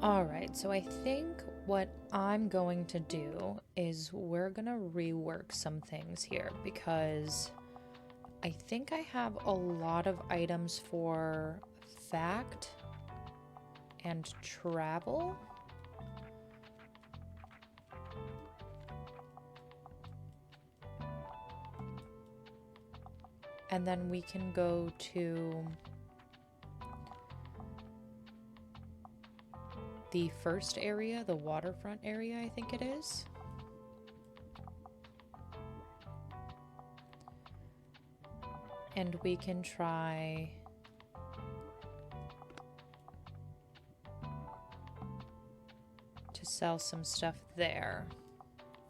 All right, so I think what I'm going to do is we're gonna rework some things here because I think I have a lot of items for fact and travel. And then we can go to the first area, the waterfront area, I think it is. And we can try to sell some stuff there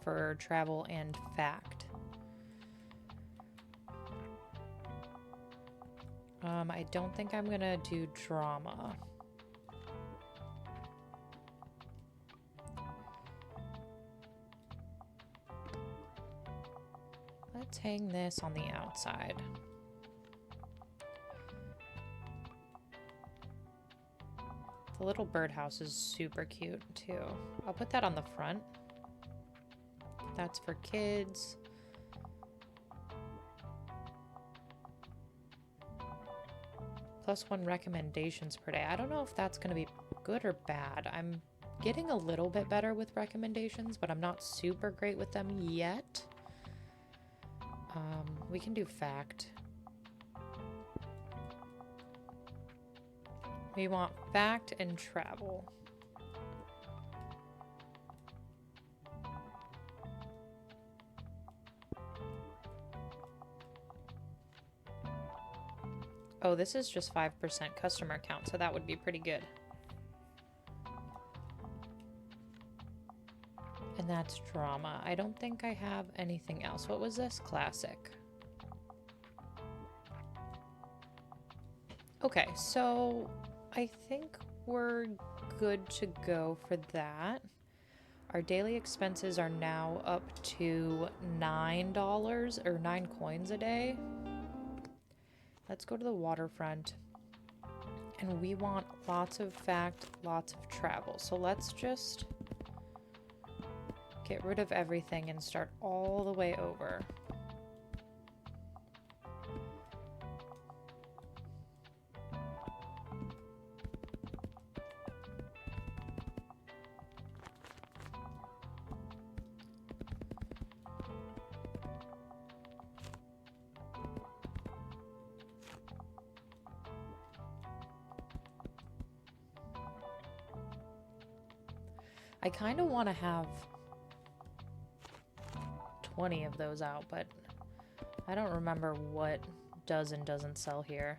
for travel and fact. I don't think I'm gonna do drama. Let's hang this on the outside. The little birdhouse is super cute too. I'll put that on the front. That's for kids. +1 recommendations per day. I don't know if that's going to be good or bad. I'm getting a little bit better with recommendations, but I'm not super great with them yet. We can do fact. We want fact and travel. Oh, this is just 5% customer count, so that would be pretty good. And that's drama. I don't think I have anything else. What was this? Classic. Okay, so I think we're good to go for that. Our daily expenses are now up to $9 or 9 coins a day. Let's go to the waterfront. And we want lots of fact, lots of travel. So let's just get rid of everything and start all the way over. I kind of want to have 20 of those out, but I don't remember what does and doesn't sell here.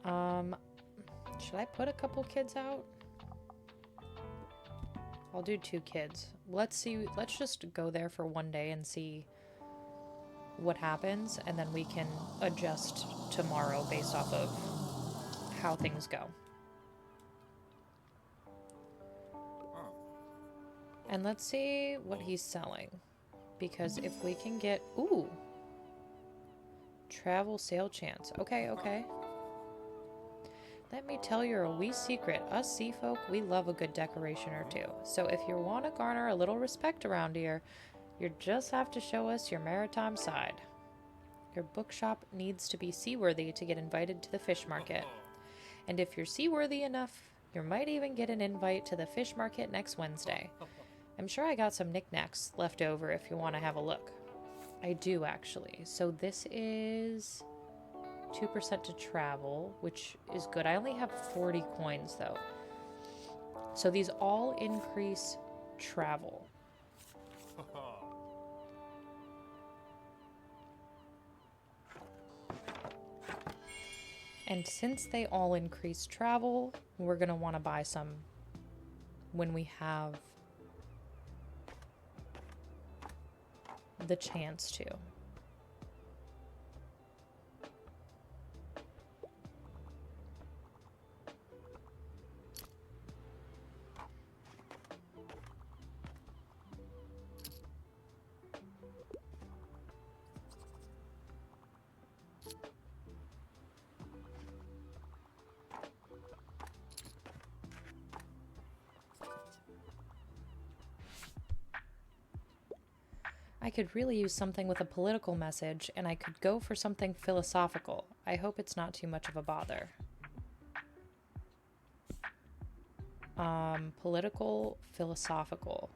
Should I put a couple kids out? I'll do 2 kids. Let's see. Let's just go there for one day and see what happens, and then we can adjust tomorrow based off of how things go. And let's see what he's selling. Because if we can get... Ooh! Travel sale chance. Okay, okay. Let me tell you a wee secret. Us sea folk, we love a good decoration or two. So if you want to garner a little respect around here, you just have to show us your maritime side. Your bookshop needs to be seaworthy to get invited to the fish market. And if you're seaworthy enough, you might even get an invite to the fish market next Wednesday. I'm sure I got some knickknacks left over if you want to have a look. I do, actually. So this is 2% to travel, which is good. I only have 40 coins, though. So these all increase travel. And since they all increase travel, we're going to want to buy some when we have the chance to. I could really use something with a political message, and I could go for something philosophical. I hope it's not too much of a bother. Political, philosophical.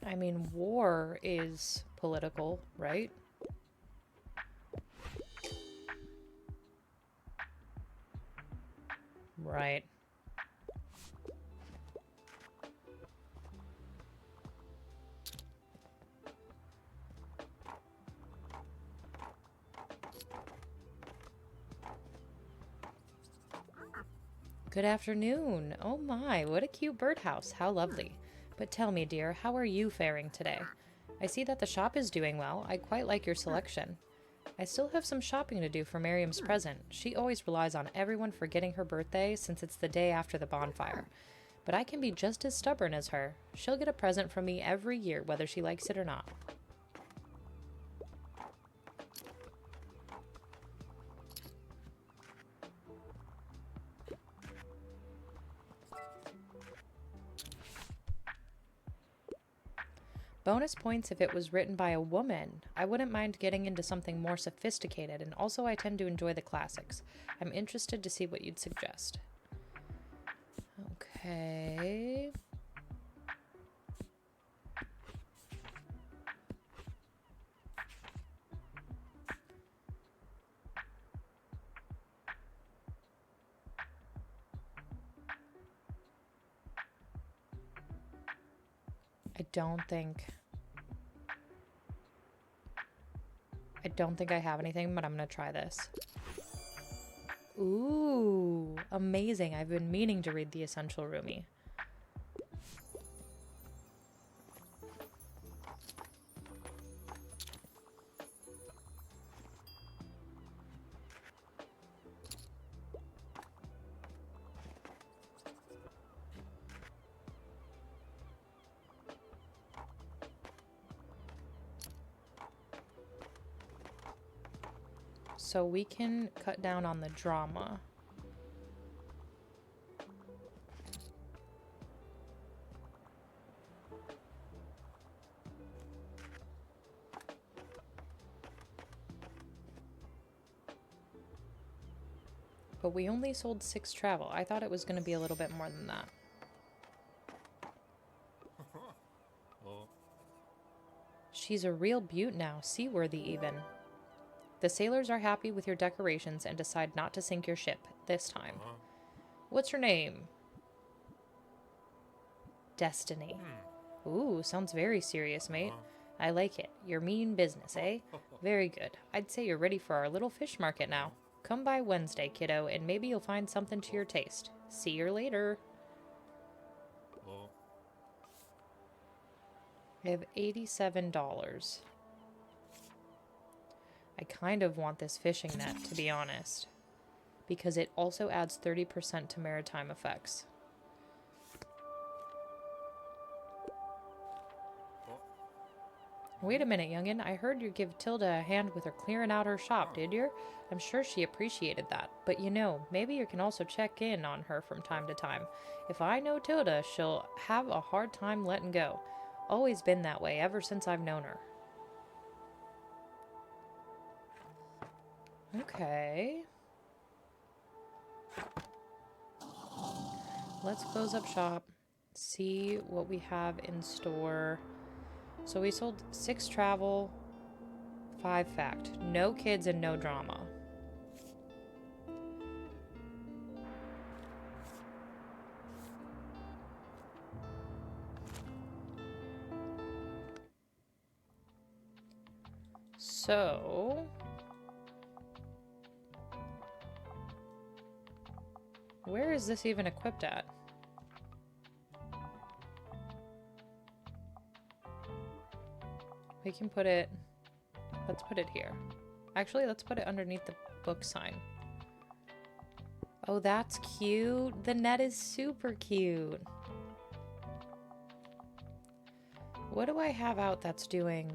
I mean, war is political, right? Right. Good afternoon. Oh my, what a cute birdhouse. How lovely. But tell me, dear, how are you faring today? I see that the shop is doing well. I quite like your selection. I still have some shopping to do for Miriam's present. She always relies on everyone forgetting her birthday since it's the day after the bonfire. But I can be just as stubborn as her. She'll get a present from me every year, whether she likes it or not. Bonus points if it was written by a woman. I wouldn't mind getting into something more sophisticated, and also I tend to enjoy the classics. I'm interested to see what you'd suggest. Okay. I don't think I have anything, but I'm gonna try this. Ooh, amazing. I've been meaning to read The Essential Roomie. So we can cut down on the drama. But we only sold 6 travel. I thought it was going to be a little bit more than that. She's a real beaut now, seaworthy even. The sailors are happy with your decorations and decide not to sink your ship this time. What's your name? Destiny. Ooh, sounds very serious, mate. I like it. Your mean business, eh? Very good. I'd say you're ready for our little fish market now. Come by Wednesday, kiddo, and maybe you'll find something to your taste. See you later. I have $87. I kind of want this fishing net, to be honest, because it also adds 30% to maritime effects. Wait a minute, youngin'. I heard you give Tilda a hand with her clearing out her shop, did you? I'm sure she appreciated that. But you know, maybe you can also check in on her from time to time. If I know Tilda, she'll have a hard time letting go. Always been that way ever since I've known her. Okay. Let's close up shop. See what we have in store. So we sold 6 travel, 5 fact. No kids and no drama. So where is this even equipped at? We can put it, let's put it here. Actually, let's put it underneath the book sign. Oh, that's cute. The net is super cute. What do I have out that's doing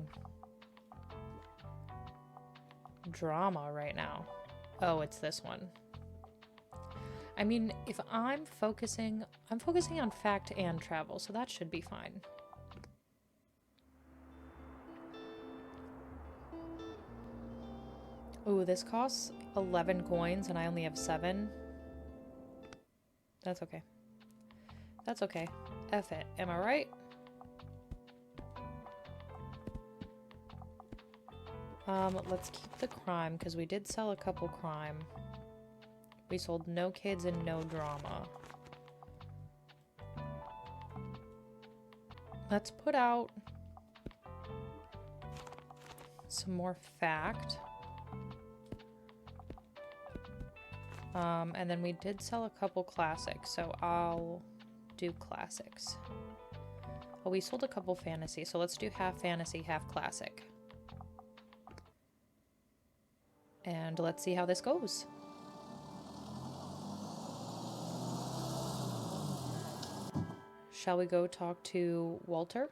drama right now? Oh, it's this one. I mean, if I'm focusing on fact and travel, so that should be fine. Ooh, this costs 11 coins and I only have 7. That's okay. That's okay. F it. Am I right? Let's keep the crime because we did sell a couple crime. We sold no kids and no drama. Let's put out some more fact. And then we did sell a couple classics, so I'll do classics. Oh, we sold a couple fantasy, so let's do half fantasy, half classic. And let's see how this goes. Shall we go talk to Walter?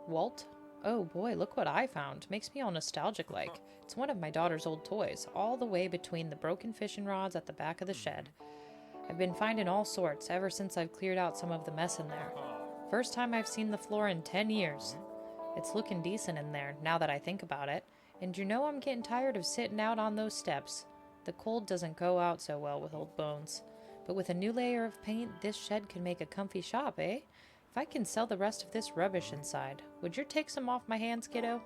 Walt? Oh boy, look what I found. Makes me all nostalgic like. It's one of my daughter's old toys, all the way between the broken fishing rods at the back of the shed. I've been finding all sorts ever since I've cleared out some of the mess in there. First time I've seen the floor in 10 years. It's looking decent in there, now that I think about it. And you know I'm getting tired of sitting out on those steps. The cold doesn't go out so well with old bones. But with a new layer of paint, this shed can make a comfy shop, eh? If I can sell the rest of this rubbish inside, would you take some off my hands, kiddo?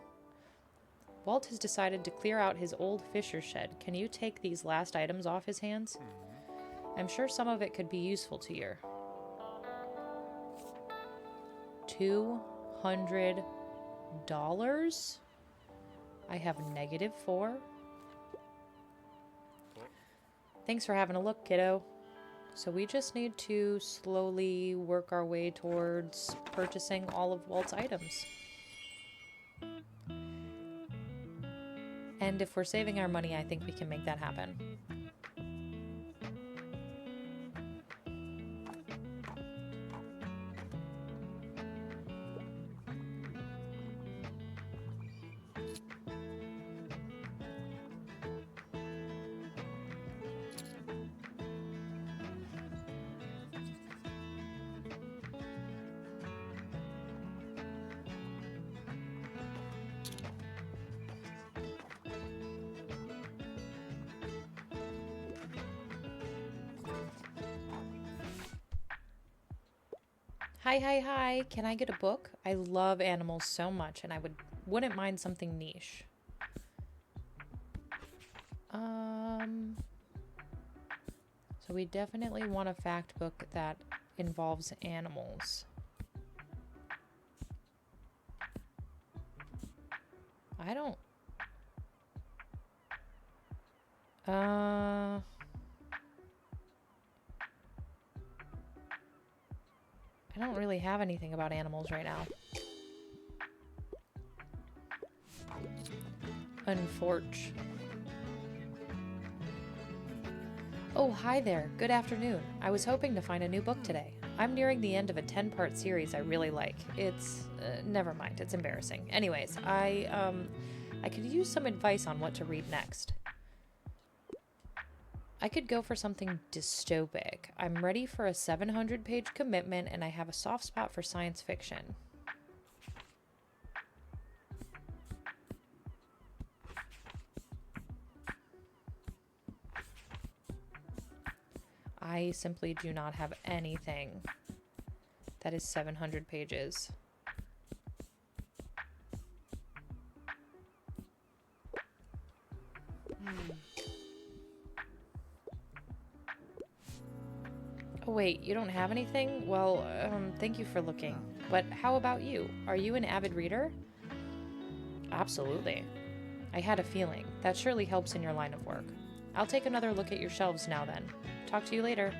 Walt has decided to clear out his old fisher shed. Can you take these last items off his hands? I'm sure some of it could be useful to you. $200? I have -4. Thanks for having a look, kiddo. So we just need to slowly work our way towards purchasing all of Walt's items. And if we're saving our money, I think we can make that happen. Hi. Can I get a book? I love animals so much and I wouldn't mind something niche. So we definitely want a fact book that involves animals. I don't really have anything about animals right now. Unfortunate. Oh, hi there. Good afternoon. I was hoping to find a new book today. I'm nearing the end of a 10-part series I really like. It's never mind. It's embarrassing. Anyways, I could use some advice on what to read next. I could go for something dystopic. I'm ready for a 700-page commitment, and I have a soft spot for science fiction. I simply do not have anything that is 700 pages. Oh wait, you don't have anything? Well, thank you for looking. But how about you? Are you an avid reader? Absolutely. I had a feeling. That surely helps in your line of work. I'll take another look at your shelves now then. Talk to you later.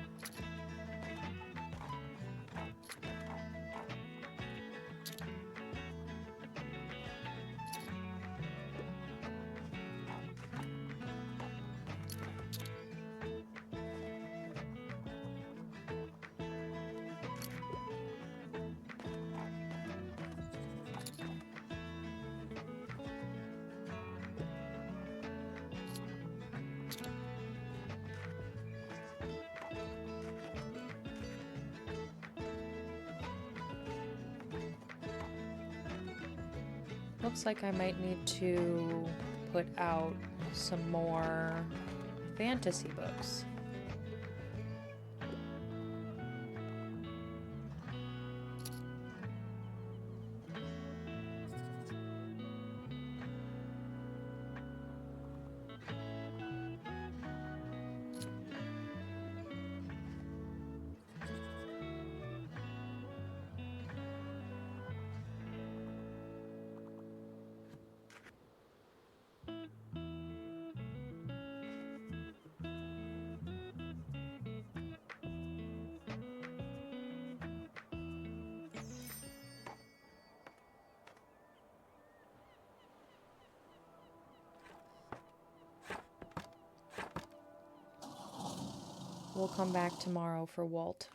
Looks like I might need to put out some more fantasy books. We'll come back tomorrow for Walt.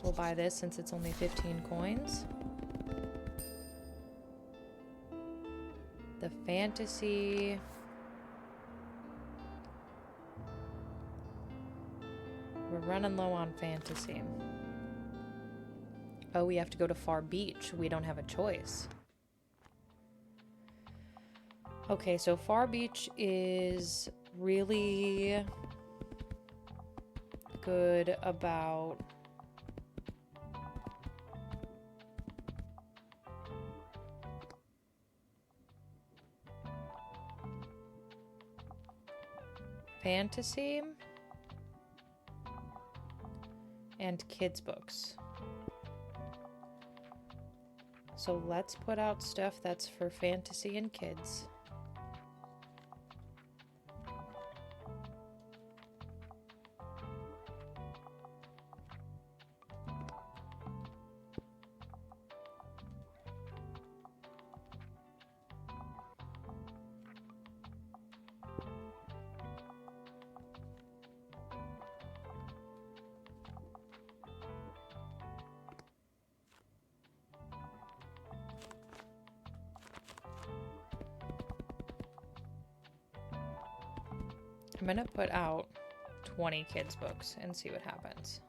We'll buy this since it's only 15 coins. The fantasy. We're running low on fantasy. Oh, we have to go to Far Beach. We don't have a choice. Okay, so Far Beach is really good about fantasy and kids books. So let's put out stuff that's for fantasy and kids. I'm gonna put out 20 kids books and see what happens.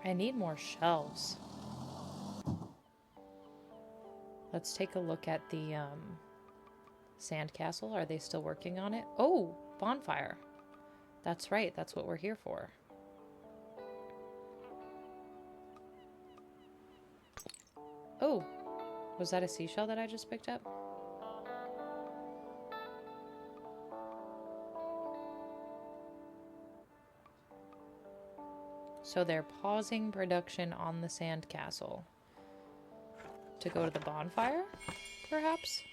I need more shelves. Let's take a look at the sandcastle. Are they still working on it? Oh, bonfire. That's right. That's what we're here for. Oh, was that a seashell that I just picked up? So they're pausing production on the sandcastle to go to the bonfire, perhaps?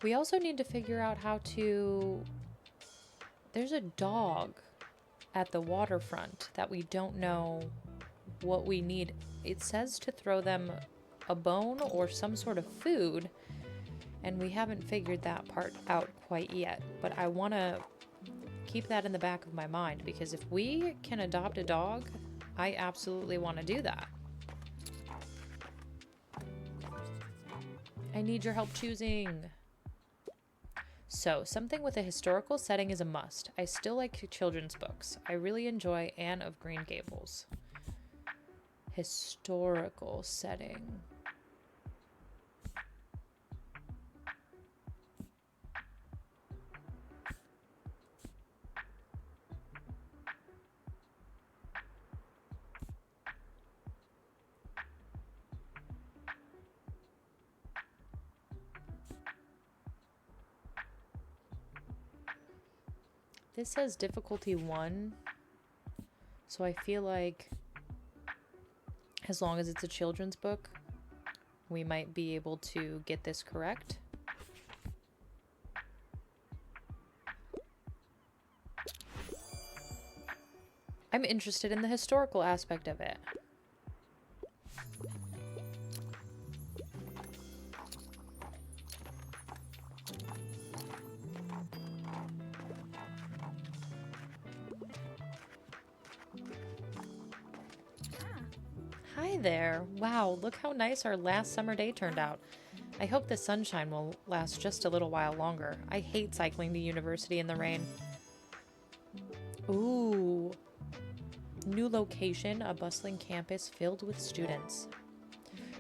We also need to figure out how to... There's a dog at the waterfront that we don't know what we need. It says to throw them a bone or some sort of food, and we haven't figured that part out quite yet. But I want to keep that in the back of my mind, because if we can adopt a dog, I absolutely want to do that. I need your help choosing. So, something with a historical setting is a must. I still like children's books. I really enjoy Anne of Green Gables. Historical setting. This says difficulty 1, so I feel like as long as it's a children's book, we might be able to get this correct. I'm interested in the historical aspect of it. there. Wow, look how nice our last summer day turned out. I hope the sunshine will last just a little while longer. I hate cycling to university in the rain. Ooh. New location, a bustling campus filled with students.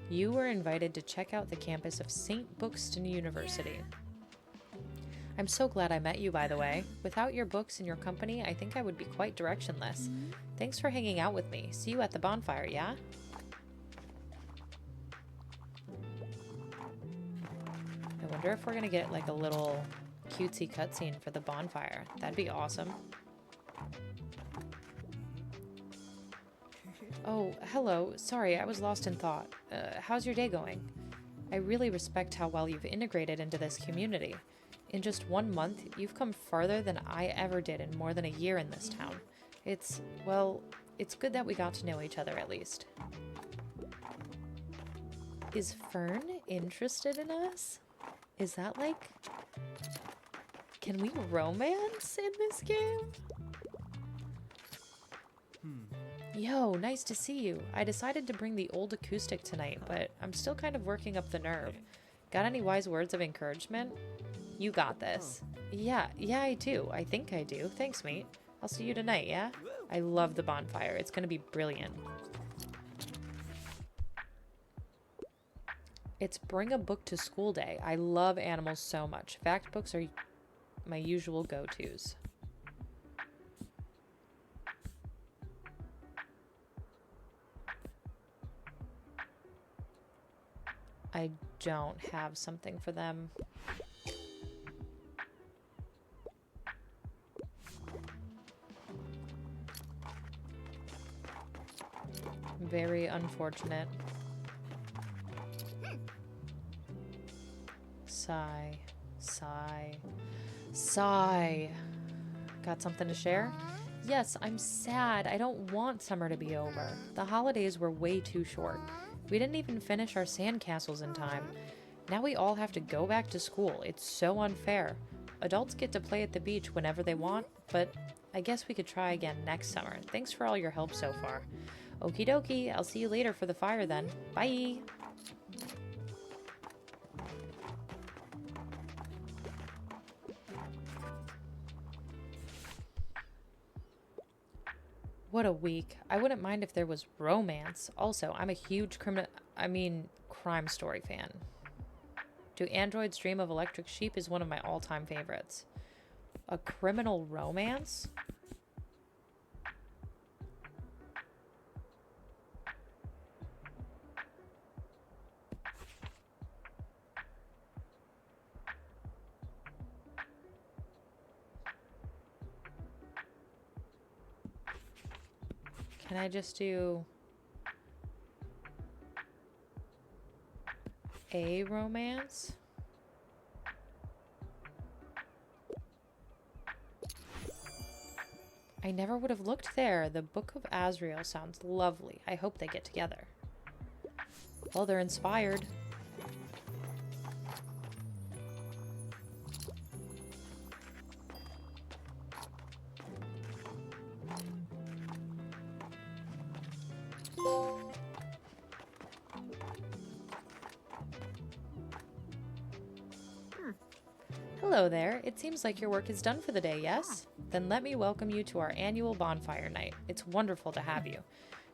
You were invited to check out the campus of St. Bookston University. I'm so glad I met you, by the way. Without your books and your company, I think I would be quite directionless. Thanks for hanging out with me. See you at the bonfire, yeah? I wonder if we're gonna get like a little cutesy cutscene for the bonfire. That'd be awesome. Oh, hello. Sorry, I was lost in thought. How's your day going? I really respect how well you've integrated into this community. In just 1 month, you've come farther than I ever did in more than a year in this town. It's good that we got to know each other at least. Is Fern interested in us? Is that like... Can we romance in this game? Yo, nice to see you. I decided to bring the old acoustic tonight, but I'm still kind of working up the nerve. Got any wise words of encouragement? You got this. Yeah, I do. I think I do. Thanks, mate. I'll see you tonight, yeah? I love the bonfire. It's gonna be brilliant. It's bring a book to school day. I love animals so much. Fact books are my usual go-tos. I don't have something for them. Very unfortunate. Sigh. Sigh. Sigh. Got something to share? Yes, I'm sad. I don't want summer to be over. The holidays were way too short. We didn't even finish our sandcastles in time. Now we all have to go back to school. It's so unfair. Adults get to play at the beach whenever they want, but I guess we could try again next summer. Thanks for all your help so far. Okie dokie, I'll see you later for the fire then. Bye! What a week. I wouldn't mind if there was romance. Also, I'm a huge crime story fan. Do Androids Dream of Electric Sheep is one of my all-time favorites. A criminal romance? Can I just do a romance? I never would have looked there. The Book of Azrael sounds lovely. I hope they get together. Well, they're inspired. Hello there. It seems like your work is done for the day, yes? Then let me welcome you to our annual bonfire night. It's wonderful to have you.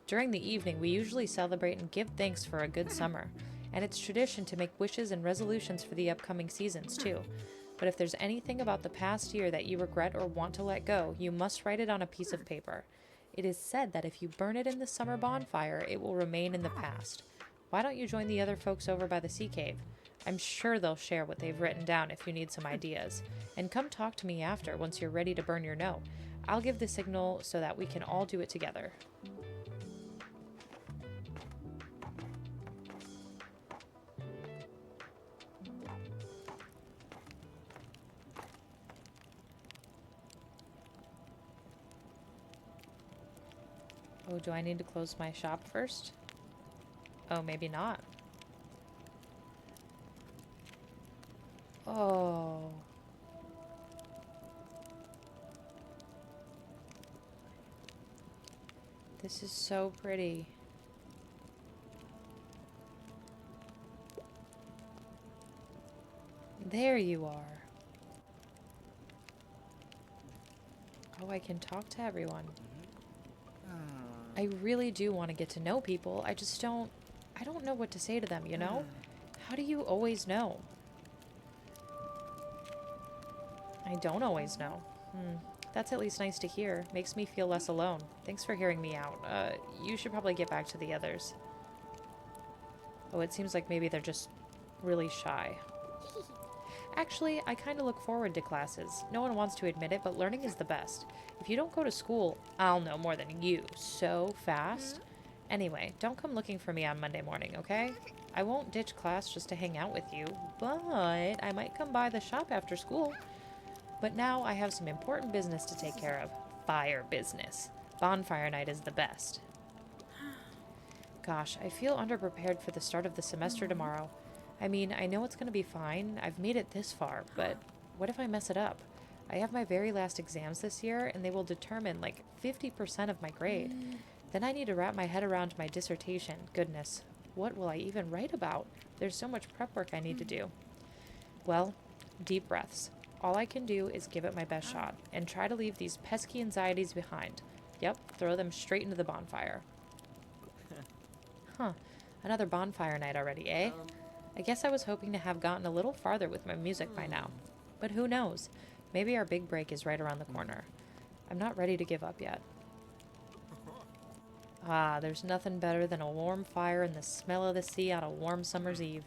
During the evening, we usually celebrate and give thanks for a good summer. And it's tradition to make wishes and resolutions for the upcoming seasons, too. But if there's anything about the past year that you regret or want to let go, you must write it on a piece of paper. It is said that if you burn it in the summer bonfire, it will remain in the past. Why don't you join the other folks over by the sea cave? I'm sure they'll share what they've written down if you need some ideas. And come talk to me after, once you're ready to burn your note. I'll give the signal so that we can all do it together. Oh, do I need to close my shop first? Oh, maybe not. Oh. This is so pretty. There you are. Oh, I can talk to everyone. I really do want to get to know people. I don't know what to say to them, you know? How do you always know? I don't always know. That's at least nice to hear. Makes me feel less alone. Thanks for hearing me out. You should probably get back to the others. Oh, it seems like maybe they're just really shy. Actually, I kind of look forward to classes. No one wants to admit it, but learning is the best. If you don't go to school, I'll know more than you so fast. Anyway, don't come looking for me on Monday morning, okay? I won't ditch class just to hang out with you, but I might come by the shop after school. But now I have some important business to take care of. Fire business. Bonfire night is the best. Gosh, I feel underprepared for the start of the semester tomorrow. I mean, I know it's going to be fine. I've made it this far, but what if I mess it up? I have my very last exams this year, and they will determine like 50% of my grade. Then I need to wrap my head around my dissertation. Goodness, what will I even write about? There's so much prep work I need to do. Well, deep breaths. All I can do is give it my best shot, and try to leave these pesky anxieties behind. Yep, throw them straight into the bonfire. Huh, another bonfire night already, eh? I guess I was hoping to have gotten a little farther with my music by now. But who knows? Maybe our big break is right around the corner. I'm not ready to give up yet. Ah, there's nothing better than a warm fire and the smell of the sea on a warm summer's eve.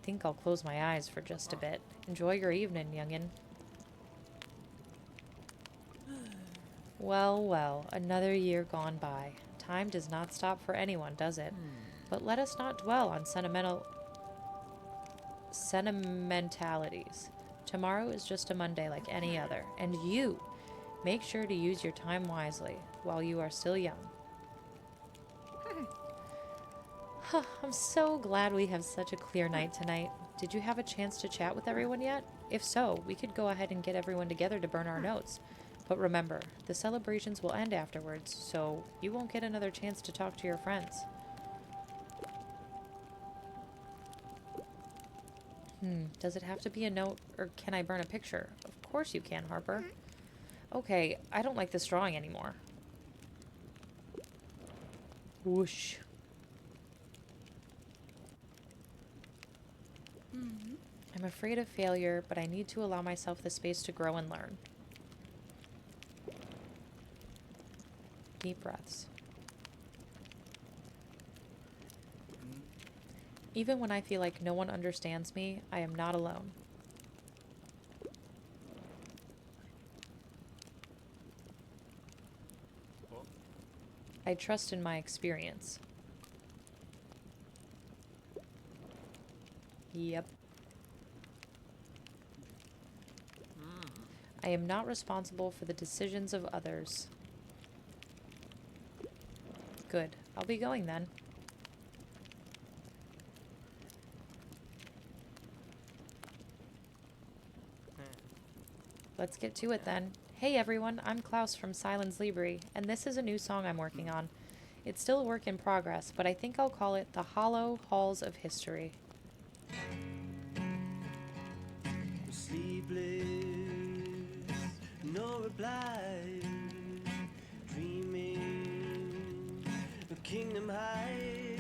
Think I'll close my eyes for just a bit. Enjoy your evening, youngin'. Well, well, another year gone by. Time does not stop for anyone, does it? But let us not dwell on sentimentalities. Tomorrow is just a Monday like any other. And you, make sure to use your time wisely while you are still young. I'm so glad we have such a clear night tonight. Did you have a chance to chat with everyone yet? If so, we could go ahead and get everyone together to burn our notes. But remember, the celebrations will end afterwards, so you won't get another chance to talk to your friends. Does it have to be a note, or can I burn a picture? Of course you can, Harper. Okay, I don't like this drawing anymore. Whoosh. I'm afraid of failure, but I need to allow myself the space to grow and learn. Deep breaths. Even when I feel like no one understands me, I am not alone. I trust in my experience. Yep. I am not responsible for the decisions of others. Good. I'll be going then. Let's get to it then. Hey everyone, I'm Klaus from Silence Libri, and this is a new song I'm working on. It's still a work in progress, but I think I'll call it The Hollow Halls of History. Sleepless, no reply, dreaming, a kingdom high.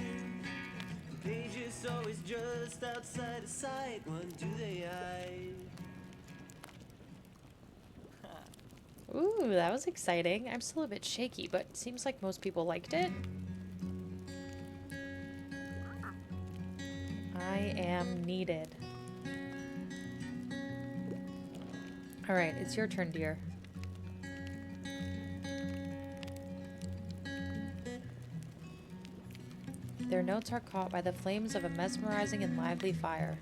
Pages always just outside of sight. What do they hide? Ooh, that was exciting. I'm still a bit shaky, but seems like most people liked it. I am needed. Alright, it's your turn, dear. Their notes are caught by the flames of a mesmerizing and lively fire.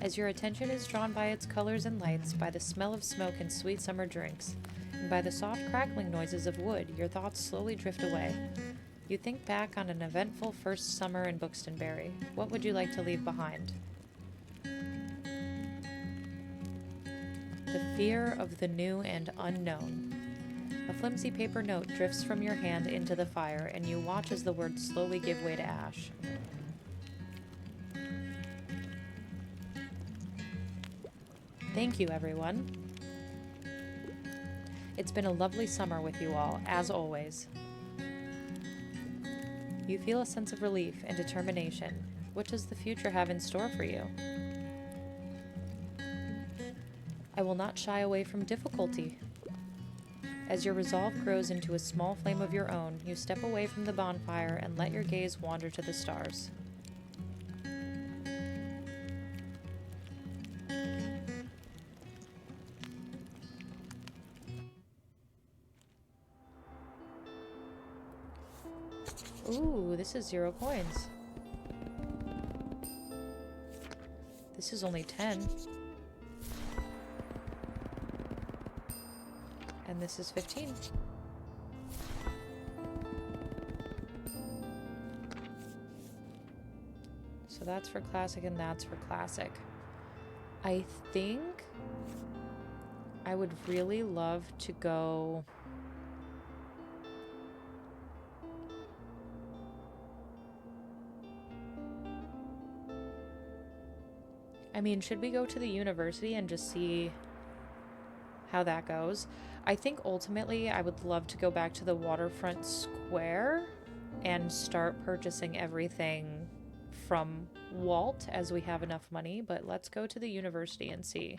As your attention is drawn by its colors and lights, by the smell of smoke and sweet summer drinks, and by the soft crackling noises of wood, your thoughts slowly drift away. You think back on an eventful first summer in Buxtonbury. What would you like to leave behind? The fear of the new and unknown. A flimsy paper note drifts from your hand into the fire, and you watch as the words slowly give way to ash. Thank you, everyone. It's been a lovely summer with you all, as always. You feel a sense of relief and determination. What does the future have in store for you? I will not shy away from difficulty. As your resolve grows into a small flame of your own, you step away from the bonfire and let your gaze wander to the stars. Ooh, this is 0 coins. This is only 10. And this is 15. So that's for classic and that's for classic. I think I would really love to go... I mean, should we go to the university and just see how that goes? I think ultimately I would love to go back to the waterfront square and start purchasing everything from Walt as we have enough money, but let's go to the university and see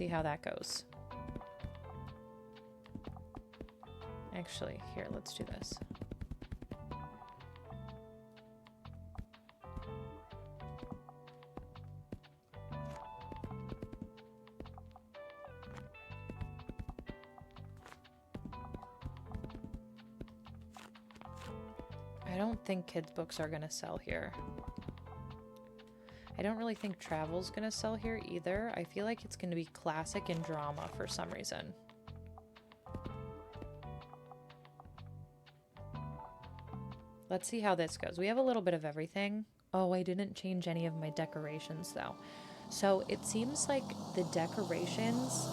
how that goes. Actually, here, let's do this. I don't think kids' books are going to sell here. I don't really think travel's going to sell here either. I feel like it's going to be classic and drama for some reason. Let's see how this goes. We have a little bit of everything. Oh, I didn't change any of my decorations though. So it seems like the decorations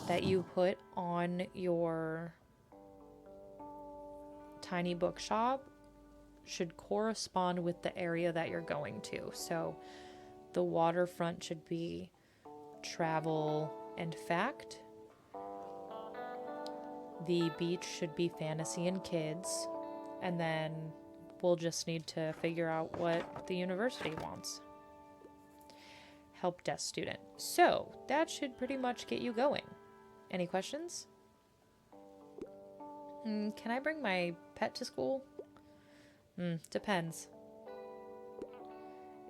that you put on your tiny bookshop should correspond with the area that you're going to. So the waterfront should be travel and fact. The beach should be fantasy and kids. And then we'll just need to figure out what the university wants. Help desk student. So that should pretty much get you going. Any questions? Can I bring my pet to school? Depends.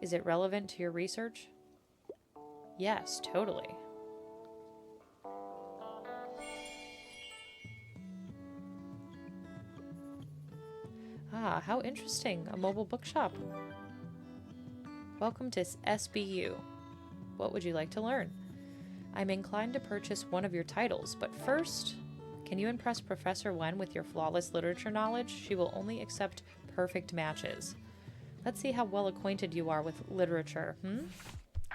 Is it relevant to your research? Yes, totally. Ah, how interesting. A mobile bookshop. Welcome to SBU. What would you like to learn? I'm inclined to purchase one of your titles, but first, can you impress Professor Wen with your flawless literature knowledge? She will only accept perfect matches. Let's see how well acquainted you are with literature,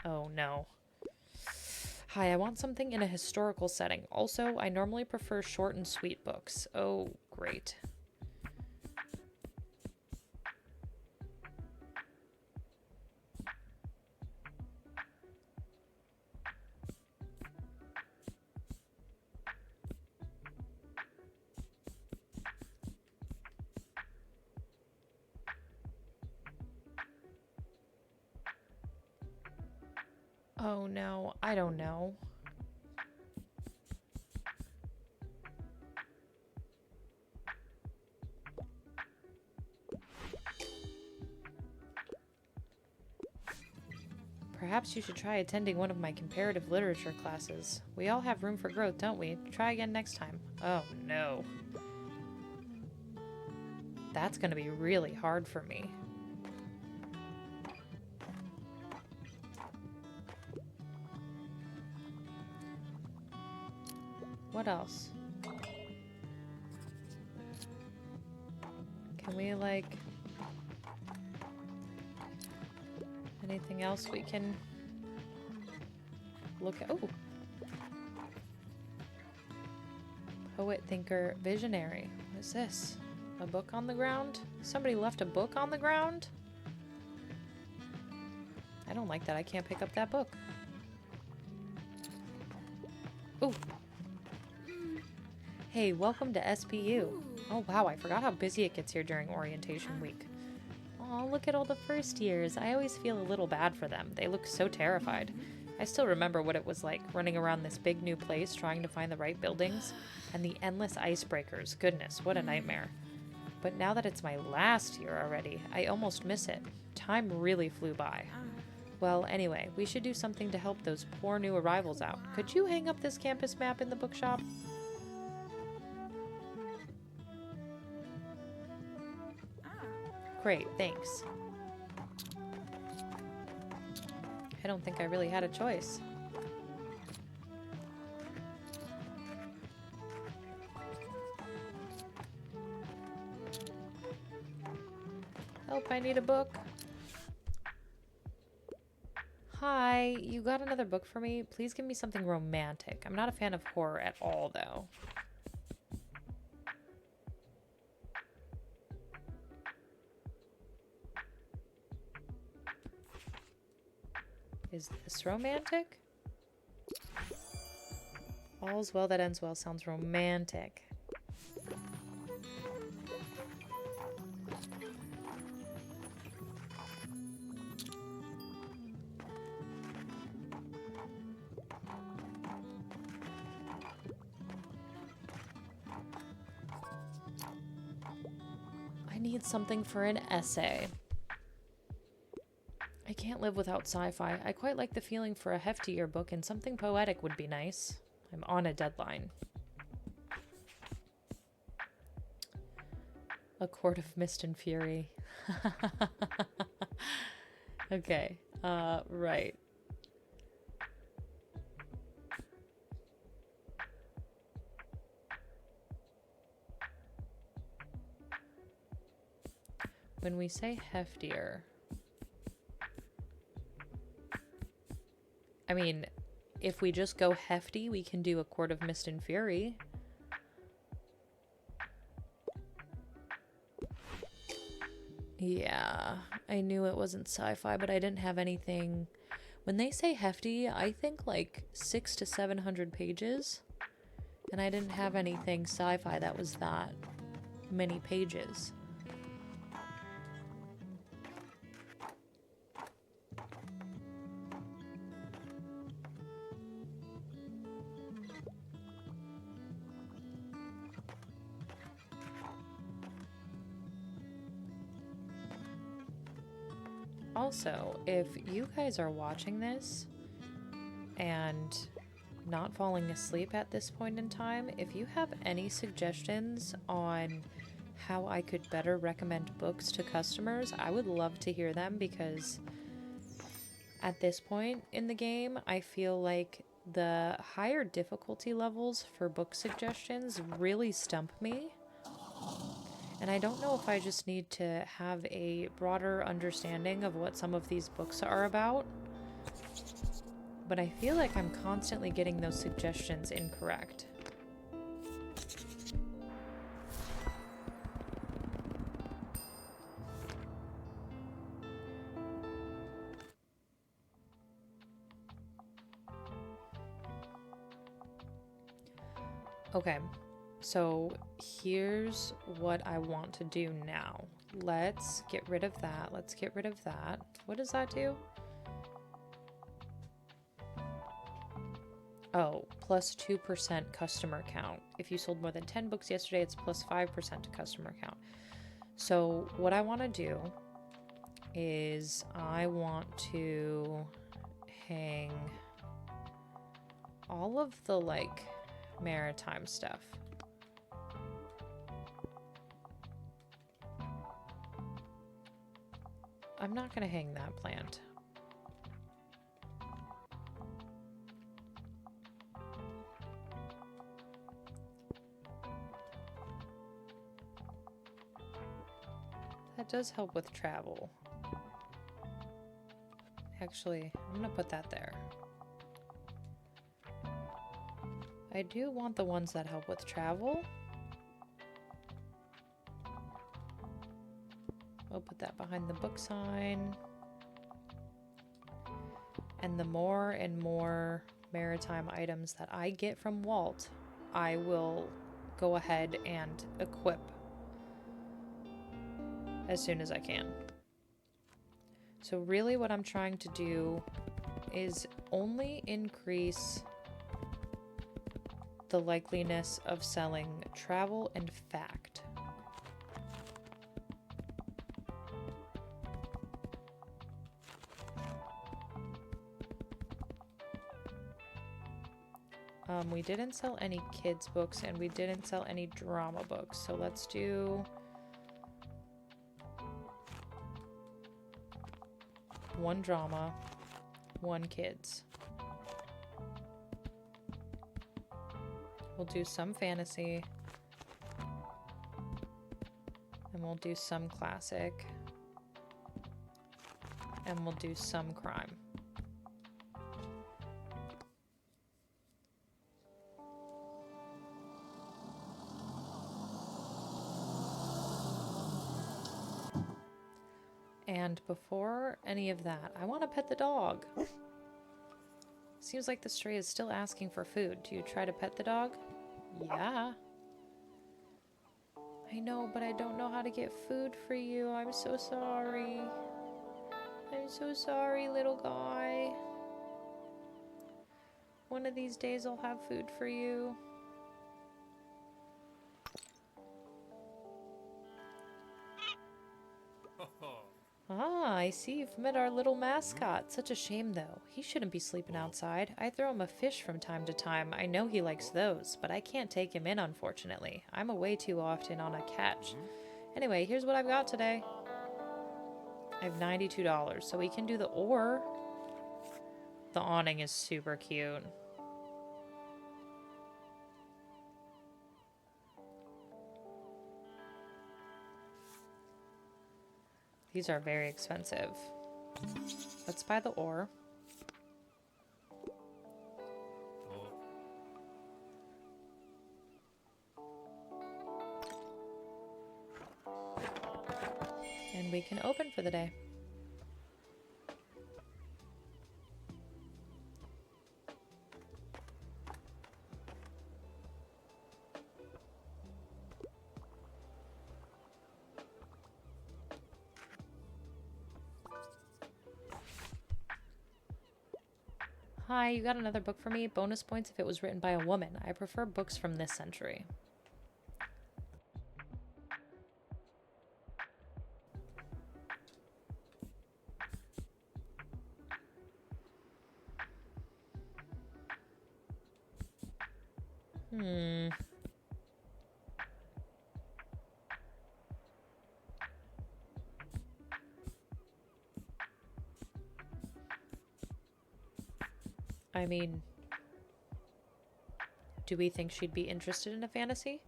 Oh, no. Hi, I want something in a historical setting. Also, I normally prefer short and sweet books. Oh, great. Oh no, I don't know. Perhaps you should try attending one of my comparative literature classes. We all have room for growth, don't we? Try again next time. Oh no. That's gonna be really hard for me. What else? Can we, like... anything else we can look at? Oh! Poet, thinker, visionary. What is this? A book on the ground? Somebody left a book on the ground? I don't like that I can't pick up that book. Ooh. Hey, welcome to SPU. Oh wow, I forgot how busy it gets here during orientation week. Oh, look at all the first years. I always feel a little bad for them. They look so terrified. I still remember what it was like running around this big new place trying to find the right buildings. And the endless icebreakers. Goodness, what a nightmare. But now that it's my last year already, I almost miss it. Time really flew by. Well, anyway, we should do something to help those poor new arrivals out. Could you hang up this campus map in the bookshop? Great, thanks. I don't think I really had a choice. Help, I need a book. Hi, you got another book for me? Please give me something romantic. I'm not a fan of horror at all, though. Is this romantic? All's well that ends well sounds romantic. I need something for an essay. I can't live without sci-fi. I quite like the feeling for a heftier book, and something poetic would be nice. I'm on a deadline. A Court of Mist and Fury. Okay, right. When we say heftier, I mean, if we just go hefty, we can do A Court of Mist and Fury. Yeah, I knew it wasn't sci-fi, but I didn't have anything. When they say hefty, I think like 600 to 700 pages. And I didn't have anything sci-fi that was that many pages. Also, if you guys are watching this and not falling asleep at this point in time, if you have any suggestions on how I could better recommend books to customers, I would love to hear them, because at this point in the game, I feel like the higher difficulty levels for book suggestions really stump me. And I don't know if I just need to have a broader understanding of what some of these books are about, but I feel like I'm constantly getting those suggestions incorrect. Okay, so here's what I want to do now. Let's get rid of that. Let's get rid of that. What does that do? Oh, plus 2% customer count. If you sold more than 10 books yesterday, it's plus 5% to customer count. So what I want to do is I want to hang all of the, like, maritime stuff. I'm not going to hang that plant. That does help with travel. Actually, I'm going to put that there. I do want the ones that help with travel. I'll put that behind the book sign. And the more and more maritime items that I get from Walt, I will go ahead and equip as soon as I can. So really what I'm trying to do is only increase the likeliness of selling travel and fact. We didn't sell any kids books and we didn't sell any drama books. So let's do one drama, one kids. We'll do some fantasy. And we'll do some classic. And we'll do some crime. And before any of that, I want to pet the dog. Seems like the stray is still asking for food. Do you try to pet the dog? Yeah. I know, but I don't know how to get food for you. I'm so sorry. I'm so sorry, little guy. One of these days I'll have food for you. Ah, I see you've met our little mascot. Such a shame, though. He shouldn't be sleeping outside. I throw him a fish from time to time. I know he likes those, but I can't take him in, unfortunately. I'm away too often on a catch. Anyway, here's what I've got today. I have $92, so we can do the oar. The awning is super cute. These are very expensive. Let's buy the ore. And we can open for the day. Hi, you got another book for me? Bonus points if it was written by a woman. I prefer books from this century. I mean, do we think she'd be interested in a fantasy?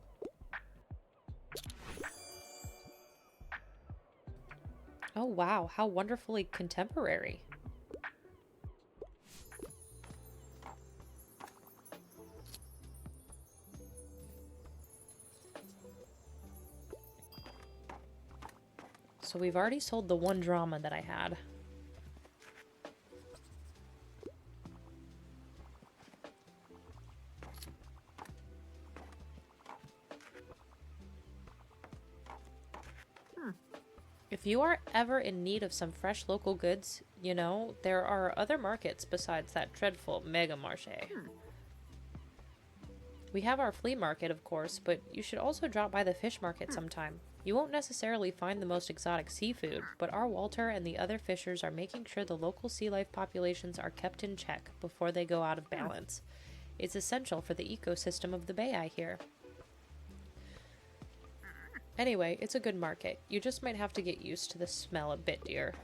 Oh wow, how wonderfully contemporary. So we've already sold the one drama that I had. If you are ever in need of some fresh local goods, you know, there are other markets besides that dreadful mega marché. We have our flea market, of course, but you should also drop by the fish market sometime. You won't necessarily find the most exotic seafood, but our Walter and the other fishers are making sure the local sea life populations are kept in check before they go out of balance. It's essential for the ecosystem of the bay, I hear. Anyway, it's a good market. You just might have to get used to the smell a bit, dear.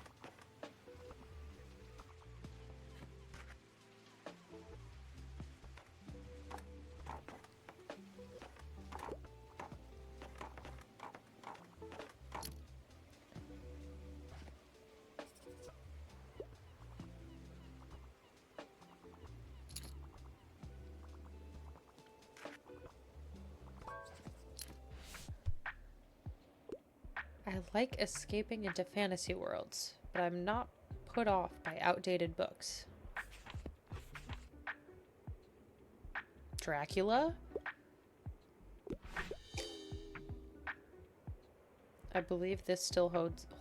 I like escaping into fantasy worlds, but I'm not put off by outdated books. Dracula? I believe this still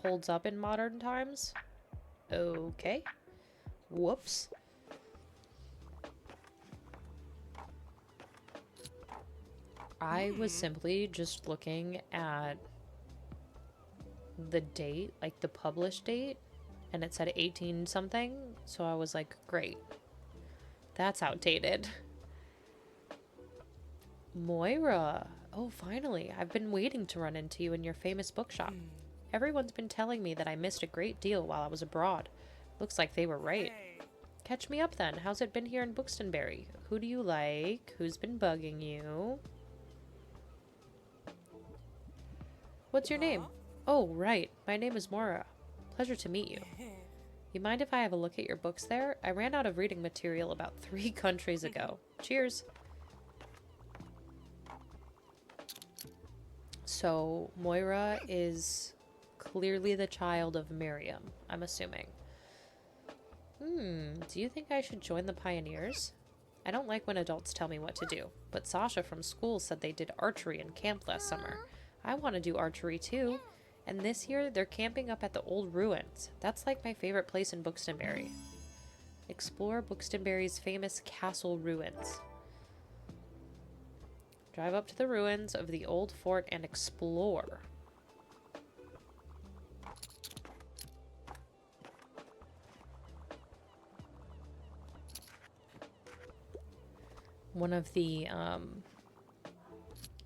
holds up in modern times. Okay. Whoops. I was simply just looking at the date, like the published date, and it said 18 something, so I was like, great. That's outdated. Moira. Oh, finally. I've been waiting to run into you in your famous bookshop. Everyone's been telling me that I missed a great deal while I was abroad. Looks like they were right. Catch me up then. How's it been here in Buxtonbury? Who do you like? Who's been bugging you? What's your name? Oh, right. My name is Moira. Pleasure to meet you. You mind if I have a look at your books there? I ran out of reading material about 3 countries ago. Cheers. So, Moira is clearly the child of Miriam, I'm assuming. Do you think I should join the Pioneers? I don't like when adults tell me what to do, but Sasha from school said they did archery in camp last summer. I want to do archery too. And this year, they're camping up at the old ruins. That's like my favorite place in Buxtonbury. Explore Buxtonbury's famous castle ruins. Drive up to the ruins of the old fort and explore. One of the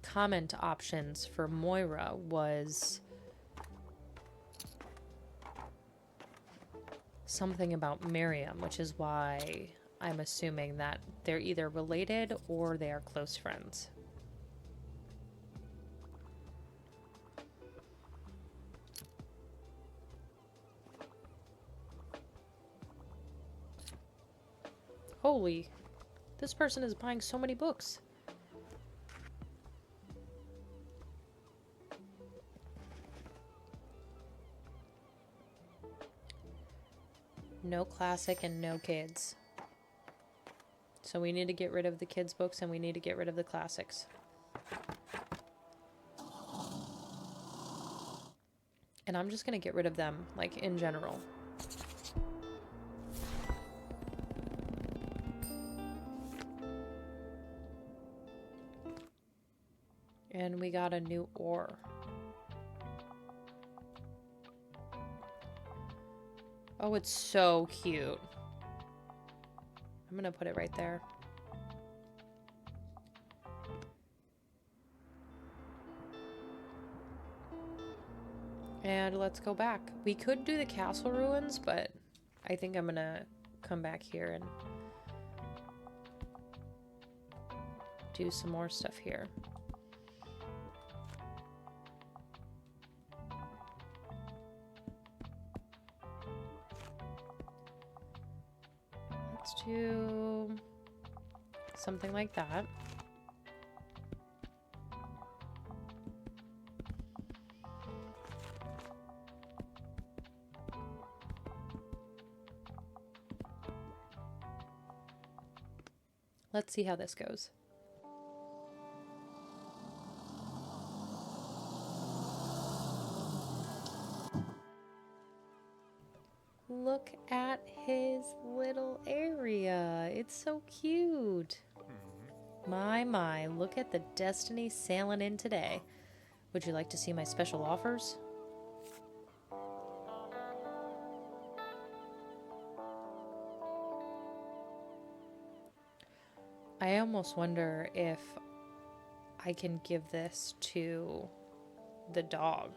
comment options for Moira was something about Miriam, which is why I'm assuming that they're either related or they are close friends. Holy, this person is buying so many books. No classic and no kids. So we need to get rid of the kids' books and we need to get rid of the classics. And I'm just going to get rid of them, like, in general. And we got a new ore. Oh, it's so cute. I'm gonna put it right there. And let's go back. We could do the castle ruins, but I think I'm gonna come back here and do some more stuff here. Let's do something like that. Let's see how this goes. Look at his little area. It's so cute. My, look at the Destiny sailing in today. Would you like to see my special offers? I almost wonder if I can give this to the dog.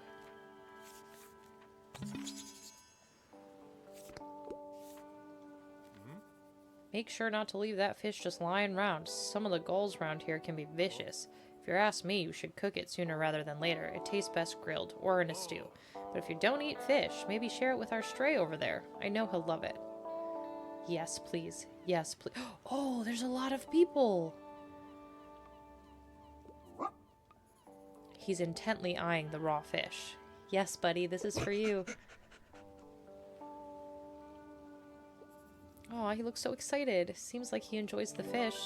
Make sure not to leave that fish just lying around. Some of the gulls around here can be vicious. If you ask me, you should cook it sooner rather than later. It tastes best grilled or in a stew. But if you don't eat fish, maybe share it with our stray over there. I know he'll love it. Yes, please. Yes, please. Oh, there's a lot of people. He's intently eyeing the raw fish. Yes, buddy, this is for you. Oh, he looks so excited. Seems like he enjoys the fish.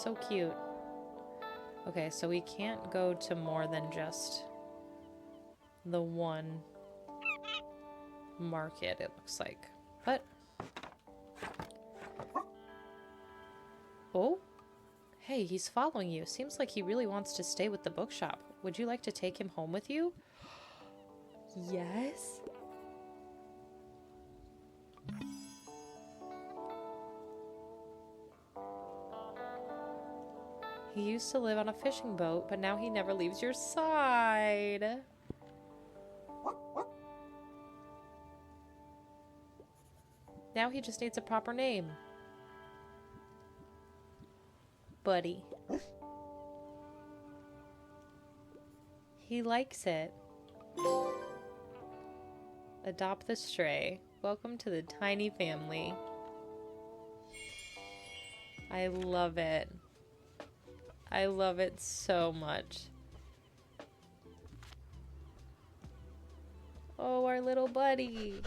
so cute. Okay, so we can't go to more than just the one market, it looks like. But... Oh? Hey, he's following you. Seems like he really wants to stay with the bookshop. Would you like to take him home with you? Yes? He used to live on a fishing boat, but now he never leaves your side. Now he just needs a proper name. Buddy. He likes it. Adopt the stray. Welcome to the tiny family. I love it. I love it so much. Oh, our little buddy.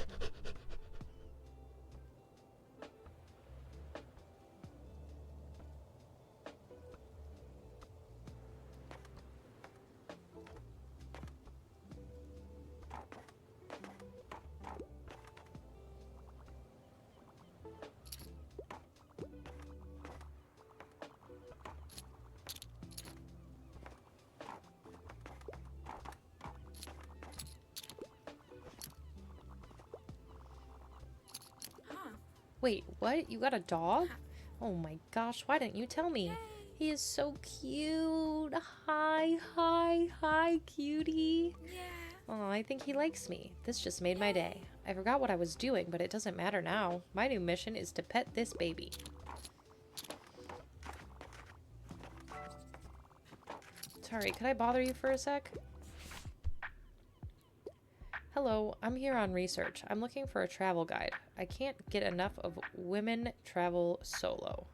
Wait, what? You got a dog? Oh my gosh, why didn't you tell me? He is so cute. Hi, hi, hi, cutie. Oh, I think he likes me. This just made my day. I forgot what I was doing, but it doesn't matter now. My new mission is to pet this baby. Sorry, could I bother you for a sec? Hello, I'm here on research. I'm looking for a travel guide. I can't get enough of women travel solo.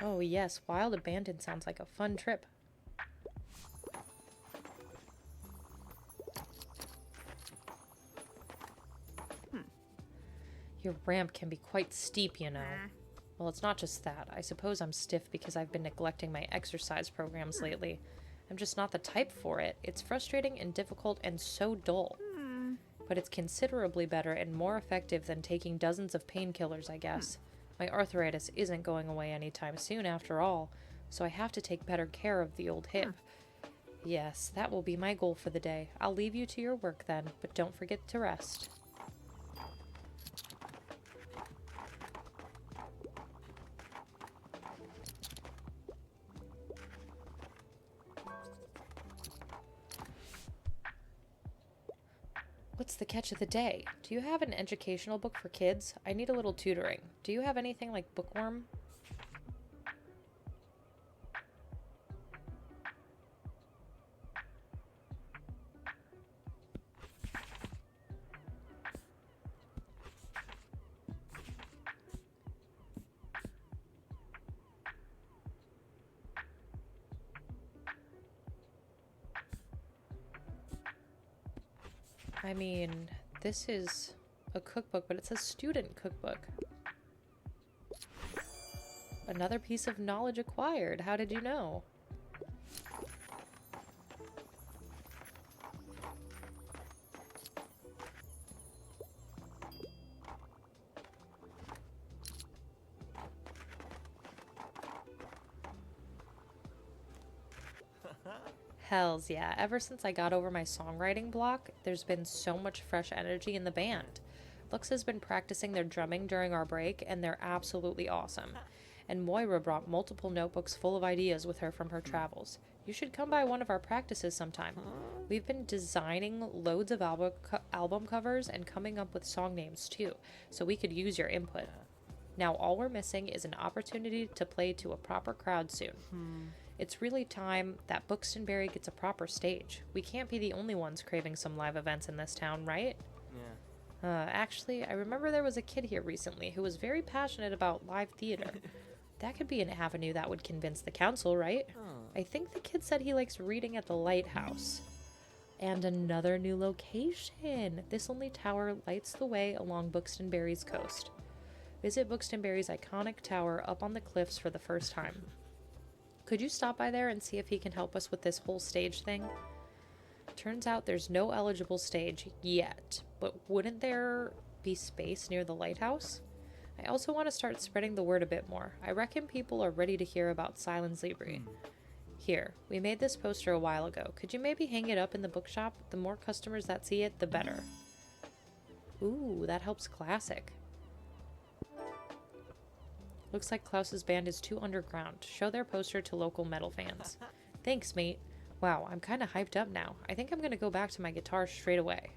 Oh yes, Wild Abandon sounds like a fun trip. Your ramp can be quite steep, you know. Well, it's not just that. I suppose I'm stiff because I've been neglecting my exercise programs lately. I'm just not the type for it. It's frustrating and difficult and so dull. But it's considerably better and more effective than taking dozens of painkillers, I guess. My arthritis isn't going away anytime soon after all, so I have to take better care of the old hip. Yes, that will be my goal for the day. I'll leave you to your work then, but don't forget to rest. What's the catch of the day? Do you have an educational book for kids? I need a little tutoring. Do you have anything like Bookworm? I mean, this is a cookbook, but it's a student cookbook. Another piece of knowledge acquired. How did you know? Hells yeah. Ever since I got over my songwriting block, there's been so much fresh energy in the band. Lux has been practicing their drumming during our break, and they're absolutely awesome. And Moira brought multiple notebooks full of ideas with her from her travels. You should come by one of our practices sometime. We've been designing loads of album covers and coming up with song names too, so we could use your input. Now all we're missing is an opportunity to play to a proper crowd soon. It's really time that Buxtonbury gets a proper stage. We can't be the only ones craving some live events in this town, right? Yeah. Actually, I remember there was a kid here recently who was very passionate about live theater. That could be an avenue that would convince the council, right? I think the kid said he likes reading at the lighthouse. And another new location. This only tower lights the way along Buxtonbury's coast. Visit Buxtonbury's iconic tower up on the cliffs for the first time. Could you stop by there and see if he can help us with this whole stage thing? Turns out there's no eligible stage yet, but wouldn't there be space near the lighthouse? I also want to start spreading the word a bit more. I reckon people are ready to hear about Silence Libri. Here, we made this poster a while ago. Could you maybe hang it up in the bookshop? The more customers that see it, the better. Ooh, that helps Classic. Looks like Klaus's band is too underground. Show their poster to local metal fans. Thanks, mate. Wow, I'm kind of hyped up now. I think I'm going to go back to my guitar straight away.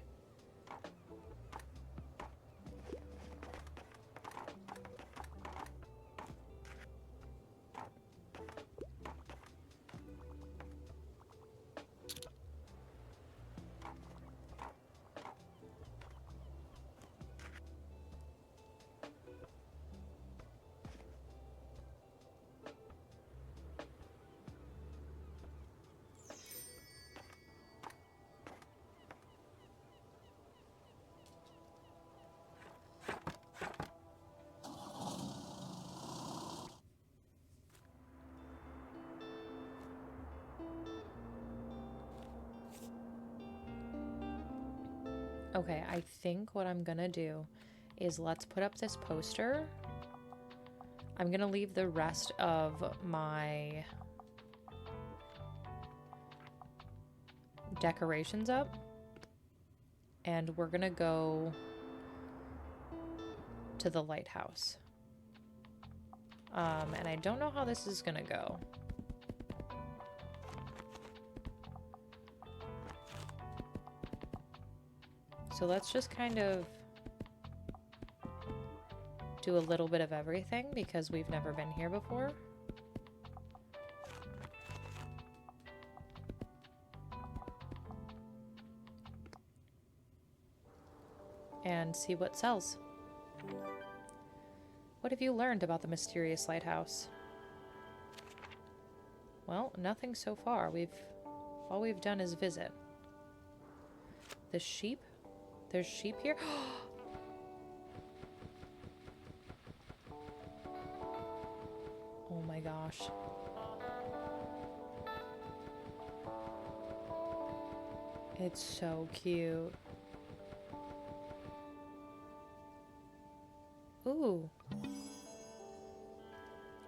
Okay, I think what I'm gonna do is let's put up this poster. I'm gonna leave the rest of my decorations up. And we're gonna go to the lighthouse. And I don't know how this is gonna go. So let's just kind of do a little bit of everything because we've never been here before. And see what sells. What have you learned about the mysterious lighthouse? Well, nothing so far. All we've done is visit. The sheep? There's sheep here? Oh my gosh. It's so cute. Ooh.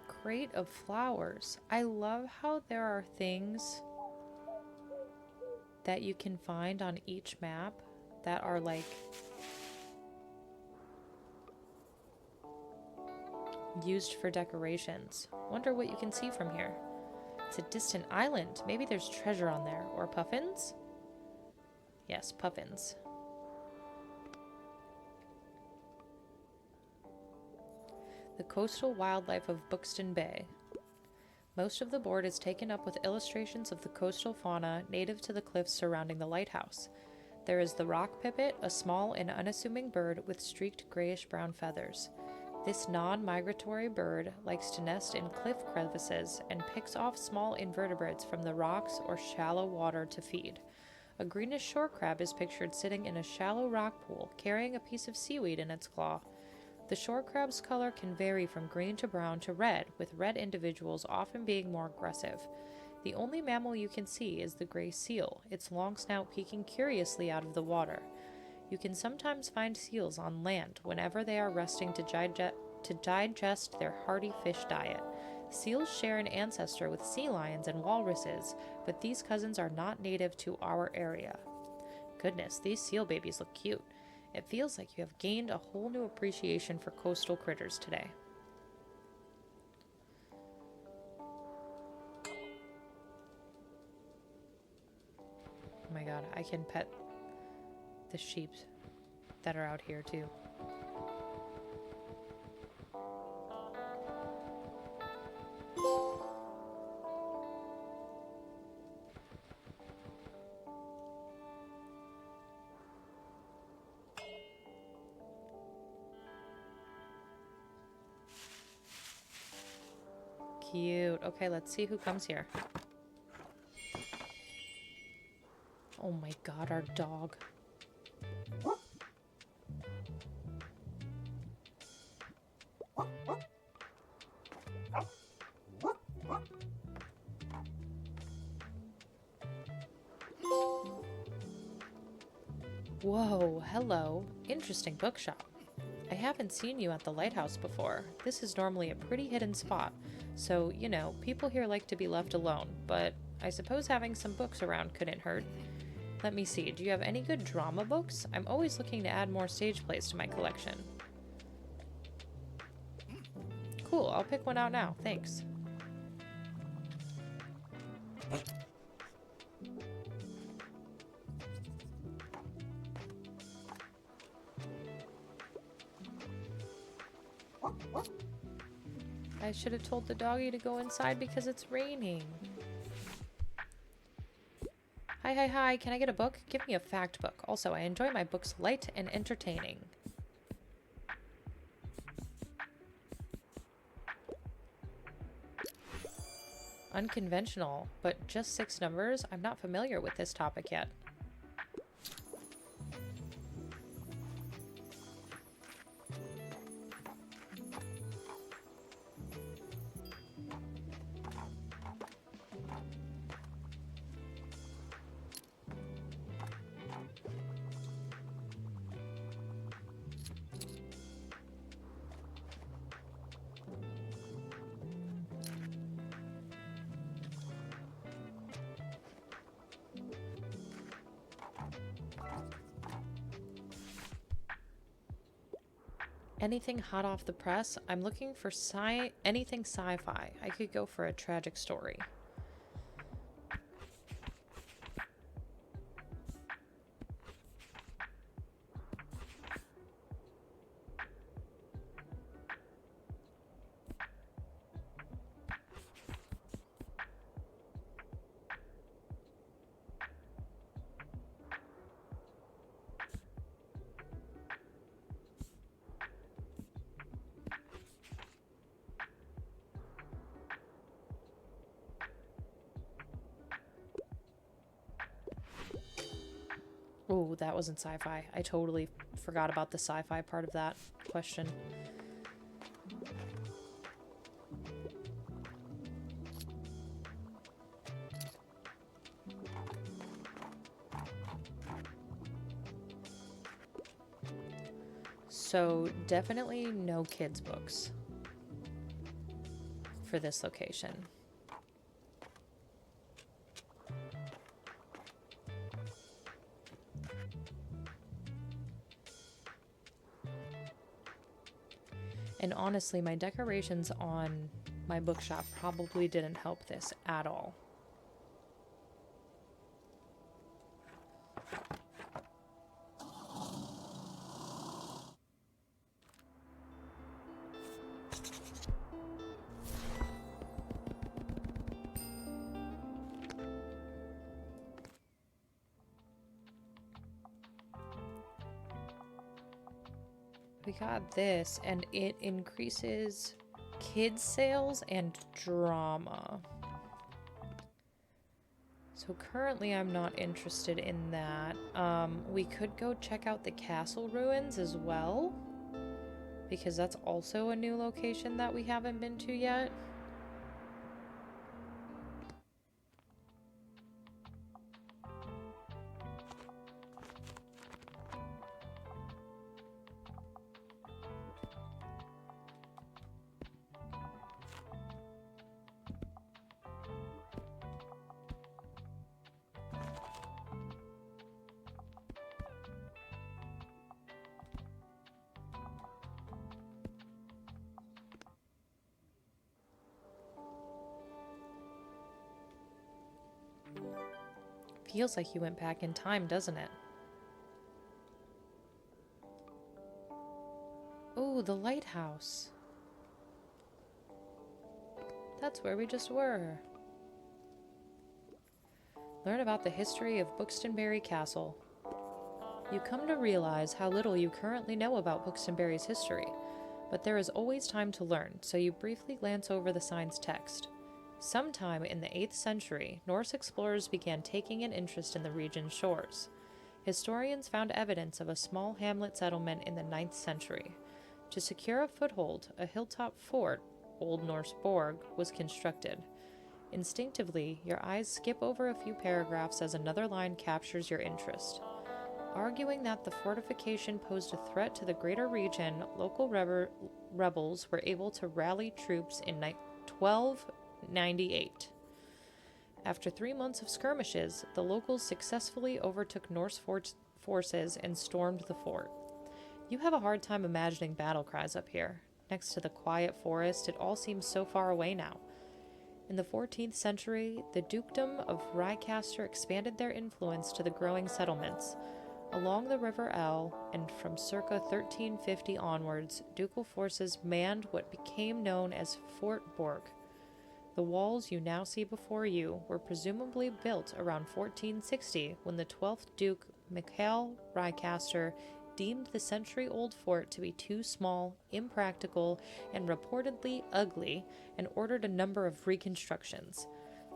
Crate of flowers. I love how there are things that you can find on each map that are like used for decorations. Wonder what you can see from here. It's a distant island. Maybe there's treasure on there. Or puffins? Yes, puffins. The coastal wildlife of Buxton Bay. Most of the board is taken up with illustrations of the coastal fauna native to the cliffs surrounding the lighthouse. There is the rock pipit, a small and unassuming bird with streaked grayish-brown feathers. This non-migratory bird likes to nest in cliff crevices and picks off small invertebrates from the rocks or shallow water to feed. A greenish shore crab is pictured sitting in a shallow rock pool, carrying a piece of seaweed in its claw. The shore crab's color can vary from green to brown to red, with red individuals often being more aggressive. The only mammal you can see is the gray seal, its long snout peeking curiously out of the water. You can sometimes find seals on land whenever they are resting to digest their hearty fish diet. Seals share an ancestor with sea lions and walruses, but these cousins are not native to our area. Goodness, these seal babies look cute. It feels like you have gained a whole new appreciation for coastal critters today. Oh my god, I can pet the sheep that are out here too. cute. Okay, let's see who comes here. Oh my god, our dog. Whoa, hello. Interesting bookshop. I haven't seen you at the lighthouse before. This is normally a pretty hidden spot, so, you know, people here like to be left alone, but I suppose having some books around couldn't hurt. Let me see, do you have any good drama books? I'm always looking to add more stage plays to my collection. Cool, I'll pick one out now, thanks. I should have told the doggy to go inside because it's raining. Hi, can I get a book? Give me a fact book. Also, I enjoy my books light and entertaining. Unconventional, but just 6 numbers? I'm not familiar with this topic yet. Anything hot off the press? I'm looking for anything sci-fi. I could go for a tragic story. Oh, that wasn't sci-fi. I totally forgot about the sci-fi part of that question. So, definitely no kids' books for this location. And honestly, my decorations on my bookshop probably didn't help this at all. We got this, and it increases kids sales and drama. So currently I'm not interested in that. We could go check out the castle ruins as well, because that's also a new location that we haven't been to yet. Feels like you went back in time, doesn't it? Oh, the lighthouse. That's where we just were. Learn about the history of Buxtonbury Castle. You come to realize how little you currently know about Buxtonbury's history. But there is always time to learn, so you briefly glance over the sign's text. Sometime in the 8th century, Norse explorers began taking an interest in the region's shores. Historians found evidence of a small hamlet settlement in the 9th century. To secure a foothold, a hilltop fort, Old Norse Borg, was constructed. Instinctively, your eyes skip over a few paragraphs as another line captures your interest. Arguing that the fortification posed a threat to the greater region, local rebels were able to rally troops in 1298. After 3 months of skirmishes, the locals successfully overtook Norse forces and stormed the fort. You have a hard time imagining battle cries up here. Next to the quiet forest, it all seems so far away now. In the 14th century, the dukedom of Rhymcastor expanded their influence to the growing settlements. Along the River Elle, and from circa 1350 onwards, ducal forces manned what became known as Fort Borg. The walls you now see before you were presumably built around 1460 when the 12th Duke, Mikhail Rhymcastor, deemed the century-old fort to be too small, impractical, and reportedly ugly, and ordered a number of reconstructions.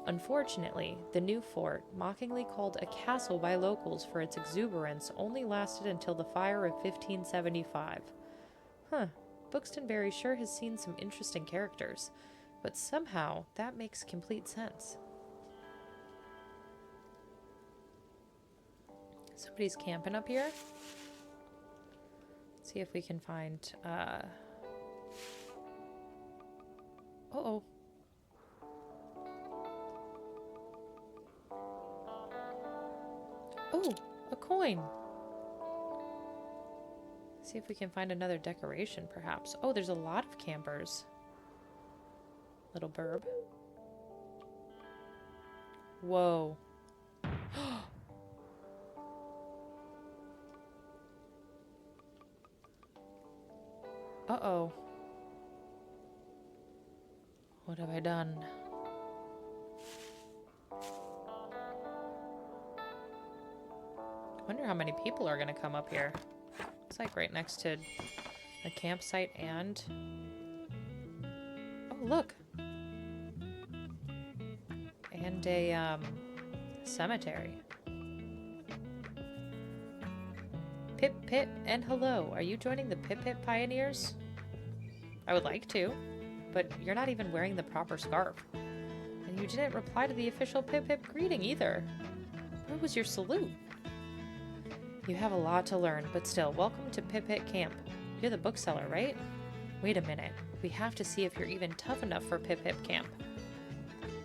Unfortunately, the new fort, mockingly called a castle by locals for its exuberance, only lasted until the fire of 1575. Buxtonbury sure has seen some interesting characters, but somehow that makes complete sense. Somebody's camping up here. See if we can find, uh-oh. Oh, a coin. See if we can find another decoration, perhaps. Oh, there's a lot of campers. Little burb. Whoa. Uh-oh. What have I done? I wonder how many people are going to come up here. It's like right next to a campsite and... Oh, look! And a, cemetery. Pip Pip and hello. Are you joining the Pip Pip Pioneers? I would like to, but you're not even wearing the proper scarf. And you didn't reply to the official Pip Pip greeting either. Where was your salute? You have a lot to learn, but still, welcome to Pip Pip Camp. You're the bookseller, right? Wait a minute. We have to see if you're even tough enough for Pip Pip Camp.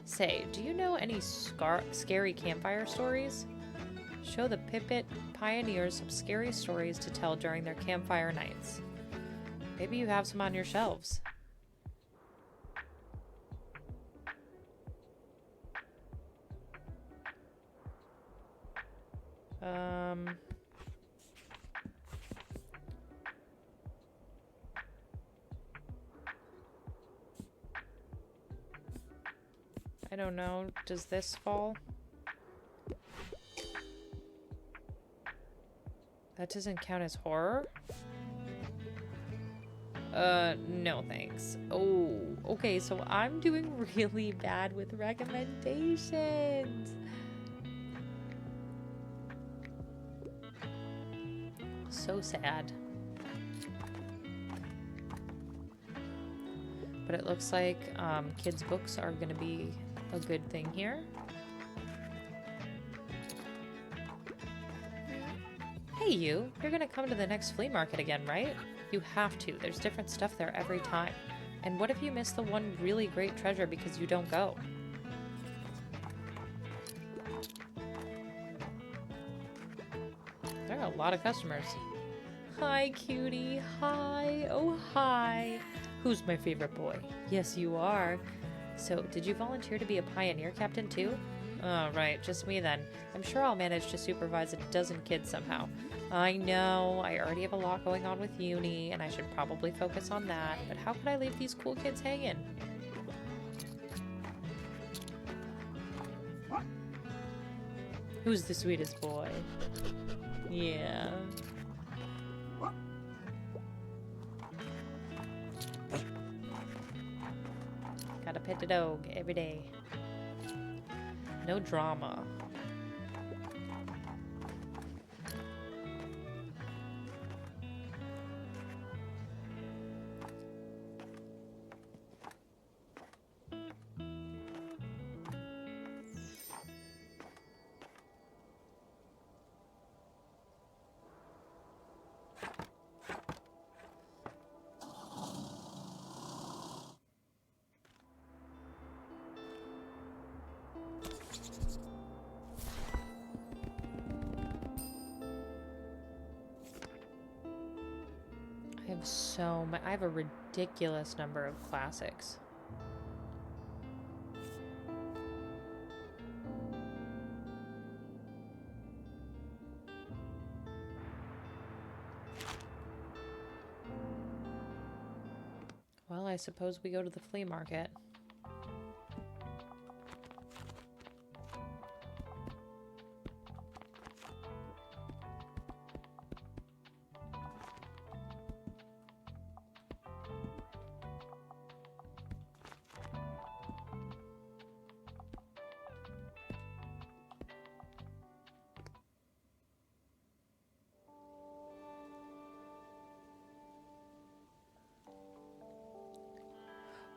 Say, do you know any scary campfire stories? Show the Pip Pip Pioneers some scary stories to tell during their campfire nights. Maybe you have some on your shelves. I don't know. Does this fall? That doesn't count as horror? No thanks. Oh, okay, so I'm doing really bad with recommendations. So sad. But it looks like kids' books are gonna be a good thing here. Hey you, you're gonna come to the next flea market again, right? You have to. There's different stuff there every time. And what if you miss the one really great treasure because you don't go? There are a lot of customers. Hi, cutie. Hi. Oh, hi. Who's my favorite boy? Yes, you are. So, did you volunteer to be a pioneer captain too? Oh, right. Just me then. I'm sure I'll manage to supervise a dozen kids somehow. I know. I already have a lot going on with uni, and I should probably focus on that. But how could I leave these cool kids hanging? Who's the sweetest boy? Yeah. hit the dog every day. No drama. I have a ridiculous number of classics. Well, I suppose we go to the flea market.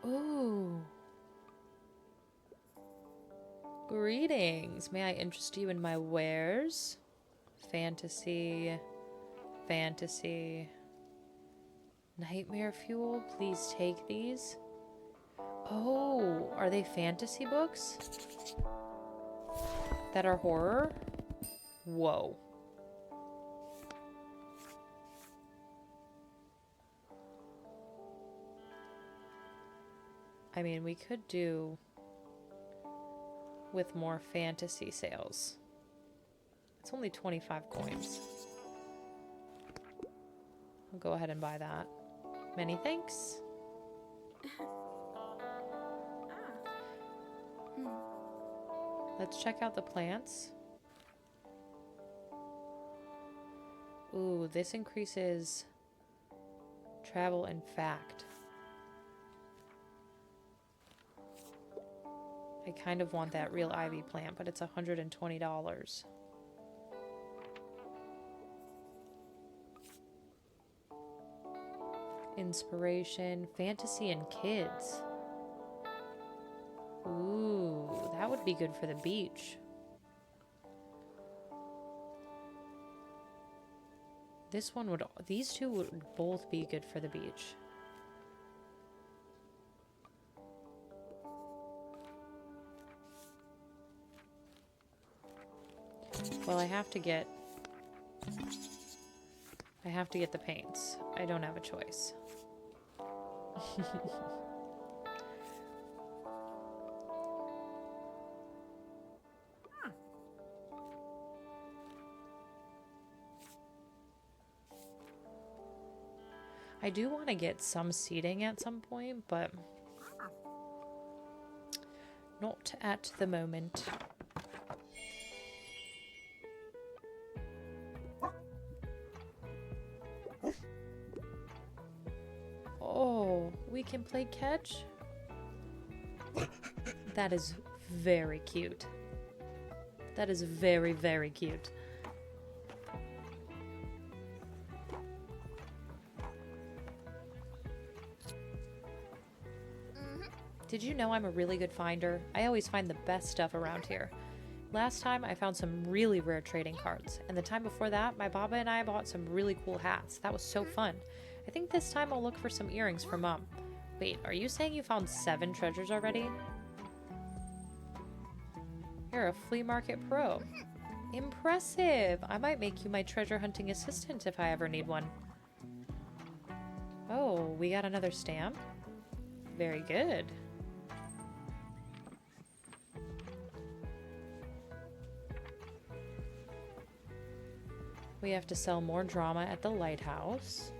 Ooh. Greetings. May I interest you in my wares? Fantasy. Fantasy. Nightmare fuel? Please take these. Oh, are they fantasy books? That are horror? Whoa. I mean, we could do with more fantasy sales. It's only 25 coins. I'll go ahead and buy that. Many thanks. Let's check out the plants. Ooh, this increases travel and fact. I kind of want that real ivy plant, but it's $120. Inspiration, fantasy, and kids. Ooh, that would be good for the beach. These two would both be good for the beach. Well, I have to get the paints. I don't have a choice. I do want to get some seating at some point, but not at the moment. Oh, we can play catch? That is very cute. That is very, very cute. Did you know I'm a really good finder? I always find the best stuff around here. Last time I found some really rare trading cards, and the time before that, my Baba and I bought some really cool hats. That was so fun. I think this time I'll look for some earrings for Mom. Wait, are you saying you found 7 treasures already? You're a flea market pro. Impressive! I might make you my treasure hunting assistant if I ever need one. Oh, we got another stamp? Very good. We have to sell more drama at the lighthouse.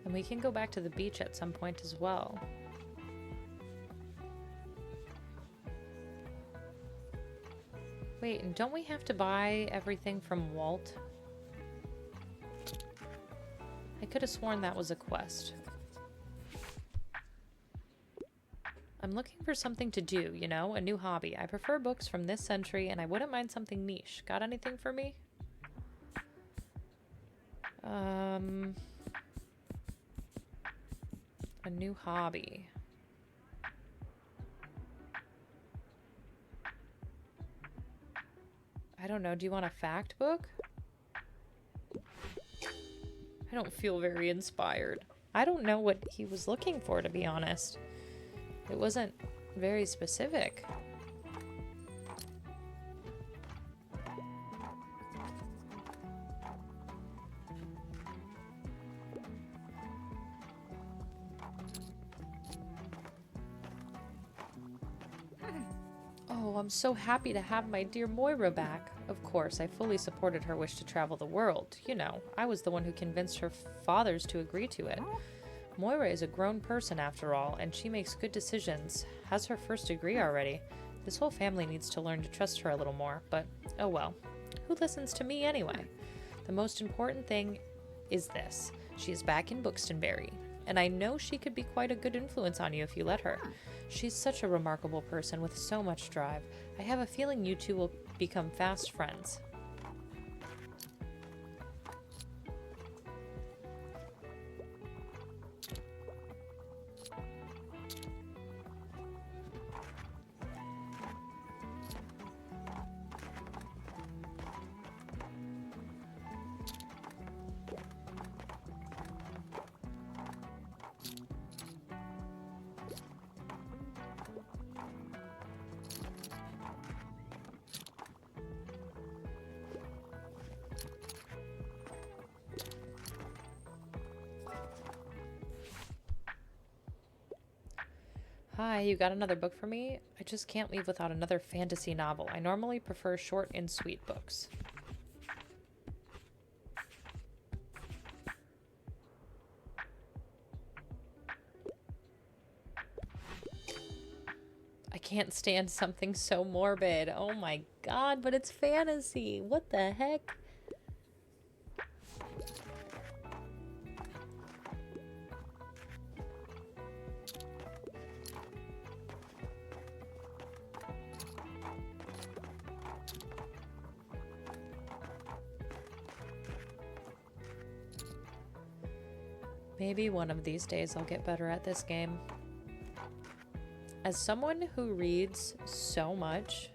And we can go back to the beach at some point as well. Wait, and don't we have to buy everything from Walt? I could have sworn that was a quest. I'm looking for something to do, you know, a new hobby. I prefer books from this century, and I wouldn't mind something niche. Got anything for me? A new hobby. I don't know. Do you want a fact book? I don't feel very inspired. I don't know what he was looking for, to be honest. It wasn't very specific. Oh, I'm so happy to have my dear Moira back. Of course, I fully supported her wish to travel the world. You know, I was the one who convinced her fathers to agree to it. Moira is a grown person after all, and she makes good decisions. Has her first degree already. This whole family needs to learn to trust her a little more, but oh well. Who listens to me anyway? The most important thing is this. She is back in Buxtonbury, and I know she could be quite a good influence on you if you let her. She's such a remarkable person with so much drive. I have a feeling you two will become fast friends. Hi, you got another book for me? I just can't leave without another fantasy novel. I normally prefer short and sweet books. I can't stand something so morbid. Oh my god, but it's fantasy. What the heck? Maybe one of these days I'll get better at this game. As someone who reads so much,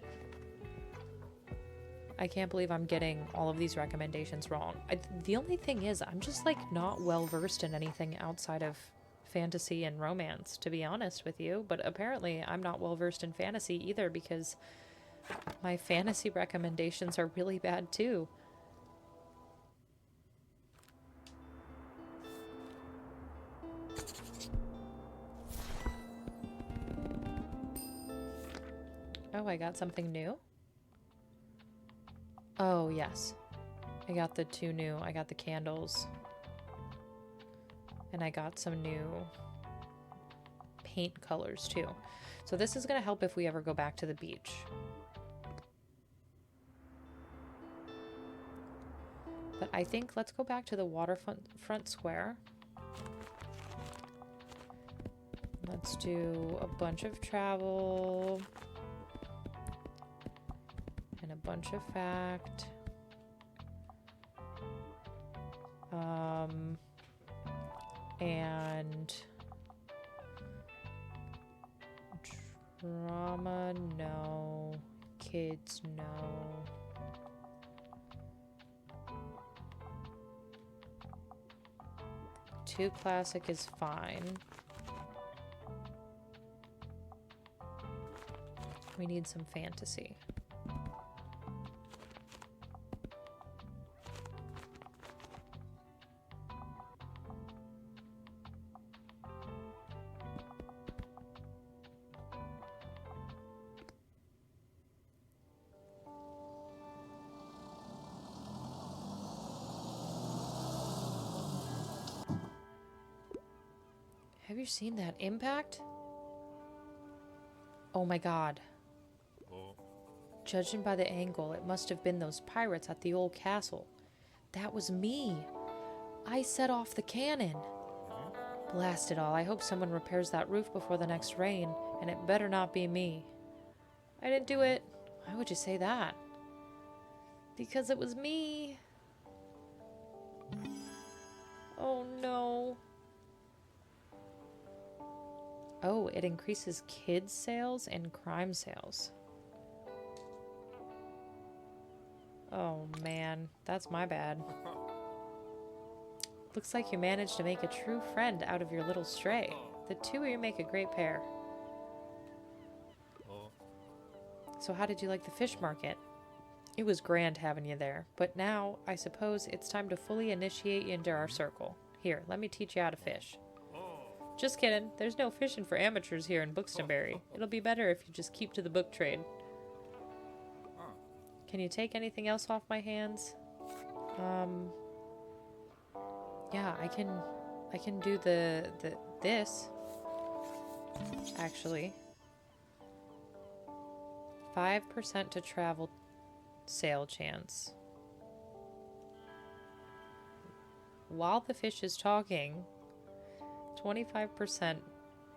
I can't believe I'm getting all of these recommendations wrong. The only thing is, I'm just like not well versed in anything outside of fantasy and romance, to be honest with you. But apparently I'm not well versed in fantasy either, because my fantasy recommendations are really bad too. Oh, I got something new? Oh, yes. I got the two new. I got the candles. And I got some new paint colors too. So this is going to help if we ever go back to the beach. But I think let's go back to the waterfront square. Let's do a bunch of travel. And a bunch of fact. And drama, no. Kids, no. Too classic is fine. We need some fantasy. Have you seen that impact? Oh my god. Judging by the angle, it must have been those pirates at the old castle. That was me. I set off the cannon. Blast it all. I hope someone repairs that roof before the next rain, and it better not be me. I didn't do it. Why would you say that? Because it was me. Oh no. Oh, it increases kids sales and crime sales. Oh man, that's my bad. Looks like you managed to make a true friend out of your little stray. The two of you make a great pair. So how did you like the fish market? It was grand having you there, but now, I suppose, it's time to fully initiate you into our circle. Here, let me teach you how to fish. Just kidding, there's no fishing for amateurs here in Buxtonbury. It'll be better if you just keep to the book trade. Can you take anything else off my hands? Yeah, I can do this. Actually. 5% to travel sale chance. While the fish is talking, 25%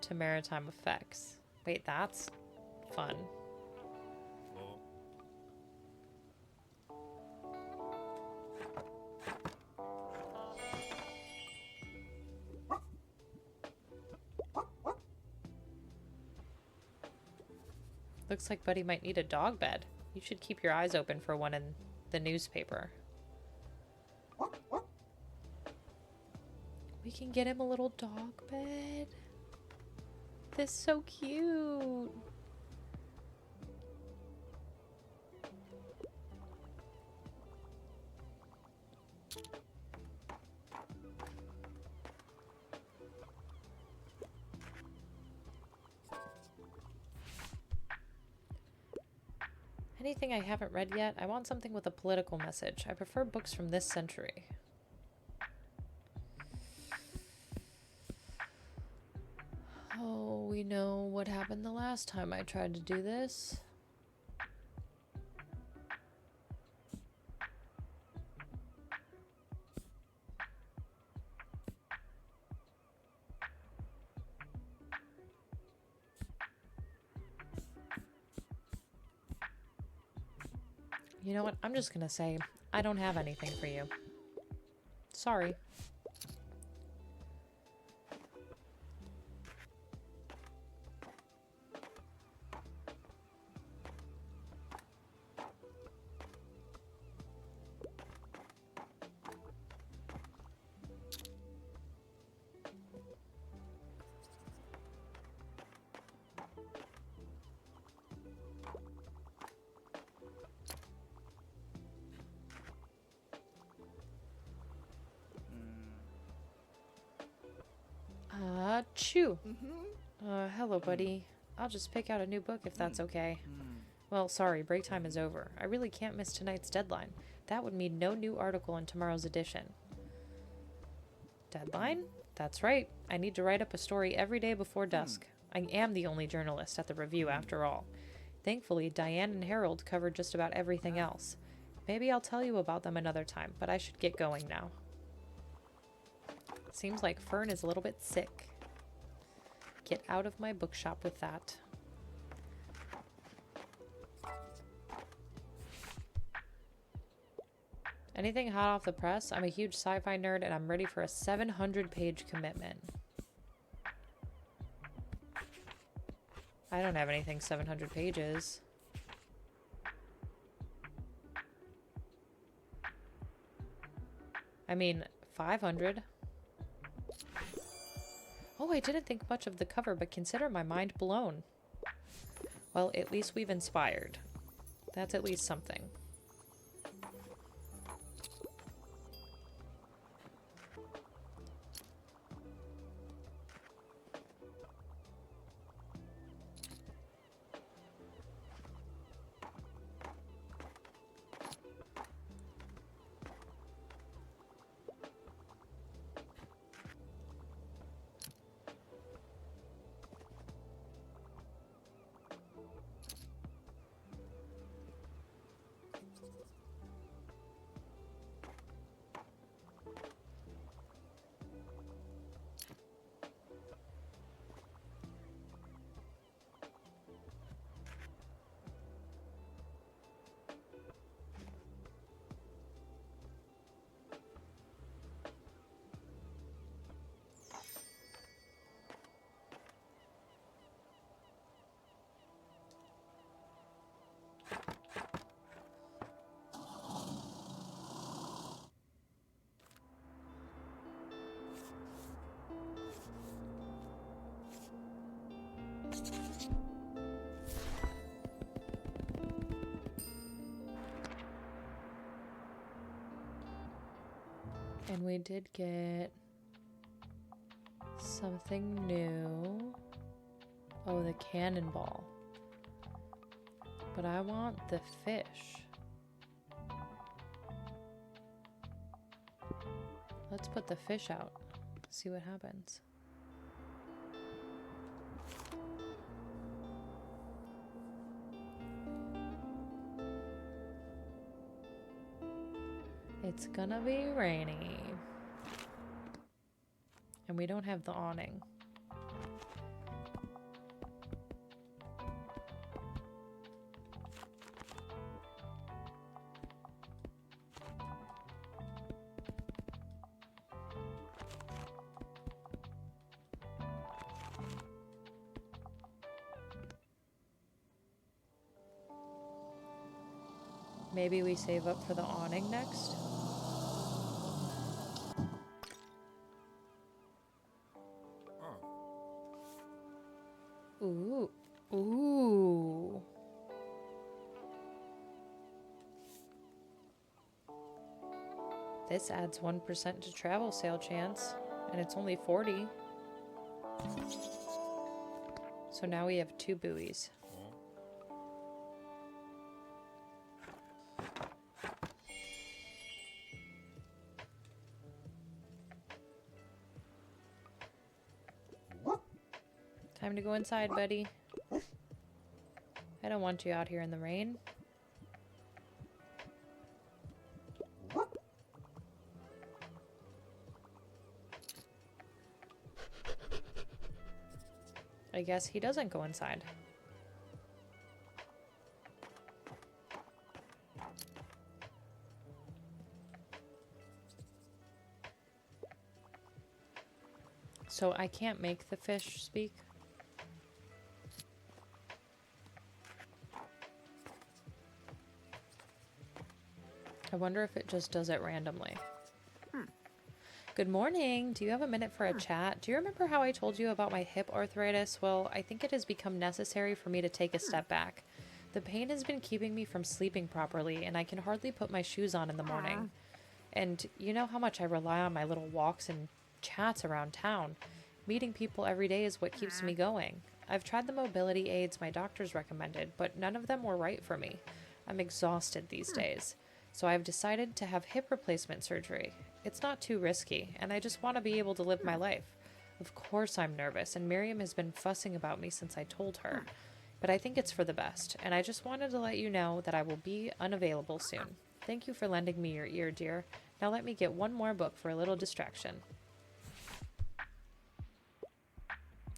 to maritime effects. Wait, that's fun. Looks like Buddy might need a dog bed. You should keep your eyes open for one in the newspaper. We can get him a little dog bed. This is so cute. Anything I haven't read yet? I want something with a political message. I prefer books from this century. Oh, we know what happened the last time I tried to do this. You know what? I'm just gonna say, I don't have anything for you. Sorry. Chew. Hello, buddy. I'll just pick out a new book if that's okay. Well, sorry, break time is over. I really can't miss tonight's deadline. That would mean no new article in tomorrow's edition. Deadline? That's right. I need to write up a story every day before dusk. I am the only journalist at the review after all. Thankfully, Diane and Harold covered just about everything else. Maybe I'll tell you about them another time, but I should get going now. Seems like Fern is a little bit sick. Get out of my bookshop with that. Anything hot off the press? I'm a huge sci-fi nerd and I'm ready for a 700-page commitment. I don't have anything 700 pages. I mean, 500. Oh, I didn't think much of the cover, but consider my mind blown. Well, at least we've inspired. That's at least something. And we did get something new. Oh, the cannonball. But I want the fish. Let's put the fish out. See what happens. It's gonna be rainy. And we don't have the awning. Maybe we save up for the awning next? Ooh. Ooh. This adds 1% to travel sale chance, and it's only 40. So now we have 2 buoys. Time to go inside, buddy. I don't want you out here in the rain. I guess he doesn't go inside. So I can't make the fish speak. I wonder if it just does it randomly. Good morning. Do you have a minute for a chat? Do you remember how I told you about my hip arthritis? Well, I think it has become necessary for me to take a step back. The pain has been keeping me from sleeping properly, and I can hardly put my shoes on in the morning. And you know how much I rely on my little walks and chats around town. Meeting people every day is what keeps me going. I've tried the mobility aids my doctors recommended, but none of them were right for me. I'm exhausted these days. So I've decided to have hip replacement surgery. It's not too risky, and I just want to be able to live my life. Of course I'm nervous, and Miriam has been fussing about me since I told her. But I think it's for the best, and I just wanted to let you know that I will be unavailable soon. Thank you for lending me your ear, dear. Now let me get one more book for a little distraction.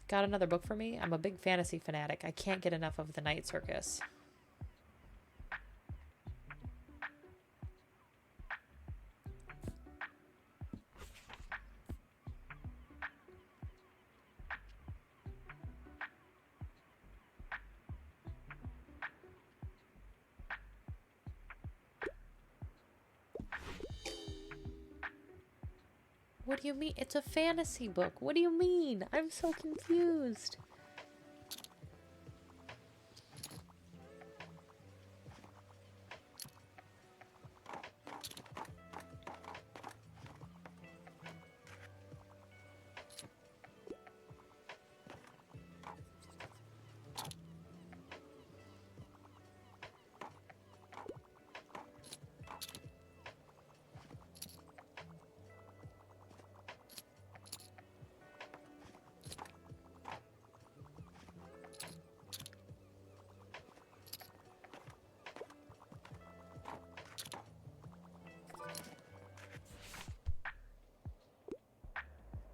Got another book for me? I'm a big fantasy fanatic. I can't get enough of the Night Circus. What do you mean? It's a fantasy book. What do you mean? I'm so confused.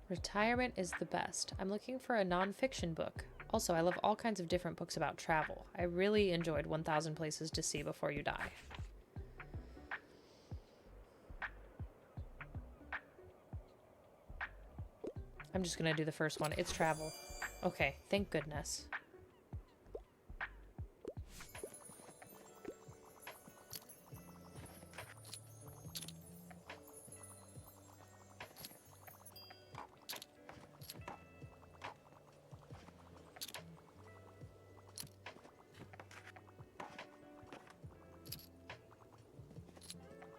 Retirement is the best. I'm looking for a nonfiction book. Also, I love all kinds of different books about travel. I really enjoyed 1,000 Places to See Before You Die. I'm just gonna do the first one. It's travel. Okay, thank goodness.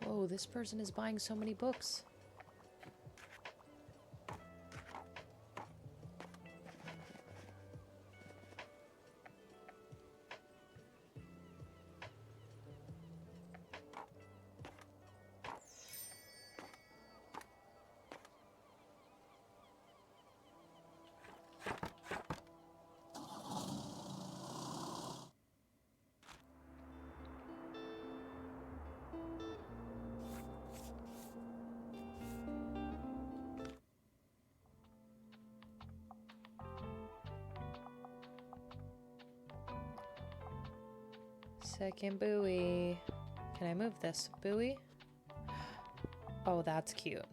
Whoa, this person is buying so many books. Second buoy. Can I move this buoy? Oh, that's cute.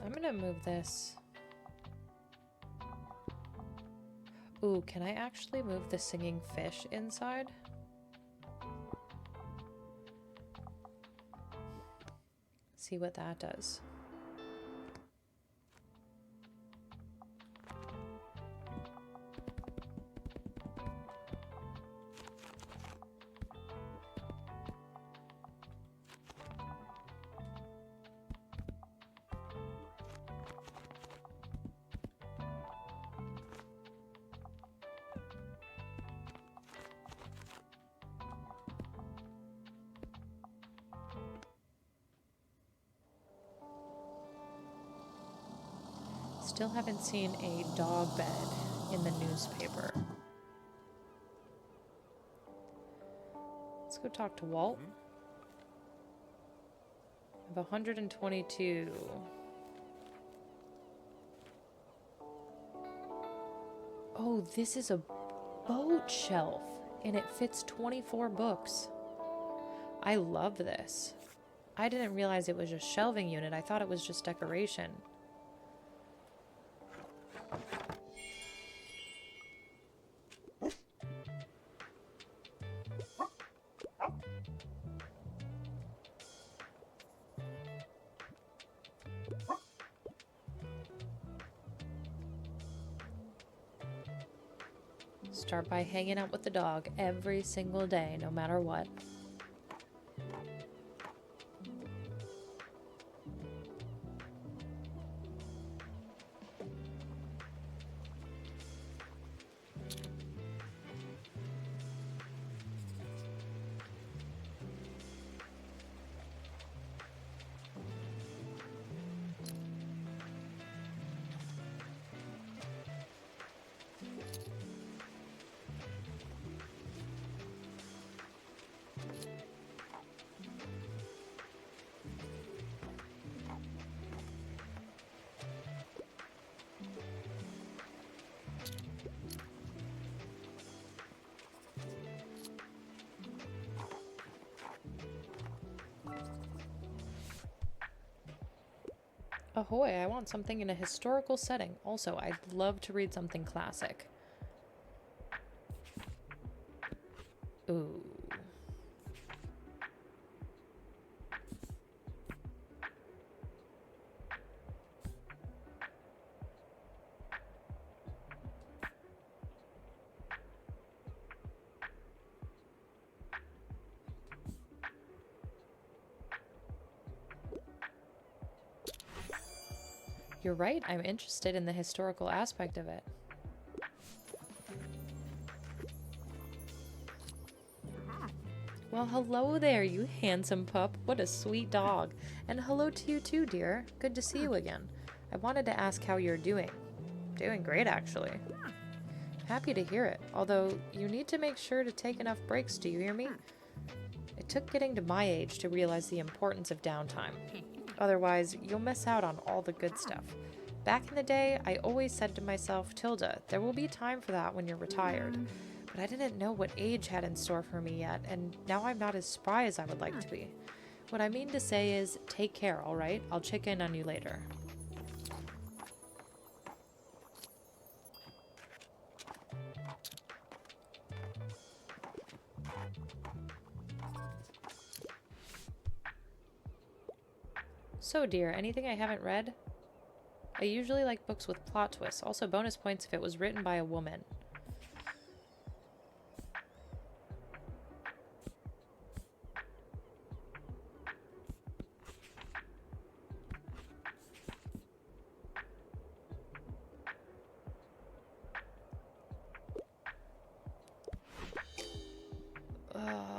I'm gonna move this. Ooh, can I actually move the singing fish inside? See what that does. Still haven't seen a dog bed in the newspaper. Let's go talk to Walt. I have 122. Oh, this is a boat shelf, and it fits 24 books. I love this. I didn't realize it was a shelving unit. I thought it was just decoration. Start by hanging out with the dog every single day, no matter what. Ahoy, I want something in a historical setting. Also, I'd love to read something classic. Ooh. You're right, I'm interested in the historical aspect of it. Well, hello there, you handsome pup. What a sweet dog. And hello to you too, dear. Good to see you again. I wanted to ask how you're doing. Doing great, actually. Happy to hear it, although you need to make sure to take enough breaks, do you hear me? It took getting to my age to realize the importance of downtime. Otherwise, you'll miss out on all the good stuff. Back in the day, I always said to myself, Tilda, there will be time for that when you're retired. But I didn't know what age had in store for me yet, and now I'm not as spry as I would like to be. What I mean to say is, take care, alright? I'll check in on you later. So, dear, anything I haven't read? I usually like books with plot twists. Also, bonus points if it was written by a woman. Oh.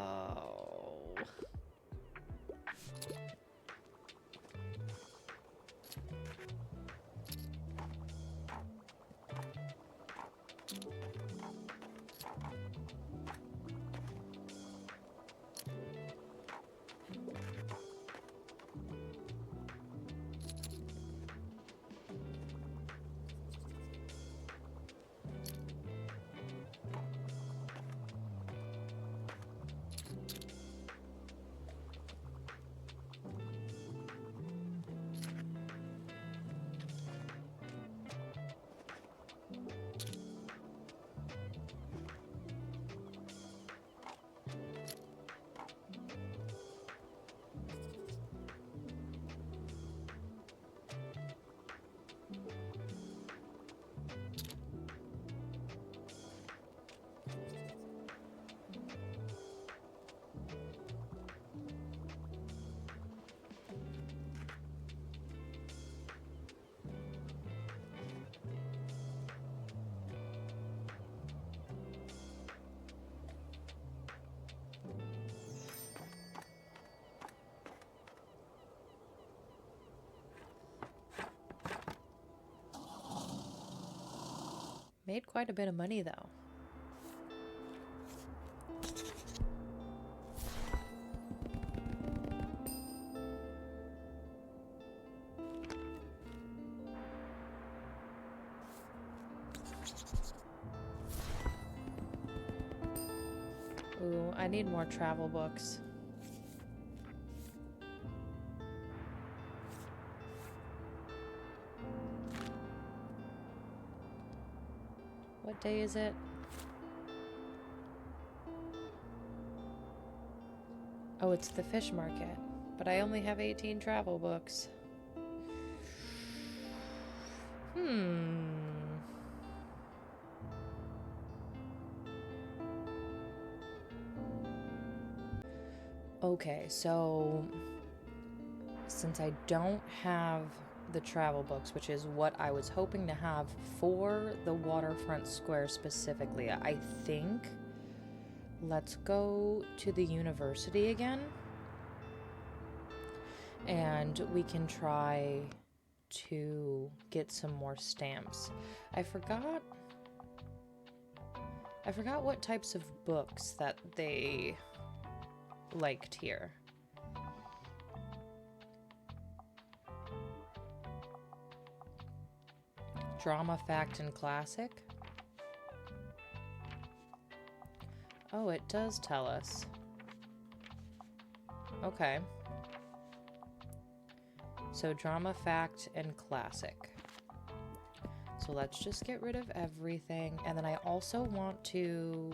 Made quite a bit of money, though. Ooh, I need more travel books. What day is it? Oh, it's the fish market. But I only have 18 travel books. Okay, so since I don't have the travel books, which is what I was hoping to have for the waterfront square specifically, I think let's go to the university again and we can try to get some more stamps. I forgot what types of books that they liked here. Drama, fact, and classic. Oh, it does tell us. Okay. So drama, fact, and classic. So let's just get rid of everything. And then I also want to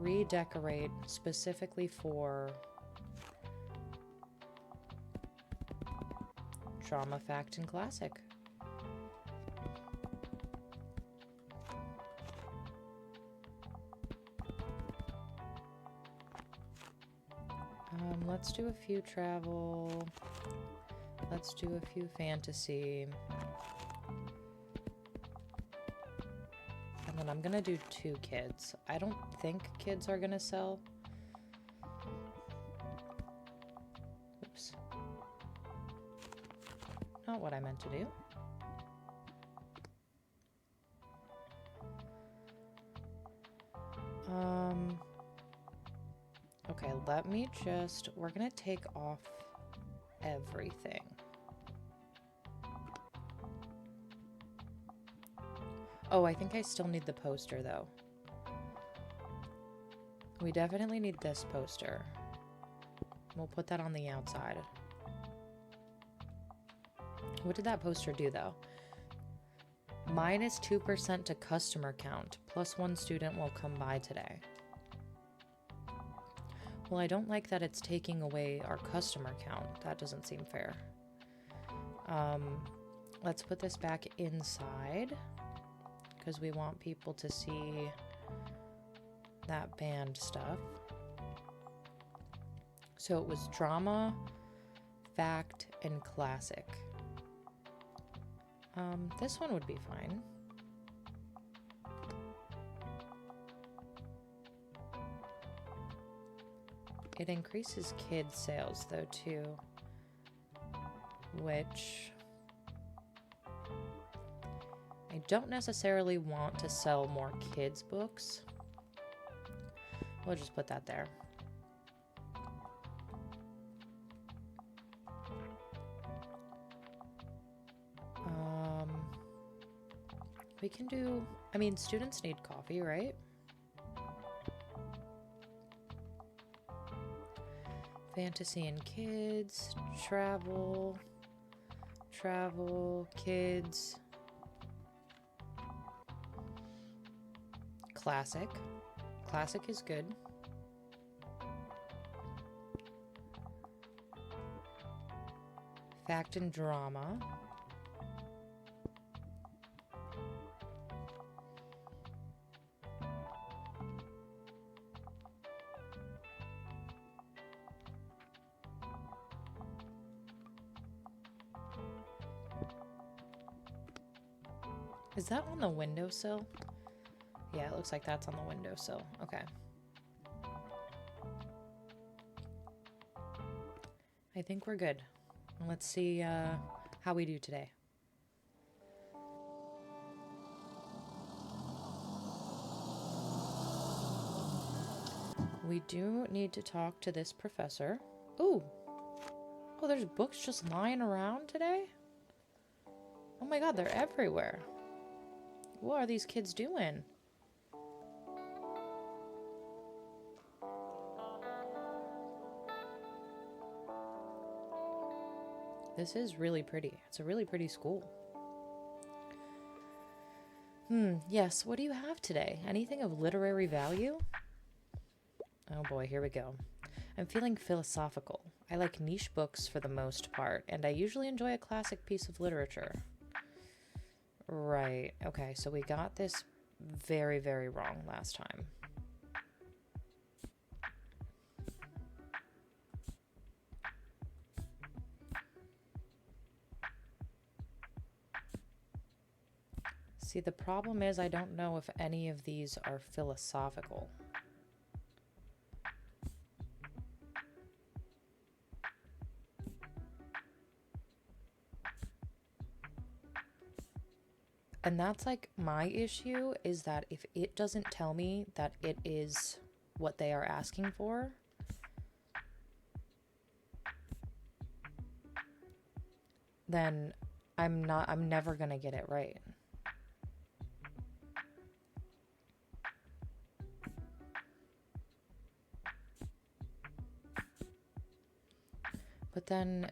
redecorate specifically for drama, fact, and classic. Let's do a few travel. Let's do a few fantasy. And then I'm gonna do 2 kids. I don't think kids are gonna sell. Oops. Not what I meant to do. Okay, we're gonna take off everything. Oh, I think I still need the poster though. We definitely need this poster. We'll put that on the outside. What did that poster do though? Minus 2% to customer count, plus 1 student will come by today. Well, I don't like that it's taking away our customer count. That doesn't seem fair. Let's put this back inside because we want people to see that band stuff. So it was drama, fact, and classic. This one would be fine. It increases kids sales though too, which I don't necessarily want to sell more kids books. We'll just put that there. We can do, I mean, students need coffee, right? Fantasy and kids, travel, kids, classic. Classic is good. Fact and drama. Is that on the windowsill? Yeah, it looks like that's on the windowsill. Okay. I think we're good. Let's see how we do today. We do need to talk to this professor. Ooh. Oh, there's books just lying around today? Oh my god, they're everywhere. What are these kids doing? This is really pretty. It's a really pretty school. Yes, what do you have today? Anything of literary value? Oh boy, here we go. I'm feeling philosophical. I like niche books for the most part, and I usually enjoy a classic piece of literature. Right, okay, so we got this very, very wrong last time. See, the problem is I don't know if any of these are philosophical. And that's like my issue, is that if it doesn't tell me that it is what they are asking for, then I'm never gonna get it right. But then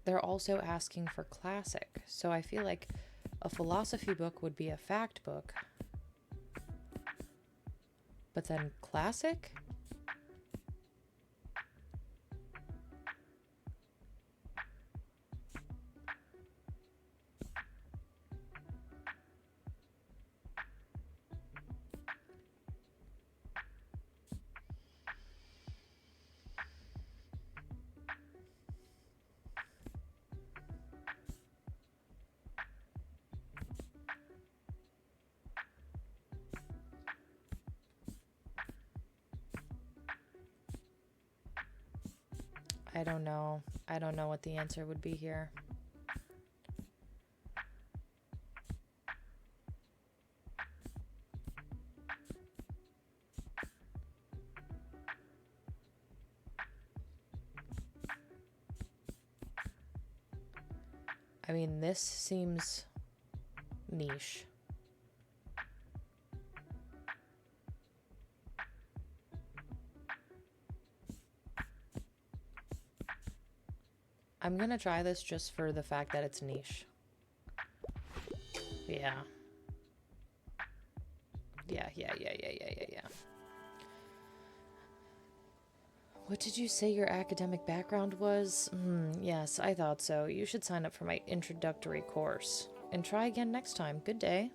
they're also asking for classic. So I feel like a philosophy book would be a fact book. But then classic? I don't know. I don't know what the answer would be here. I mean, this seems niche. I'm gonna try this just for the fact that it's niche. Yeah. Yeah. What did you say your academic background was? Yes, I thought so. You should sign up for my introductory course. And try again next time. Good day.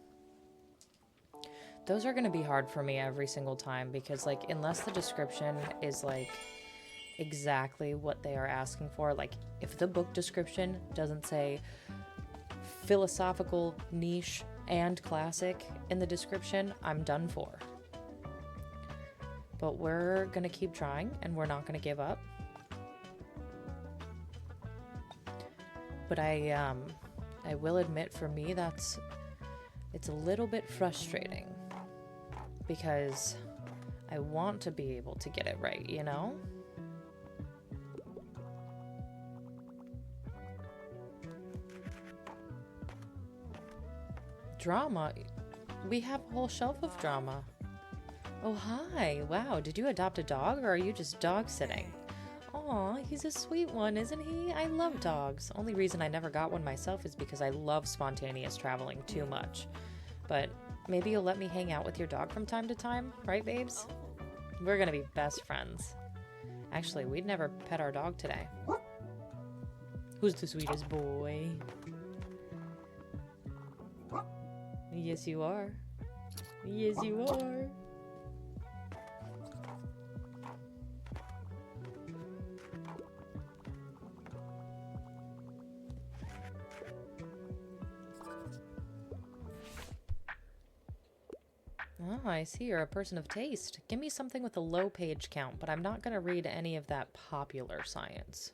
Those are gonna be hard for me every single time because, like, unless the description is, like, exactly what they are asking for, like, if the book description doesn't say philosophical, niche, and classic in the description, I'm done for. But we're gonna keep trying, and we're not gonna give up. But I will admit, for me, it's a little bit frustrating because I want to be able to get it right, you know? Drama? We have a whole shelf of drama. Oh, hi. Wow, did you adopt a dog, or are you just dog sitting? Aw, he's a sweet one, isn't he? I love dogs. Only reason I never got one myself is because I love spontaneous traveling too much. But maybe you'll let me hang out with your dog from time to time, right, babes? We're gonna be best friends. Actually, we'd never pet our dog today. Who's the sweetest boy? Yes, you are. Yes, you are. Oh, I see you're a person of taste. Give me something with a low page count, but I'm not going to read any of that popular science.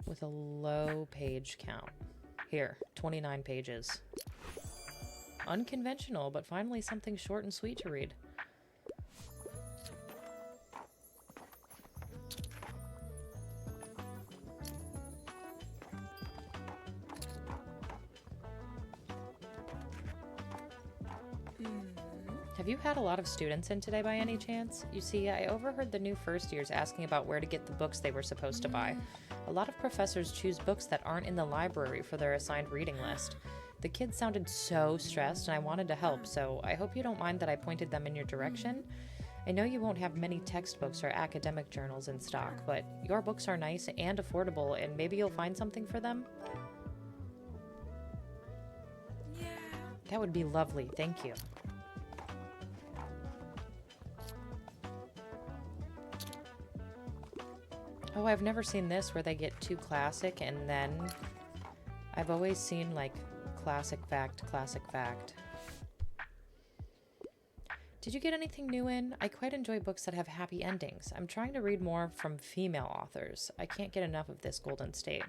With a low page count. Here, 29 pages. Unconventional, but finally something short and sweet to read. Have you had a lot of students in today by any chance? You see, I overheard the new first years asking about where to get the books they were supposed to buy. A lot of professors choose books that aren't in the library for their assigned reading list. The kids sounded so stressed and I wanted to help, so I hope you don't mind that I pointed them in your direction. I know you won't have many textbooks or academic journals in stock, but your books are nice and affordable and maybe you'll find something for them? That would be lovely, thank you. Oh, I've never seen this where they get too classic and then I've always seen like classic fact, classic fact. Did you get anything new in? I quite enjoy books that have happy endings. I'm trying to read more from female authors. I can't get enough of this Golden State.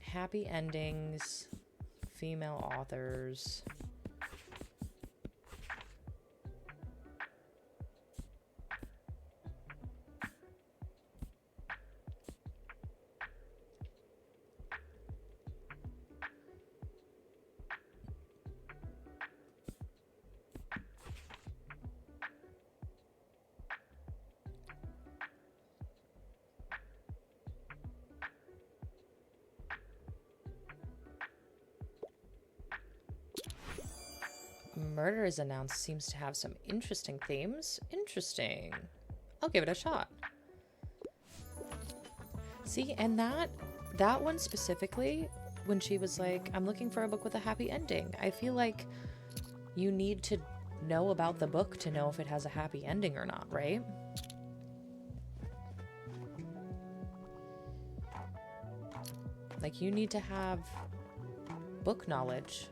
Happy endings, female authors. Murder is Announced seems to have some interesting themes. Interesting. I'll give it a shot. See, and that one specifically, when she was like, I'm looking for a book with a happy ending, I feel like you need to know about the book to know if it has a happy ending or not, right? Like, you need to have book knowledge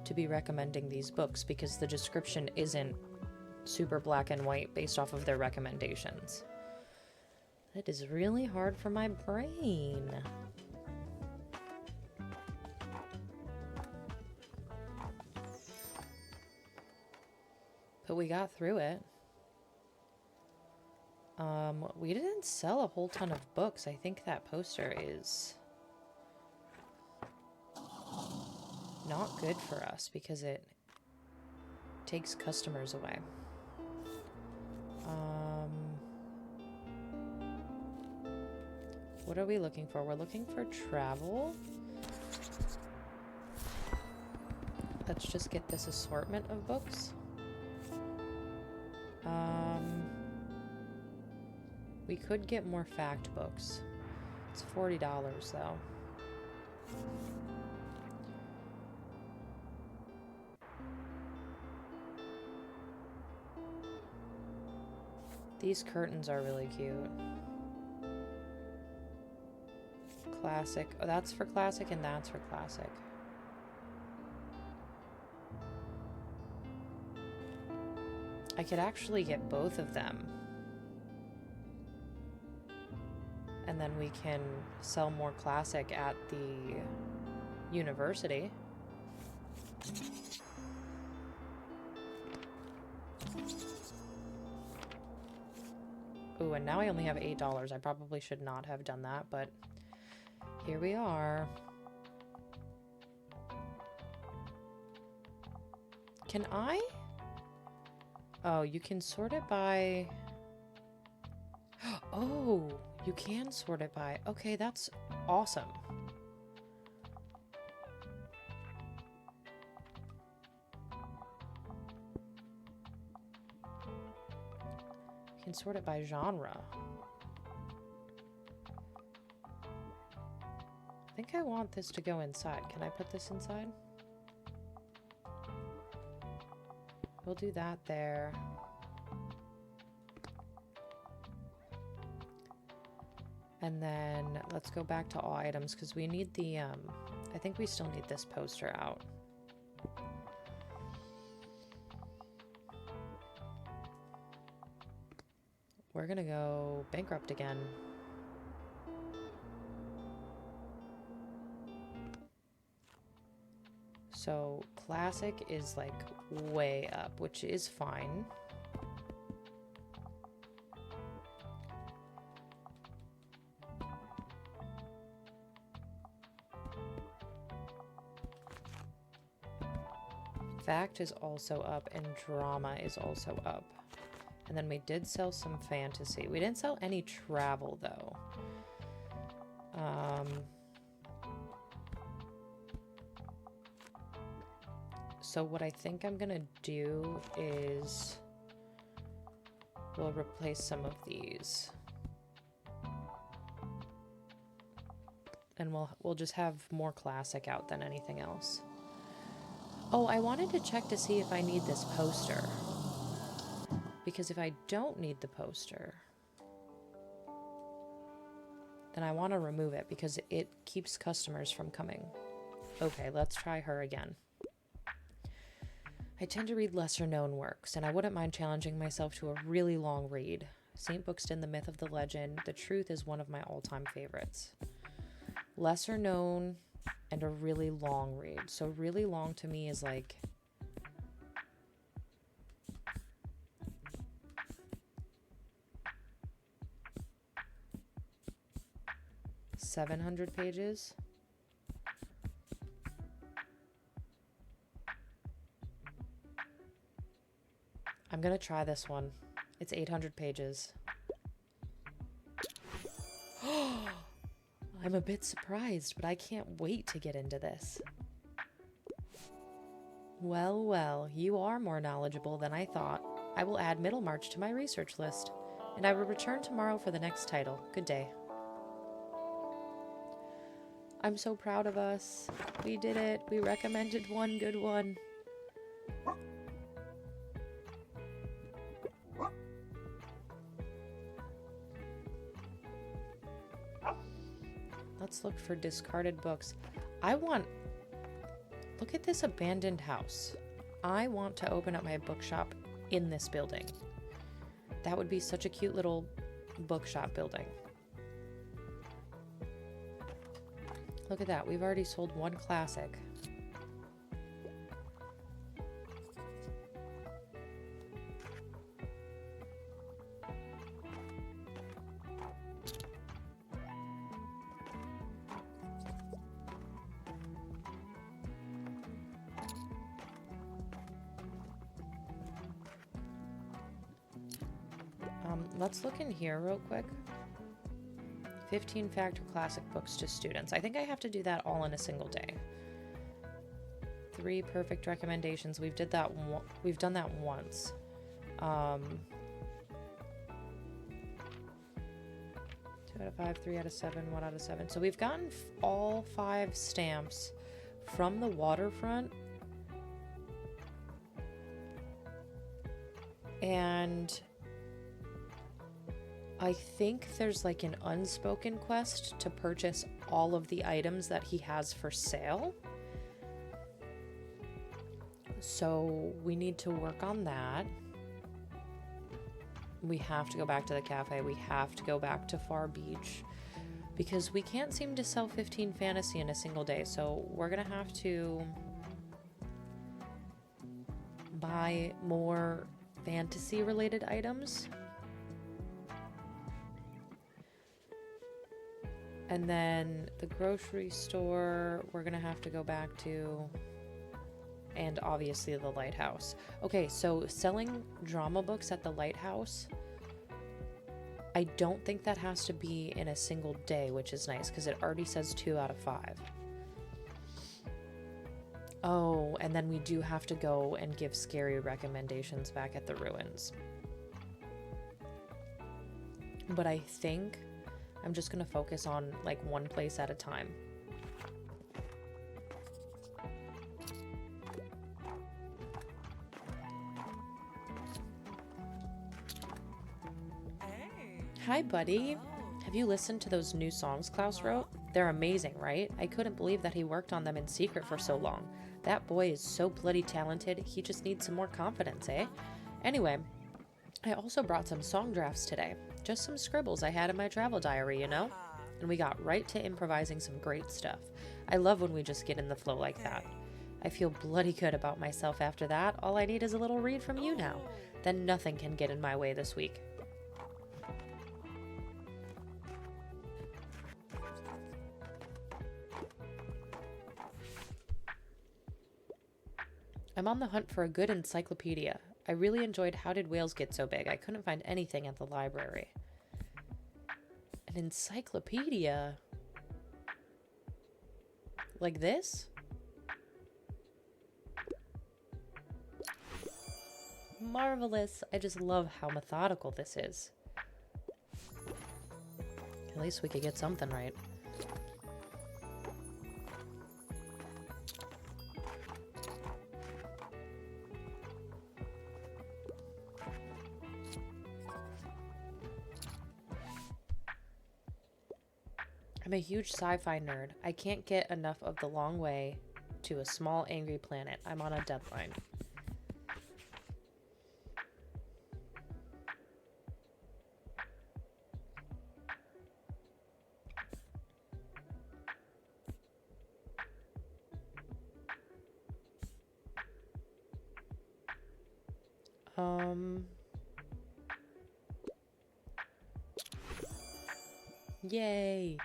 to be recommending these books because the description isn't super black and white based off of their recommendations. That is really hard for my brain. But we got through it. We didn't sell a whole ton of books. I think that poster is not good for us because it takes customers away. What are we looking for? We're looking for travel. Let's just get this assortment of books. We could get more fact books. It's $40 though. These curtains are really cute. Classic. Oh, that's for classic and that's for classic. I could actually get both of them. And then we can sell more classic at the university. Ooh, and now I only have $8. I probably should not have done that, but here we are. Can I? Oh, you can sort it by... Oh, you can sort it by... Okay, that's awesome. You can sort it by genre. I think I want this to go inside. Can I put this inside? We'll do that there. And then let's go back to all items because we need the, I think we still need this poster out. We're gonna go bankrupt again. So classic is like way up, which is fine. Fact is also up, and drama is also up. And then we did sell some fantasy. We didn't sell any travel, though. So what I think I'm gonna do is we'll replace some of these. And we'll just have more classic out than anything else. Oh, I wanted to check to see if I need this poster. Because if I don't need the poster, then I want to remove it because it keeps customers from coming. Okay, let's try her again. I tend to read lesser known works, and I wouldn't mind challenging myself to a really long read. St. Buxton, The Myth of the Legend, The Truth is one of my all-time favorites. Lesser known and a really long read. So really long to me is like 700 pages. I'm gonna try this one. It's 800 pages. I'm a bit surprised, but I can't wait to get into this. Well, well, you are more knowledgeable than I thought. I will add Middlemarch to my research list, and I will return tomorrow for the next title. Good day. I'm so proud of us. We did it. We recommended one good one. Let's look for discarded books. Look at this abandoned house. I want to open up my bookshop in this building. That would be such a cute little bookshop building. Look at that. We've already sold one classic. Let's look in here real quick. 15 fact or classic books to students. I think I have to do that all in a single day. 3 perfect recommendations. We've done that once. 2 out of 5, 3 out of 7, 1 out of 7. So we've gotten all 5 stamps from the waterfront. And I think there's like an unspoken quest to purchase all of the items that he has for sale. So we need to work on that. We have to go back to the cafe. We have to go back to Far Beach because we can't seem to sell 15 fantasy in a single day. So we're going to have to buy more fantasy related items. And then the grocery store, we're going to have to go back to, and obviously the lighthouse. Okay, so selling drama books at the lighthouse, I don't think that has to be in a single day, which is nice because it already says 2 out of 5. Oh, and then we do have to go and give scary recommendations back at the ruins. But I think I'm just going to focus on like one place at a time. Hey. Hi, buddy. Have you listened to those new songs Klaus wrote? They're amazing, right? I couldn't believe that he worked on them in secret for so long. That boy is so bloody talented, he just needs some more confidence, eh? Anyway, I also brought some song drafts today. Just some scribbles I had in my travel diary, you know? And we got right to improvising some great stuff. I love when we just get in the flow like that. I feel bloody good about myself after that. All I need is a little read from you now. Then nothing can get in my way this week. I'm on the hunt for a good encyclopedia. I really enjoyed How Did Whales Get So Big? I couldn't find anything at the library. An encyclopedia? Like this? Marvelous. I just love how methodical this is. At least we could get something right. I'm a huge sci-fi nerd. I can't get enough of The Long Way to a Small Angry Planet. I'm on a deadline. Yay!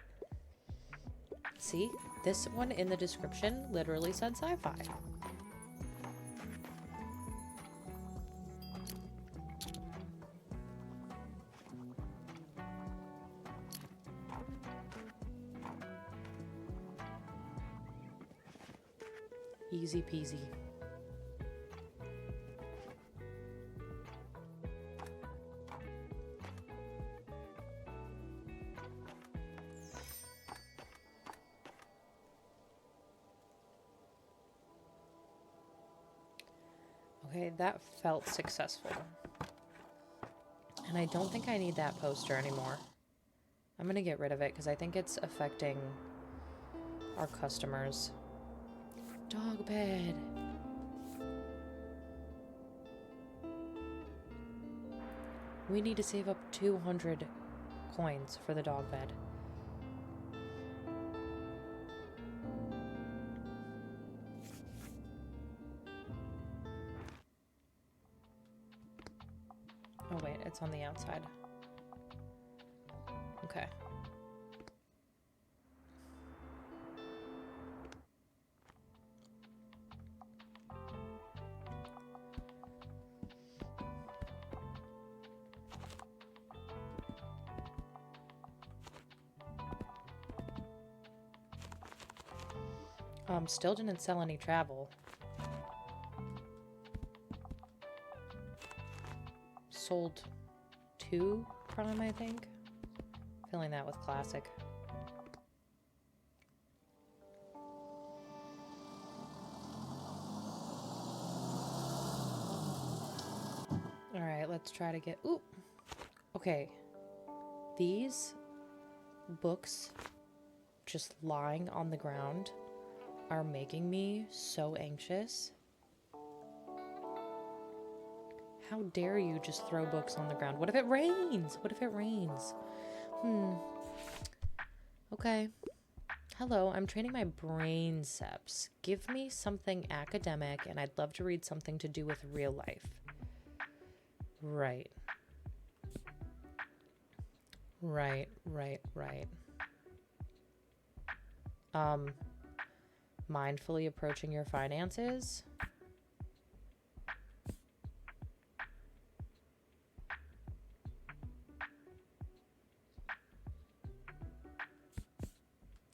See, this one in the description literally said sci-fi. Easy peasy. Okay, that felt successful. And I don't think I need that poster anymore. I'm gonna get rid of it because I think it's affecting our customers. Dog bed. We need to save up 200 coins for the dog bed. Oh wait, it's on the outside. Okay. Still didn't sell any travel. Sold 2 Prime, I think. Filling that with Classic. Alright, let's try to get... Ooh! Okay. These books just lying on the ground are making me so anxious. How dare you just throw books on the ground? What if it rains? What if it rains? Okay. Hello, I'm training my brainceps. Give me something academic, and I'd love to read something to do with real life. Right. Right. Mindfully approaching your finances.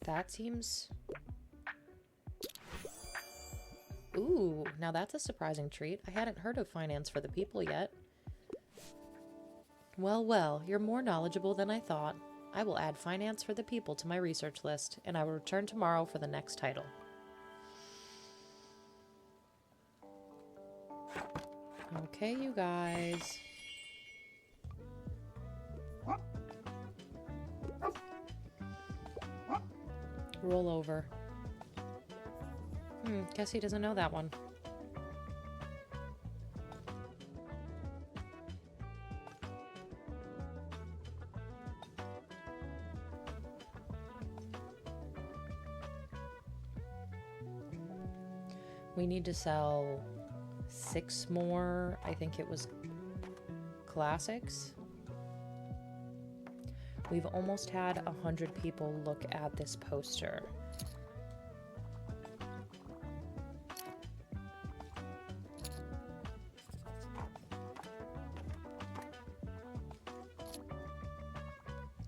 That seems... Ooh, now that's a surprising treat. I hadn't heard of Finance for the People yet. Well, you're more knowledgeable than I thought. I will add Finance for the People to my research list, and I will return tomorrow for the next title. Okay, you guys. Roll over. Guess he doesn't know that one. We need to sell 6 more, I think it was classics. We've almost had 100 people look at this poster.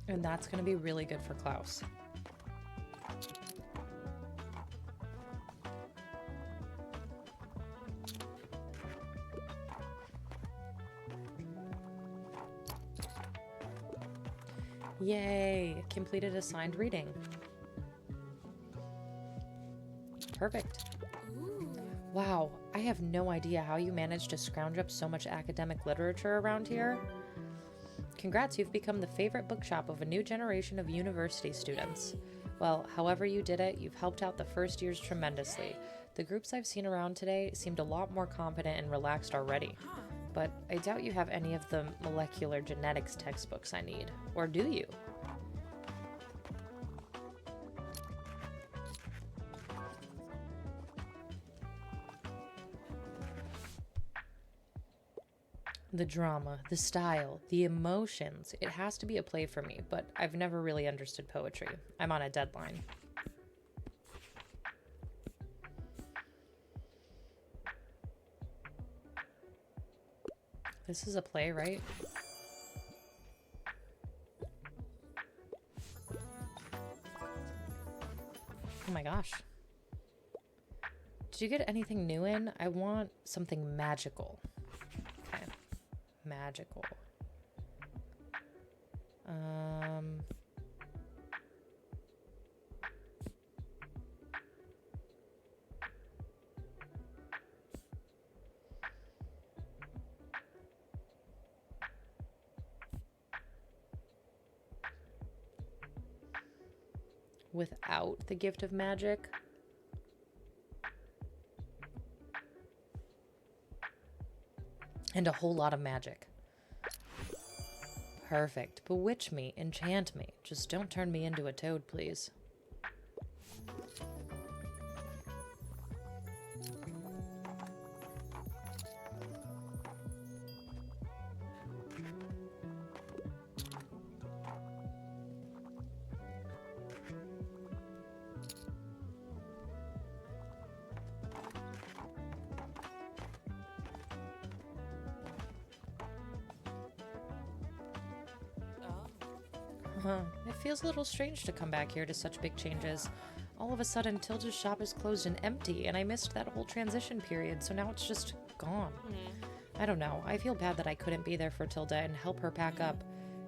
And that's going to be really good for Klaus. Yay! Completed assigned reading. Perfect. Wow, I have no idea how you managed to scrounge up so much academic literature around here. Congrats, you've become the favorite bookshop of a new generation of university students. Well, however you did it, you've helped out the first years tremendously. The groups I've seen around today seemed a lot more confident and relaxed already. But I doubt you have any of the molecular genetics textbooks I need. Or do you? The drama, the style, the emotions. It has to be a play for me, but I've never really understood poetry. I'm on a deadline. This is a play, right? Oh my gosh. Did you get anything new in? I want something magical. Okay. Magical. Without the gift of magic. And a whole lot of magic. Perfect. Bewitch me. Enchant me. Just don't turn me into a toad, please. It feels a little strange to come back here to such big changes. All of a sudden, Tilda's shop is closed and empty, and I missed that whole transition period, so now it's just gone. I don't know. I feel bad that I couldn't be there for Tilda and help her pack up.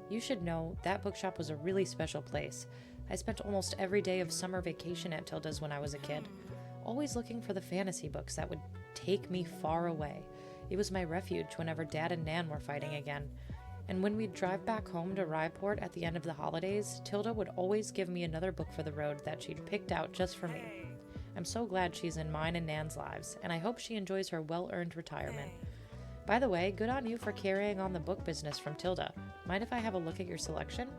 You should know, that bookshop was a really special place. I spent almost every day of summer vacation at Tilda's when I was a kid, always looking for the fantasy books that would take me far away. It was my refuge whenever Dad and Nan were fighting again. And when we'd drive back home to Ryeport at the end of the holidays, Tilda would always give me another book for the road that she'd picked out just for me. I'm so glad she's in mine and Nan's lives, and I hope she enjoys her well-earned retirement. By the way, good on you for carrying on the book business from Tilda. Mind if I have a look at your selection?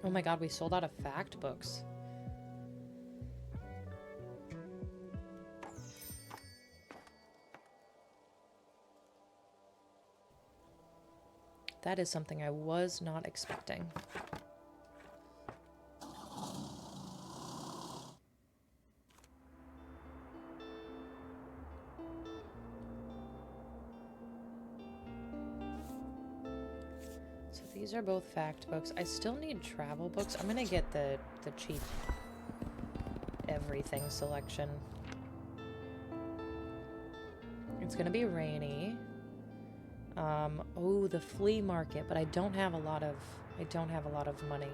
Oh my god, we sold out of fact books. That is something I was not expecting. These are both fact books. I still need travel books. I'm gonna get the cheap everything selection. It's gonna be rainy. Oh, the flea market, but I don't have a lot of money.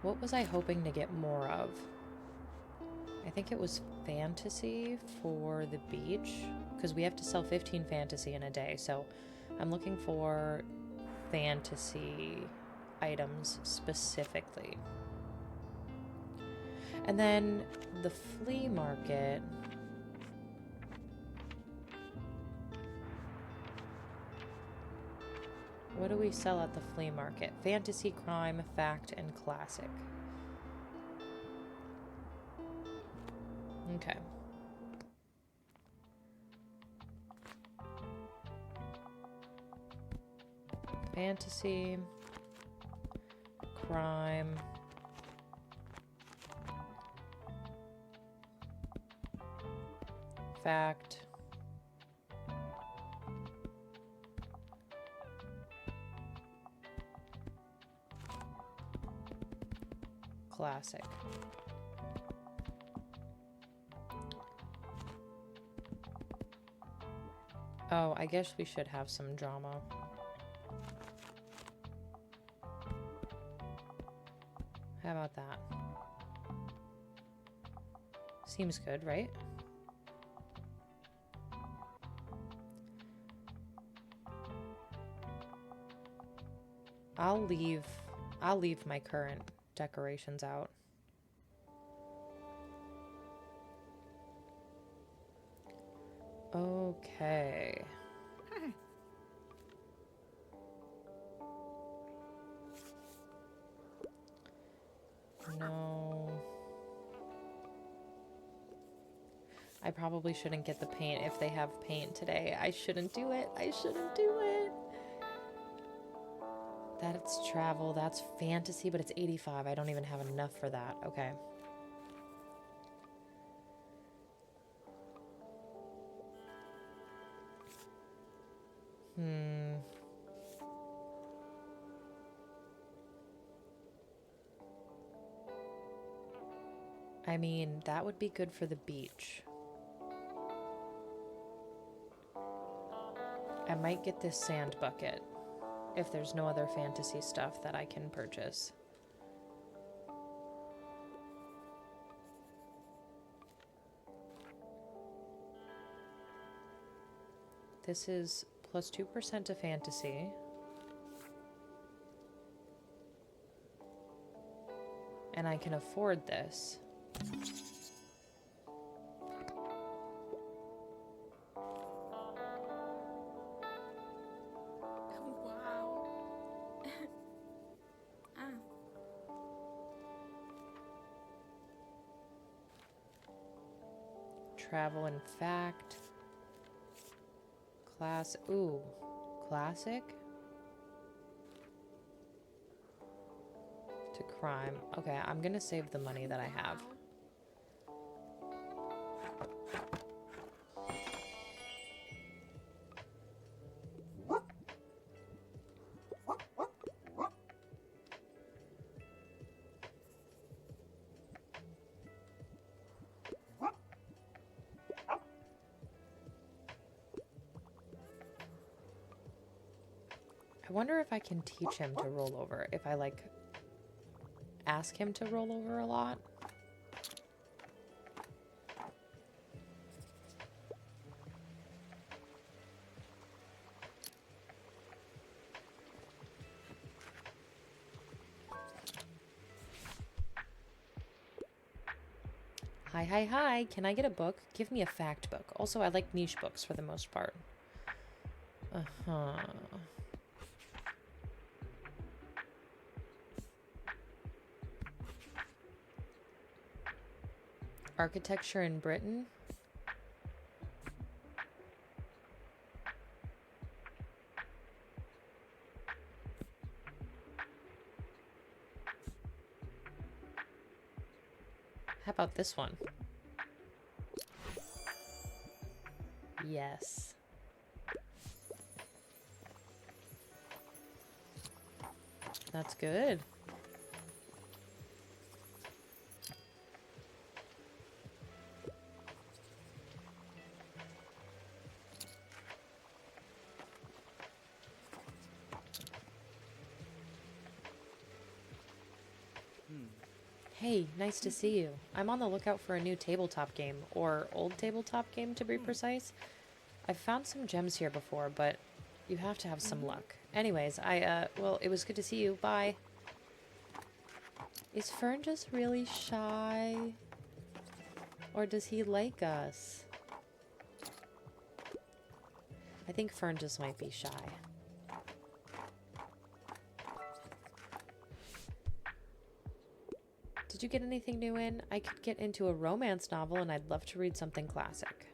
What was I hoping to get more of? I think it was fantasy for the beach, because we have to sell 15 fantasy in a day, so I'm looking for fantasy items specifically. And then the flea market. What do we sell at the flea market? Fantasy, crime, fact, and classic. Okay. Fantasy, crime, fact, classic. Oh, I guess we should have some drama. How about that? Seems good, right? I'll leave my current decorations out. Okay. No. I probably shouldn't get the paint if they have paint today. I shouldn't do it. I shouldn't do it. That's travel. That's fantasy, but it's 85. I don't even have enough for that. Okay. I mean, that would be good for the beach. I might get this sand bucket if there's no other fantasy stuff that I can purchase. This is plus 2% to fantasy. And I can afford this. Wow. Travel and fact. Class. Ooh. Classic? To crime. Okay, I'm gonna save the money that I have. I wonder if I can teach him to roll over. If I, like, ask him to roll over a lot. Hi, hi, hi. Can I get a book? Give me a fact book. Also, I like niche books for the most part. Uh-huh. Architecture in Britain? How about this one? Yes. That's good. Hey, nice to see you. I'm on the lookout for a new tabletop game, or old tabletop game to be precise. I've found some gems here before, but You have to have some luck. Anyways, well, it was good to see you. Bye. Is Fern just really shy? Or does he like us? I think Fern just might be shy. Did you get anything new in? I could get into a romance novel and I'd love to read something classic.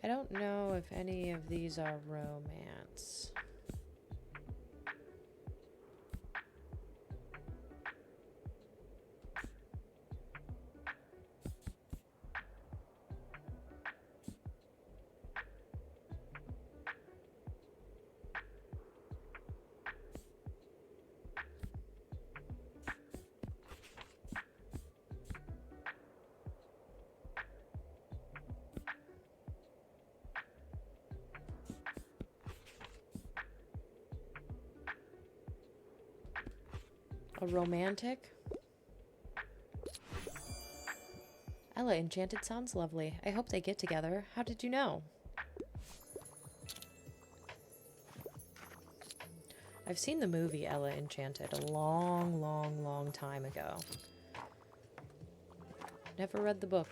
I don't know if any of these are romance. A romantic? Ella, Enchanted sounds lovely. I hope they get together. How did you know? I've seen the movie Ella Enchanted a long, long, long time ago. Never read the book.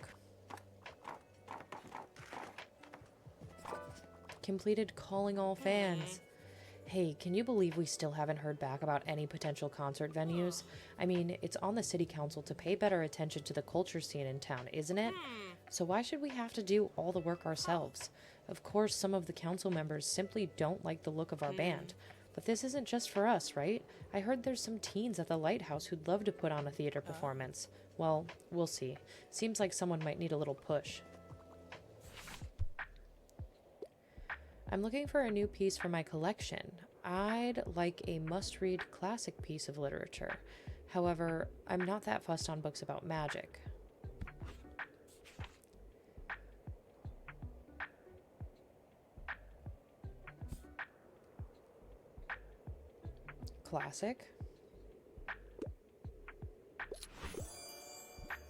Completed calling all fans. Hey, can you believe we still haven't heard back about any potential concert venues? I mean, it's on the city council to pay better attention to the culture scene in town, isn't it? So why should we have to do all the work ourselves? Of course, some of the council members simply don't like the look of our band. But this isn't just for us, right? I heard there's some teens at the lighthouse who'd love to put on a theater performance. Well, we'll see. Seems like someone might need a little push. I'm looking for a new piece for my collection. I'd like a must-read classic piece of literature. However, I'm not that fussed on books about magic. Classic?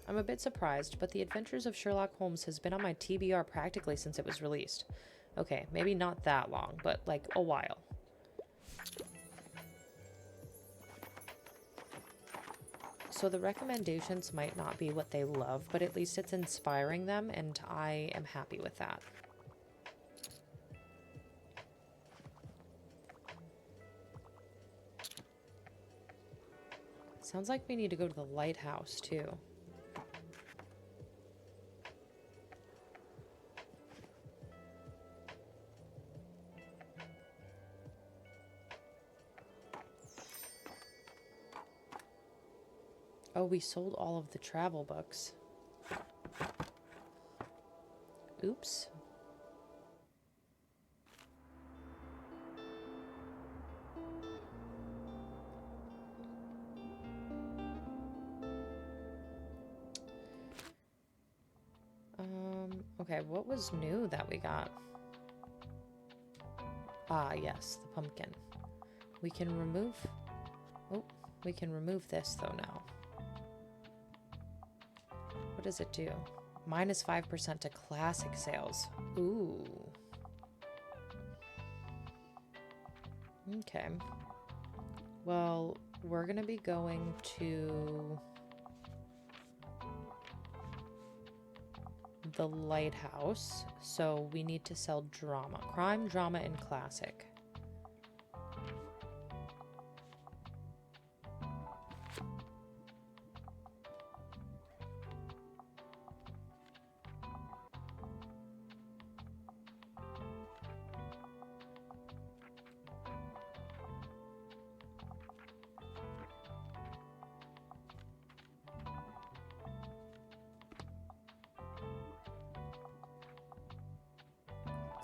I'm a bit surprised, but The Adventures of Sherlock Holmes has been on my TBR practically since it was released. Okay, maybe not that long, but like a while. So the recommendations might not be what they love, but at least it's inspiring them, and I am happy with that. Sounds like we need to go to the lighthouse, too. Oh, we sold all of the travel books. Oops. Okay, what was new that we got? Ah, yes, the pumpkin. We can remove... Oh, we can remove this, though, now. What does it do? Minus 5% to classic sales. Ooh. Okay. Well, we're gonna be going to the lighthouse, so we need to sell drama. Crime, drama, and classic.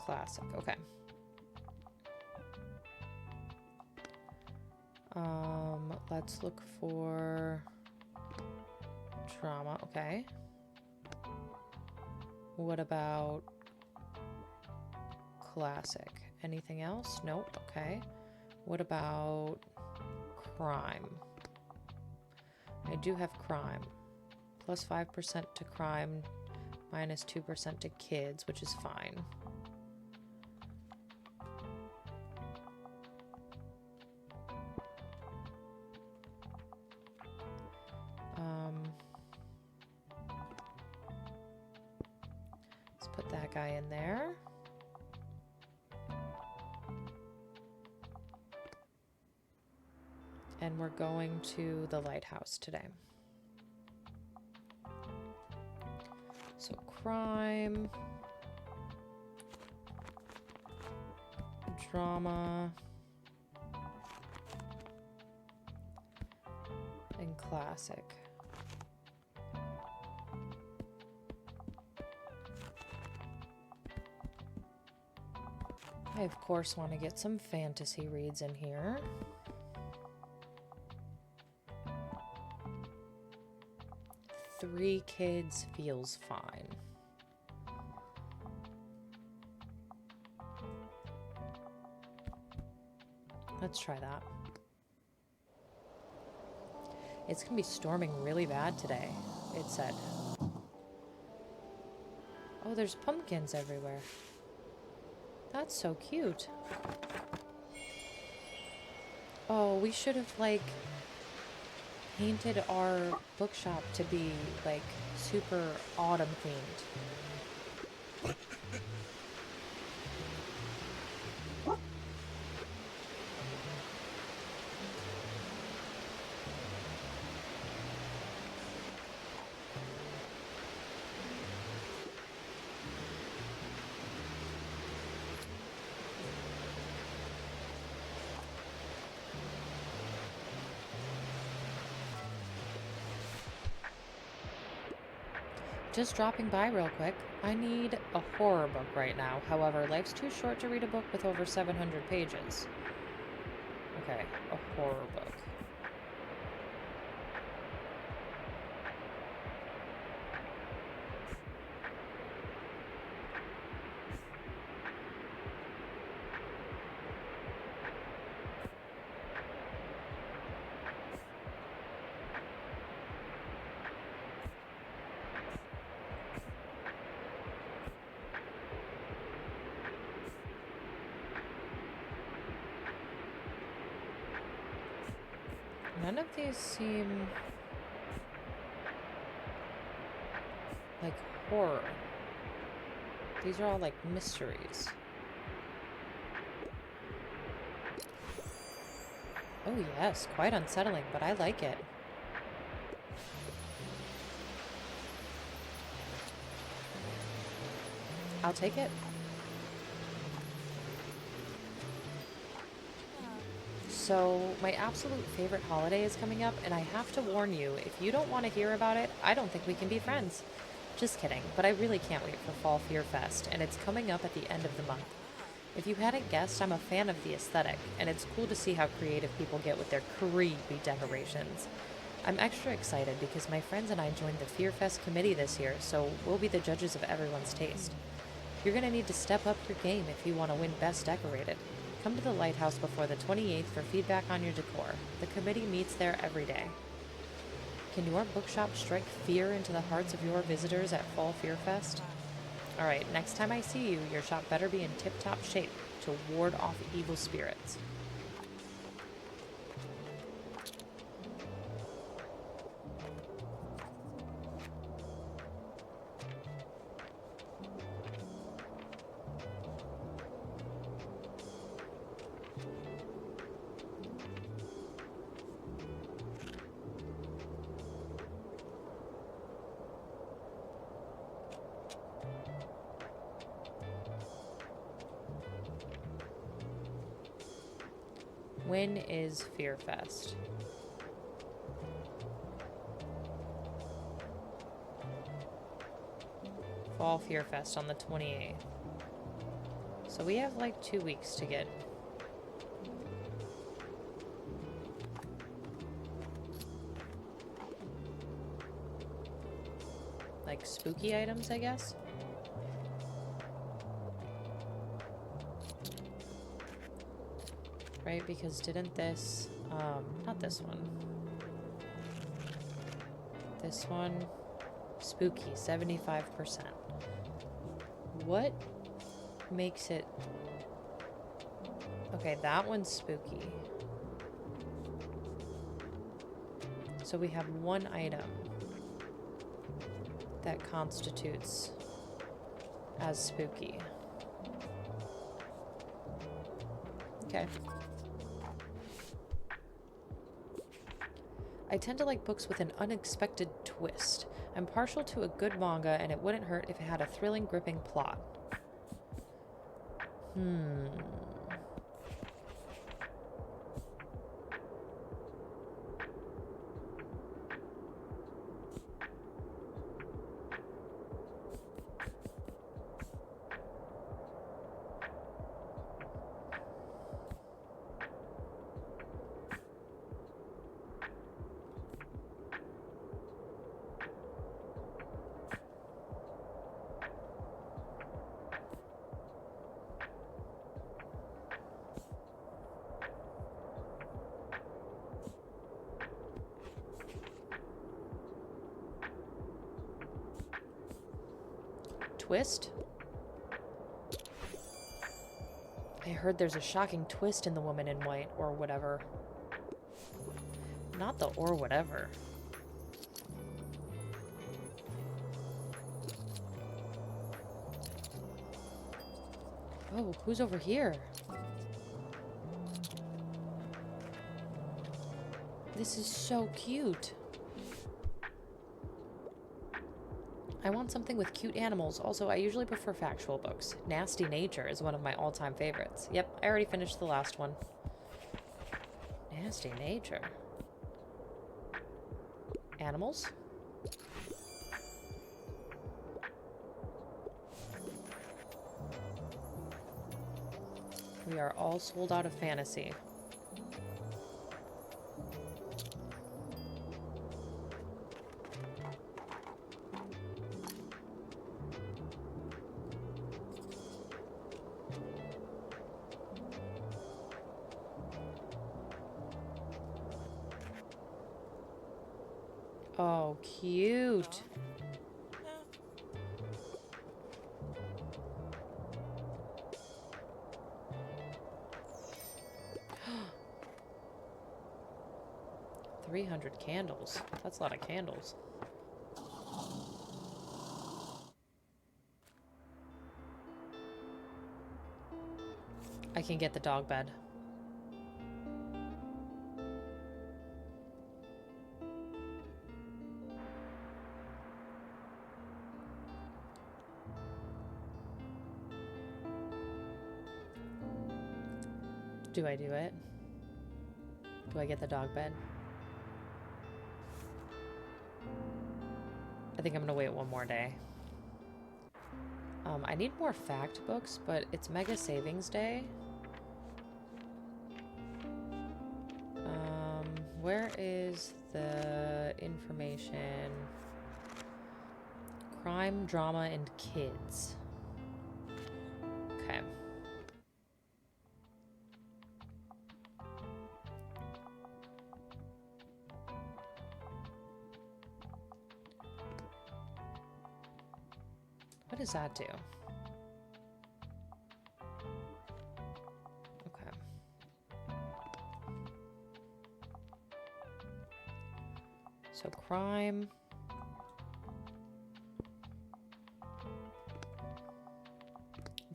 Classic, okay. Let's look for drama, okay. What about classic? Anything else? Nope. Okay. What about crime? I do have crime. Plus 5% to crime, minus 2% to kids, which is fine. Let's put that guy in there. And we're going to the lighthouse today. So crime, drama, and classic. I, of course, want to get some fantasy reads in here. Three kids feels fine. Let's try that. It's gonna be storming really bad today, it said. Oh, there's pumpkins everywhere. That's so cute. Oh, we should have, like, painted our bookshop to be, like, super autumn themed. Just dropping by real quick. I need a horror book right now. However, life's too short to read a book with over 700 pages. Okay, a horror book. None of these seem like horror. These are all like mysteries. Oh yes, quite unsettling, but I like it. I'll take it. So, my absolute favorite holiday is coming up, and I have to warn you, if you don't want to hear about it, I don't think we can be friends. Just kidding, but I really can't wait for Fall Fear Fest, and it's coming up at the end of the month. If you hadn't guessed, I'm a fan of the aesthetic, and it's cool to see how creative people get with their creepy decorations. I'm extra excited because my friends and I joined the Fear Fest committee this year, so we'll be the judges of everyone's taste. You're going to need to step up your game if you want to win Best Decorated. Come to the Lighthouse before the 28th for feedback on your decor. The committee meets there every day. Can your bookshop strike fear into the hearts of your visitors at Fall Fear Fest? Alright, next time I see you, your shop better be in tip-top shape to ward off evil spirits. When is Fear Fest? Fall Fear Fest on the 28th. So we have like 2 weeks to get. Like spooky items, I guess? right? Because didn't this, not this one. This one, spooky, 75%. What makes it... Okay, that one's spooky. So we have one item that constitutes as spooky. Okay. I tend to like books with an unexpected twist. I'm partial to a good manga, and it wouldn't hurt if it had a thrilling, gripping plot. Twist? I heard there's a shocking twist in The Woman in White, or whatever. Not the or whatever. Oh, who's over here? This is so cute. I want something with cute animals. Also, I usually prefer factual books. Nasty Nature is one of my all-time favorites. Yep, I already finished the last one. Nasty Nature. Animals? We are all sold out of fantasy. Oh, cute. $300 candles. That's a lot of candles. I can get the dog bed. Do I do it? Do I get the dog bed? I think I'm gonna wait one more day. I need more fact books, but it's Mega Savings Day. Where is the information? Crime, drama, and kids. Okay. What does that do? Okay. So crime.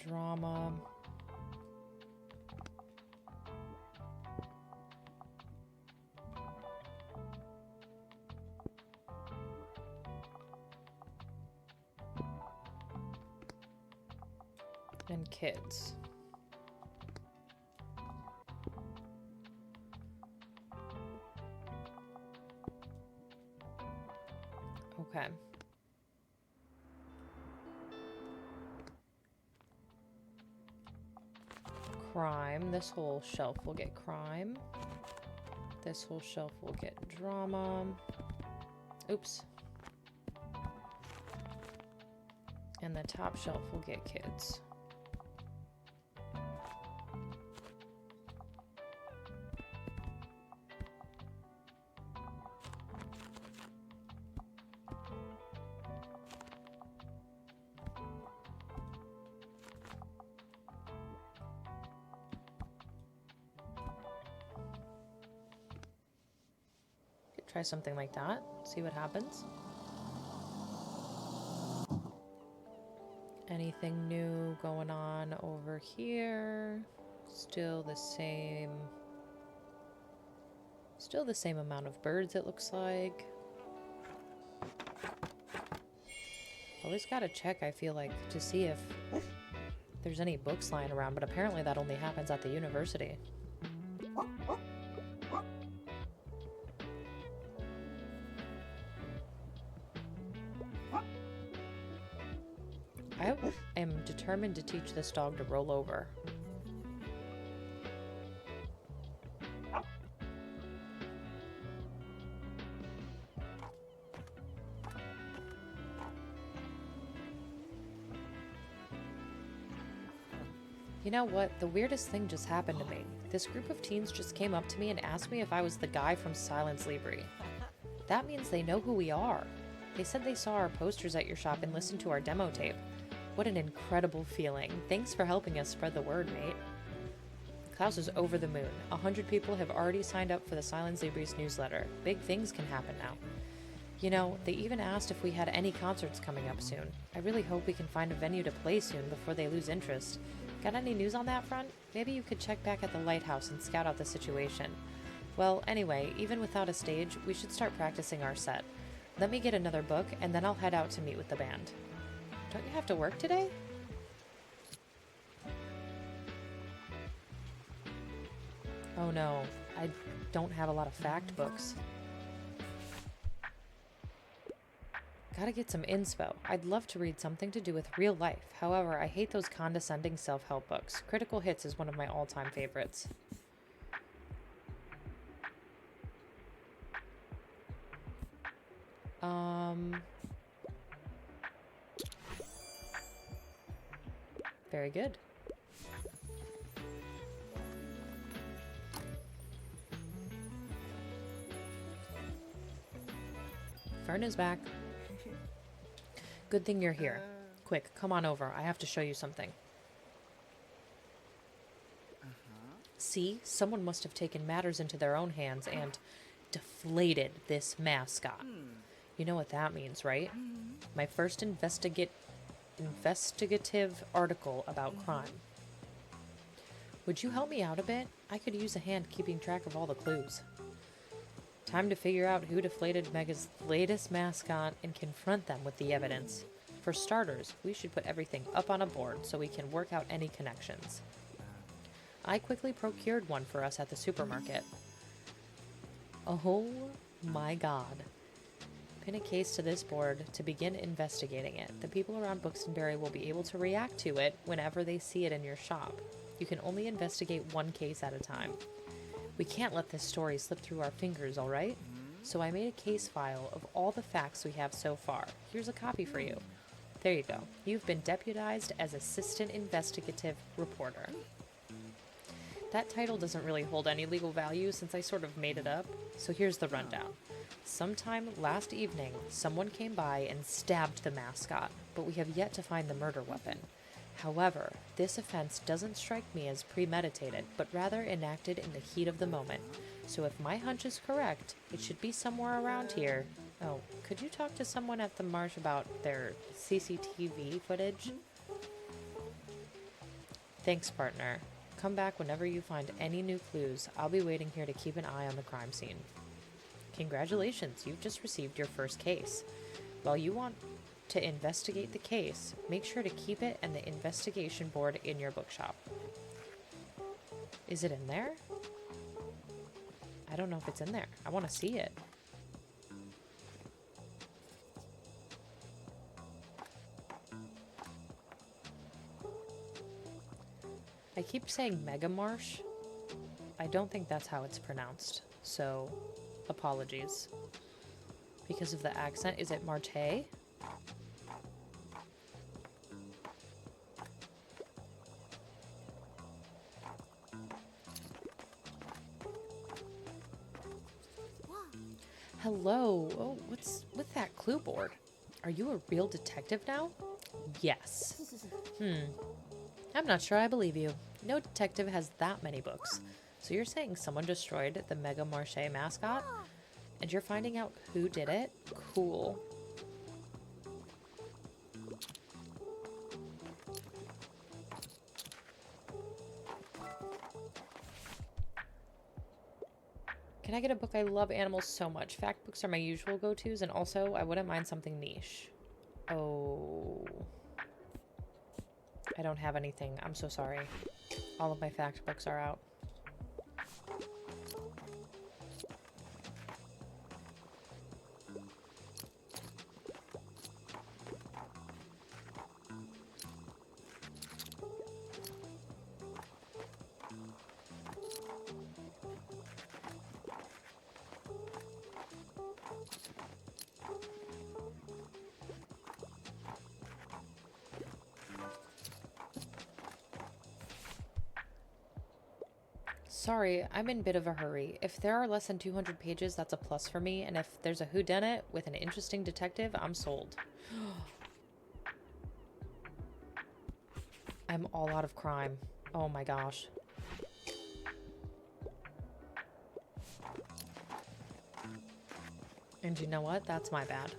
Drama. And kids. Okay. Crime. This whole shelf will get crime. This whole shelf will get drama. Oops. And the top shelf will get kids. Try something like that. See what happens. Anything new going on over here? Still the same. Still the same amount of birds, it looks like. Always gotta check, I feel like, to see if there's any books lying around, but apparently that only happens at the university. I am determined to teach this dog to roll over. You know what? The weirdest thing just happened to me. This group of teens just came up to me and asked me if I was the guy from Silence Libri. That means they know who we are. They said they saw our posters at your shop and listened to our demo tape. What an incredible feeling. Thanks for helping us spread the word, mate. Klaus is over the moon. 100 people have already signed up for the Silence Libri's newsletter. Big things can happen now. You know, they even asked if we had any concerts coming up soon. I really hope we can find a venue to play soon before they lose interest. Got any news on that front? Maybe you could check back at the lighthouse and scout out the situation. Well, anyway, even without a stage, we should start practicing our set. Let me get another book, and then I'll head out to meet with the band. Don't you have to work today? Oh no, I don't have a lot of fact books. Gotta get some inspo. I'd love to read something to do with real life. However, I hate those condescending self-help books. Critical Hits is one of my all-time favorites. Very good. Fern is back. Good thing you're here. Quick, come on over. I have to show you something. See, someone must have taken matters into their own hands and deflated this mascot. You know what that means, right? My first investigative article about crime. Would you help me out a bit? I could use a hand keeping track of all the clues. Time to figure out who deflated Mega's latest mascot and confront them with the evidence. For starters, we should put everything up on a board so we can work out any connections. I quickly procured one for us at the supermarket. Oh my god. Pin a case to this board to begin investigating it. The people around Buxtonbury will be able to react to it whenever they see it in your shop. You can only investigate one case at a time. We can't let this story slip through our fingers, alright? So I made a case file of all the facts we have so far. Here's a copy for you. There you go. You've been deputized as Assistant Investigative Reporter. That title doesn't really hold any legal value since I sort of made it up, so here's the rundown. Sometime last evening, someone came by and stabbed the mascot, but we have yet to find the murder weapon. However, this offense doesn't strike me as premeditated, but rather enacted in the heat of the moment. So if my hunch is correct, it should be somewhere around here. Oh, could you talk to someone at the marsh about their CCTV footage? Thanks, partner. Come back whenever you find any new clues. I'll be waiting here to keep an eye on the crime scene. Congratulations, you've just received your first case. While you want to investigate the case, make sure to keep it and the investigation board in your bookshop. Is it in there? I don't know if it's in there. I want to see it. I keep saying Mega Marsh. I don't think that's how it's pronounced, so apologies. Because of the accent, is it Marte? Hello. Oh, what's with that clue board? Are you a real detective now? Yes. I'm not sure I believe you. No detective has that many books. So you're saying someone destroyed the Mega Marche mascot? And you're finding out who did it? Cool. Can I get a book? I love animals so much. Fact books are my usual go-tos, and also I wouldn't mind something niche. Oh. I don't have anything. I'm so sorry. All of my fact books are out. Sorry, I'm in a bit of a hurry. If there are less than 200 pages, that's a plus for me, and if there's a whodunit with an interesting detective, I'm sold. I'm all out of crime. Oh my gosh. And you know what? That's my bad.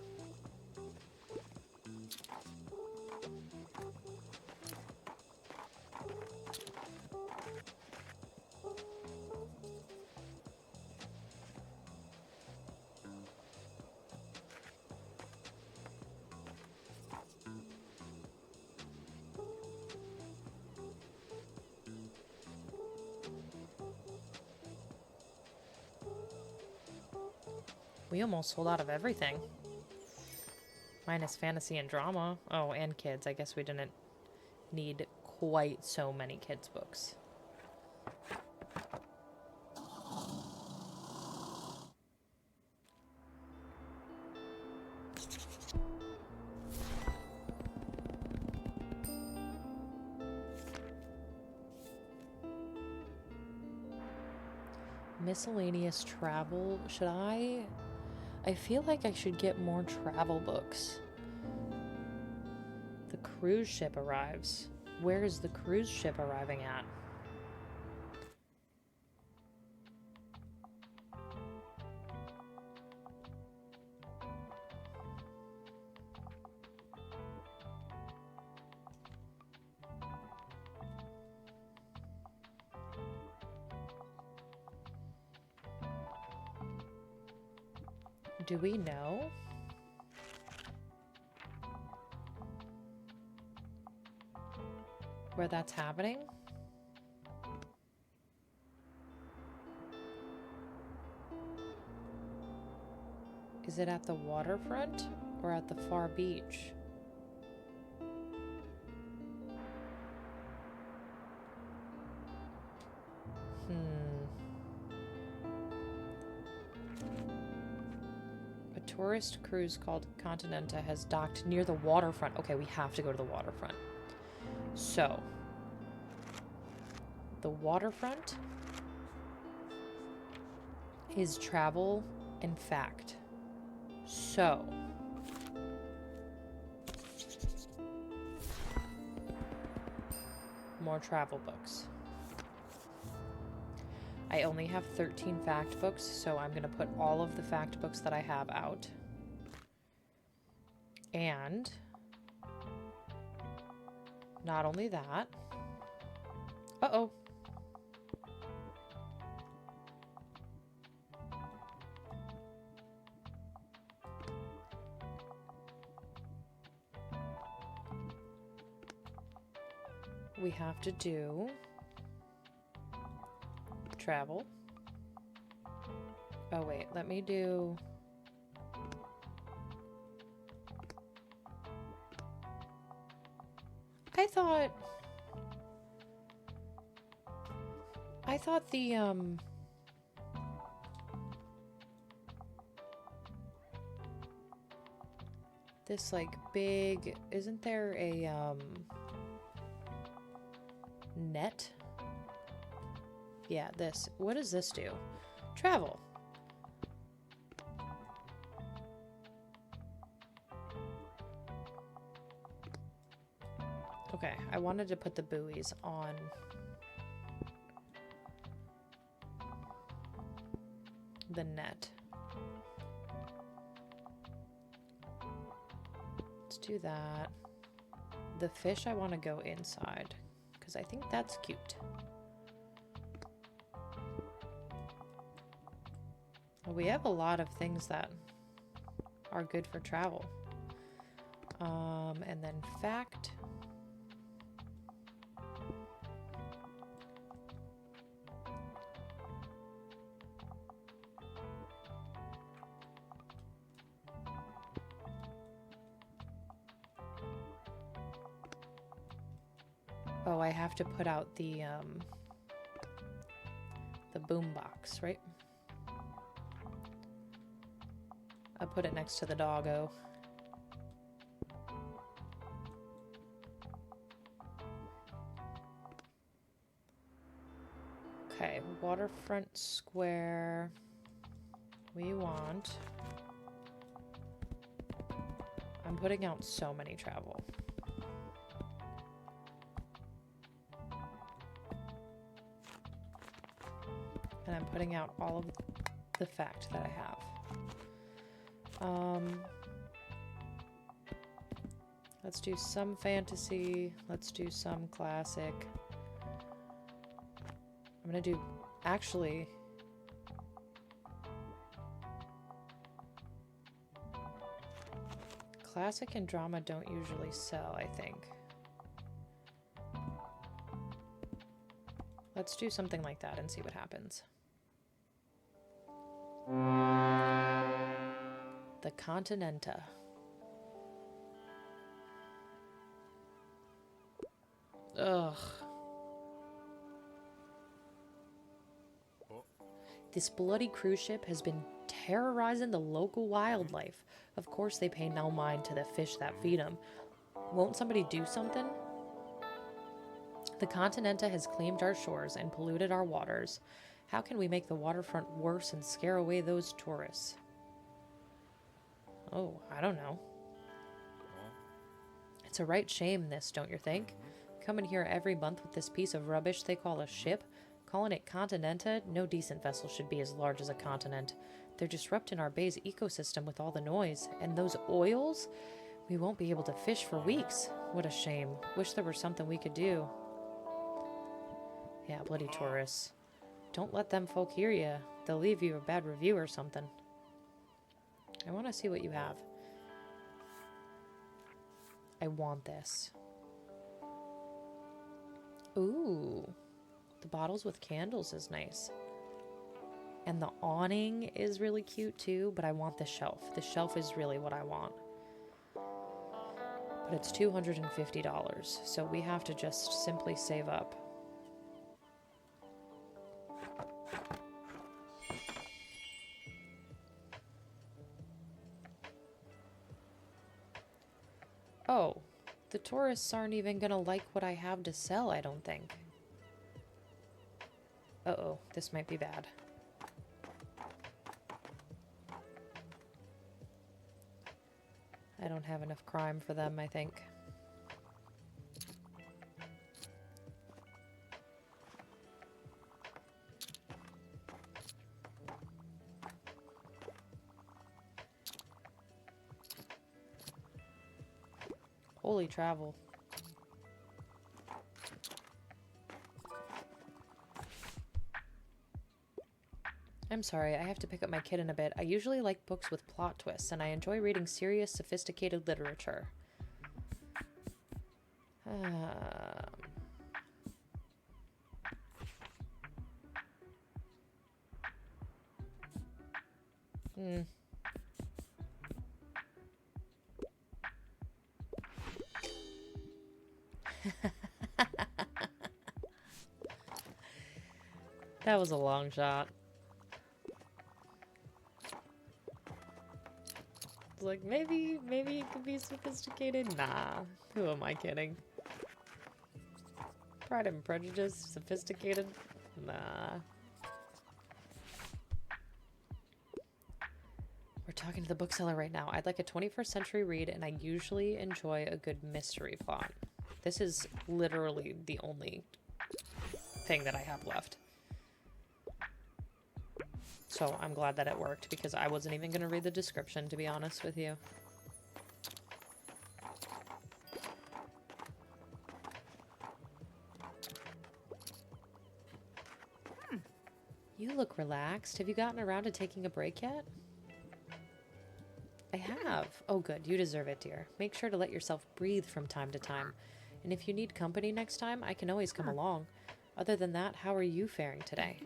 We almost sold out of everything. Minus fantasy and drama. Oh, and kids. I guess we didn't need quite so many kids' books. Miscellaneous travel. Should I feel like I should get more travel books. The cruise ship arrives. Where is the cruise ship arriving at? Do we know? Where that's happening? Is it at the waterfront or at the far beach? A tourist cruise called Continenta has docked near the waterfront. Okay, we have to go to the waterfront. So, the waterfront is travel and fact. So, more travel books. I only have 13 fact books, so I'm going to put all of the fact books that I have out. And not only that, uh-oh. We have to do travel. Oh wait, let me do I thought the this like big, isn't there a net? Yeah, this. What does this do? Travel. Okay, I wanted to put the buoys on the net. do that. The fish, I want to go inside because I think that's cute. Well, we have a lot of things that are good for travel. And then fact. Oh, I have to put out the boom box, right? I put it next to the doggo. Okay, waterfront square. We want... I'm putting out so many travel. And I'm putting out all of the fact that I have. Let's do some fantasy. Let's do some classic. I'm gonna do, actually, classic and drama don't usually sell, I think. Let's do something like that and see what happens. The Continenta. Ugh. This bloody cruise ship has been terrorizing the local wildlife. Of course they pay no mind to the fish that feed them. Won't somebody do something? The Continenta has claimed our shores and polluted our waters. How can we make the waterfront worse and scare away those tourists? Oh, I don't know. It's a right shame, this, don't you think? Coming here every month with this piece of rubbish they call a ship, calling it Continenta. No decent vessel should be as large as a continent. They're disrupting our bay's ecosystem with all the noise. And those oils? We won't be able to fish for weeks. What a shame. Wish there were something we could do. Yeah, bloody tourists. Don't let them folk hear you. They'll leave you a bad review or something. I want to see what you have. I want this. Ooh. The bottles with candles is nice. And the awning is really cute too, but I want the shelf. The shelf is really what I want. But it's $250, so we have to just simply save up. Oh, the tourists aren't even gonna like what I have to sell, I don't think. Uh-oh, this might be bad. I don't have enough crime for them, I think. Holy travel. I'm sorry, I have to pick up my kid in a bit. I usually like books with plot twists, and I enjoy reading serious, sophisticated literature. That was a long shot. Like, maybe it could be sophisticated? Nah, who am I kidding? Pride and Prejudice, sophisticated? Nah. We're talking to the bookseller right now. I'd like a 21st century read, and I usually enjoy a good mystery plot. This is literally the only thing that I have left. So I'm glad that it worked, because I wasn't even going to read the description, to be honest with you. You look relaxed. Have you gotten around to taking a break yet? I have. Oh, good. You deserve it, dear. Make sure to let yourself breathe from time to time. And if you need company next time, I can always come along. Other than that, how are you faring today?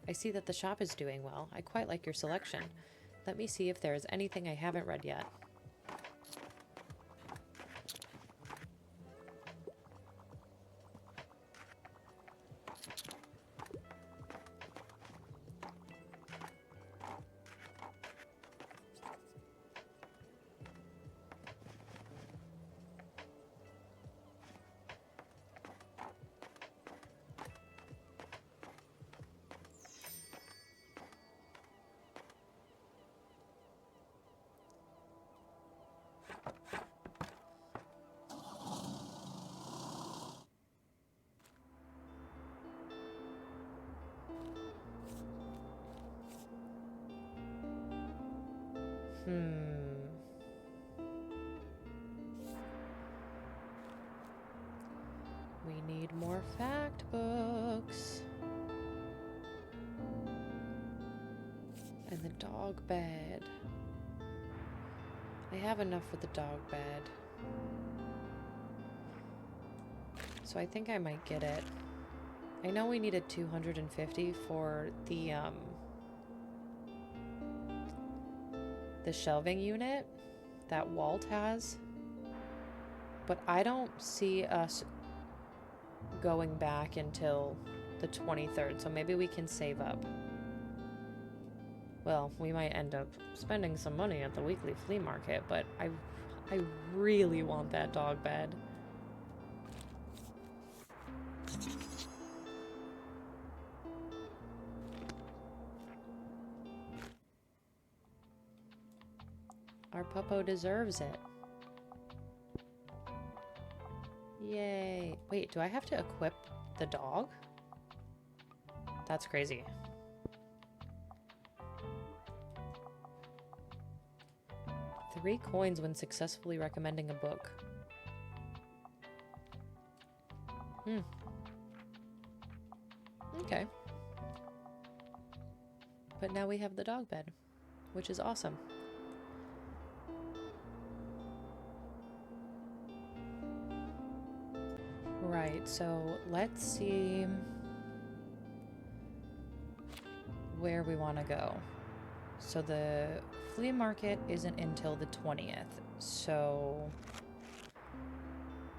I see that the shop is doing well. I quite like your selection. Let me see if there is anything I haven't read yet. We need more fact books. And the dog bed. I have enough for the dog bed. So I think I might get it. I know we needed 250 for the shelving unit that Walt has. But I don't see us going back until the 23rd, so maybe we can save up. Well, we might end up spending some money at the weekly flea market, but I really want that dog bed. Our puppo deserves it. Yay. Wait, do I have to equip the dog? That's crazy. $3 coins when successfully recommending a book. Okay. But now we have the dog bed, which is awesome. Right, so let's see where we want to go. So the flea market isn't until the 20th. So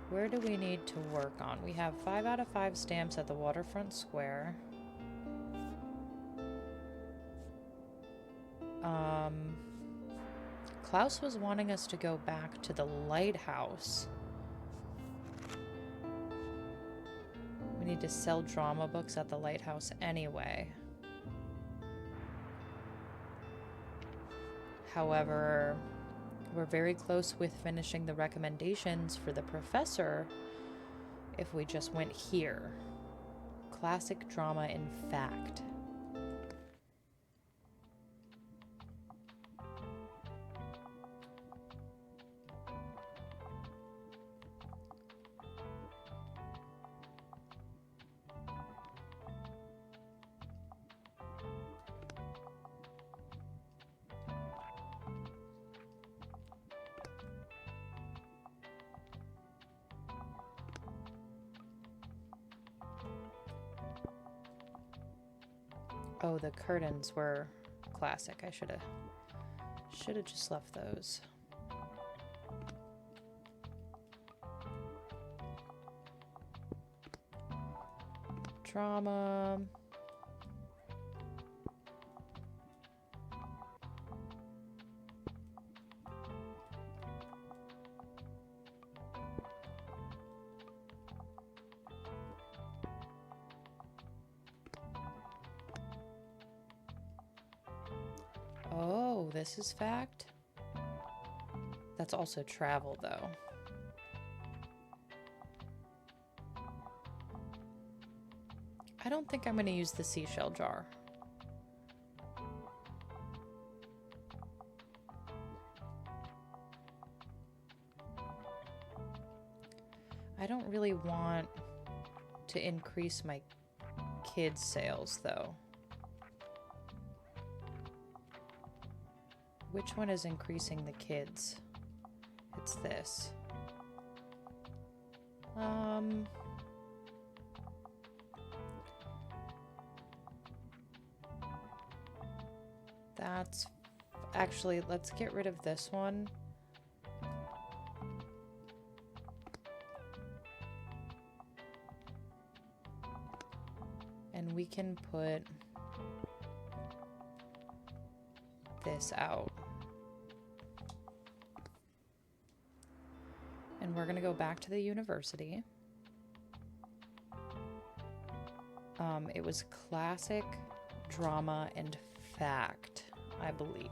where do we need to work on? We have 5 out of 5 stamps at the waterfront square. Klaus was wanting us to go back to the lighthouse. We need to sell drama books at the lighthouse anyway. However, we're very close with finishing the recommendations for the professor if we just went here. Classic drama in fact. Oh, the curtains were classic. I should have just left those. Drama. Oh, this is fact. That's also travel, though. I don't think I'm going to use the seashell jar. I don't really want to increase my kids' sales, though. Which one is increasing the kids? It's this. That's actually, let's get rid of this one. And we can put this out. And we're gonna go back to the university. It was classic, drama, and fact, I believe.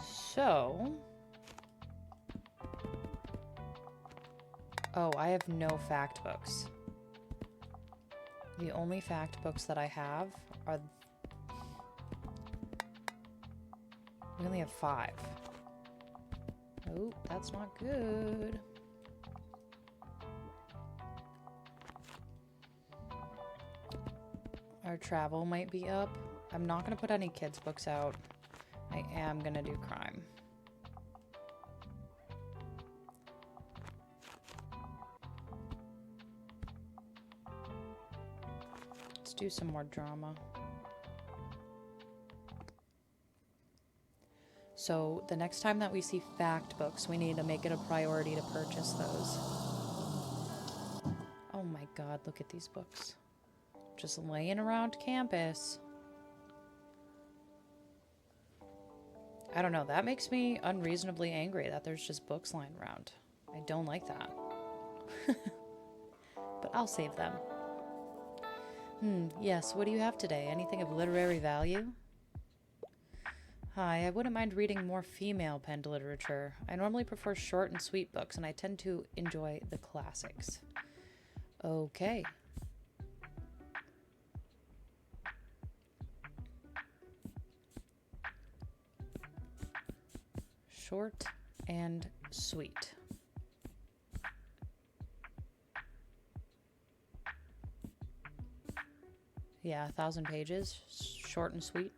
So, oh, I have no fact books. The only fact books that I have are, we only have 5. Oh, that's not good. Our travel might be up. I'm not going to put any kids' books out. I am going to do crime. Let's do some more drama. So the next time that we see fact books, we need to make it a priority to purchase those. Oh my God, look at these books. Just laying around campus. I don't know, that makes me unreasonably angry that there's just books lying around. I don't like that. But I'll save them. Yes, what do you have today? Anything of literary value? Hi, I wouldn't mind reading more female-penned literature. I normally prefer short and sweet books, and I tend to enjoy the classics. Okay. Short and sweet. Yeah, 1,000 pages. Short and sweet.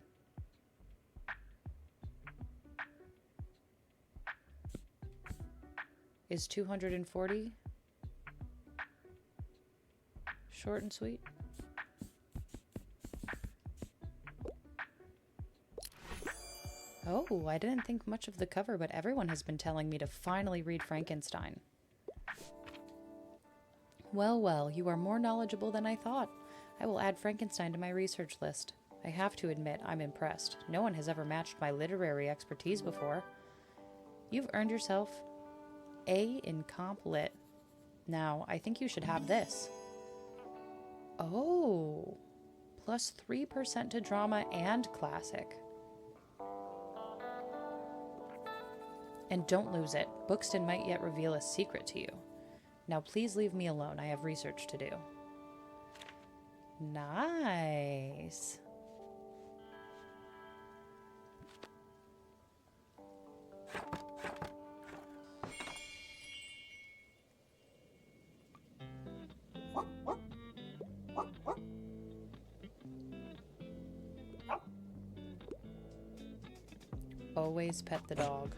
Is 240 short and sweet? Oh, I didn't think much of the cover, but everyone has been telling me to finally read Frankenstein. Well, well, you are more knowledgeable than I thought. I will add Frankenstein to my research list. I have to admit, I'm impressed. No one has ever matched my literary expertise before. You've earned yourself A in Comp Lit. Now, I think you should have this. Oh, plus 3% to drama and classic. And don't lose it. Buxton might yet reveal a secret to you. Now please leave me alone. I have research to do. Nice. Always pet the dog.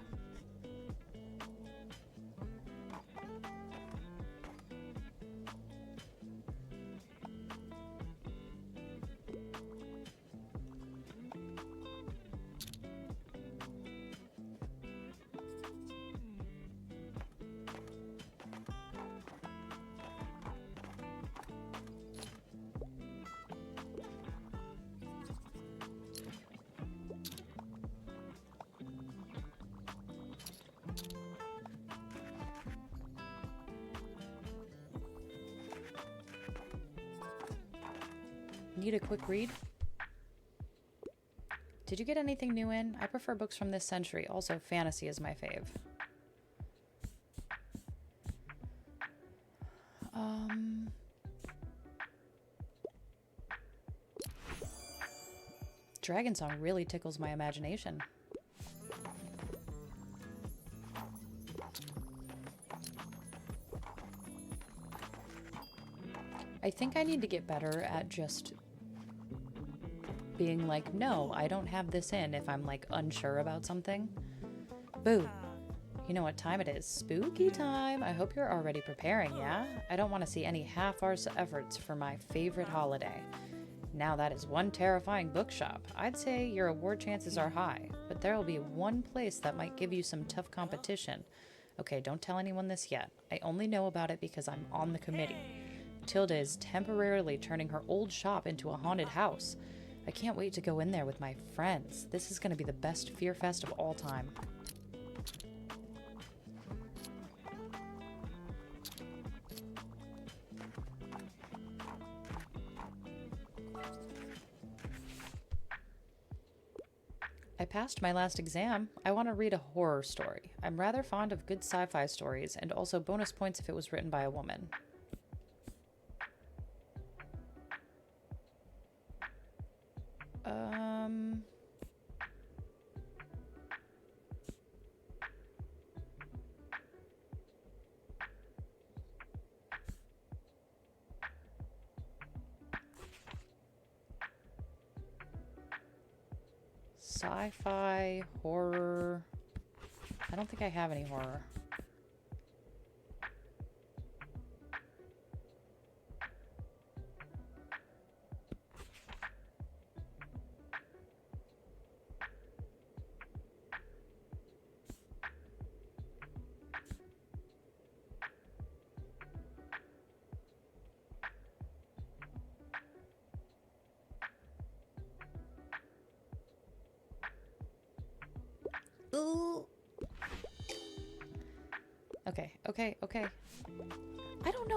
Need a quick read? Did you get anything new in? I prefer books from this century. Also, fantasy is my fave. Dragon Song really tickles my imagination. I think I need to get better at just being like, no, I don't have this in if I'm like unsure about something. Boo. You know what time it is. Spooky time. I hope you're already preparing, yeah? I don't want to see any half-arsed efforts for my favorite holiday. Now that is one terrifying bookshop. I'd say your award chances are high, but there will be one place that might give you some tough competition. Okay, don't tell anyone this yet. I only know about it because I'm on the committee. Tilda is temporarily turning her old shop into a haunted house. I can't wait to go in there with my friends. This is going to be the best Fear Fest of all time. I passed my last exam. I want to read a horror story. I'm rather fond of good sci-fi stories, and also bonus points if it was written by a woman. Sci-fi, horror. I don't think I have any horror. Ooh. Okay. I don't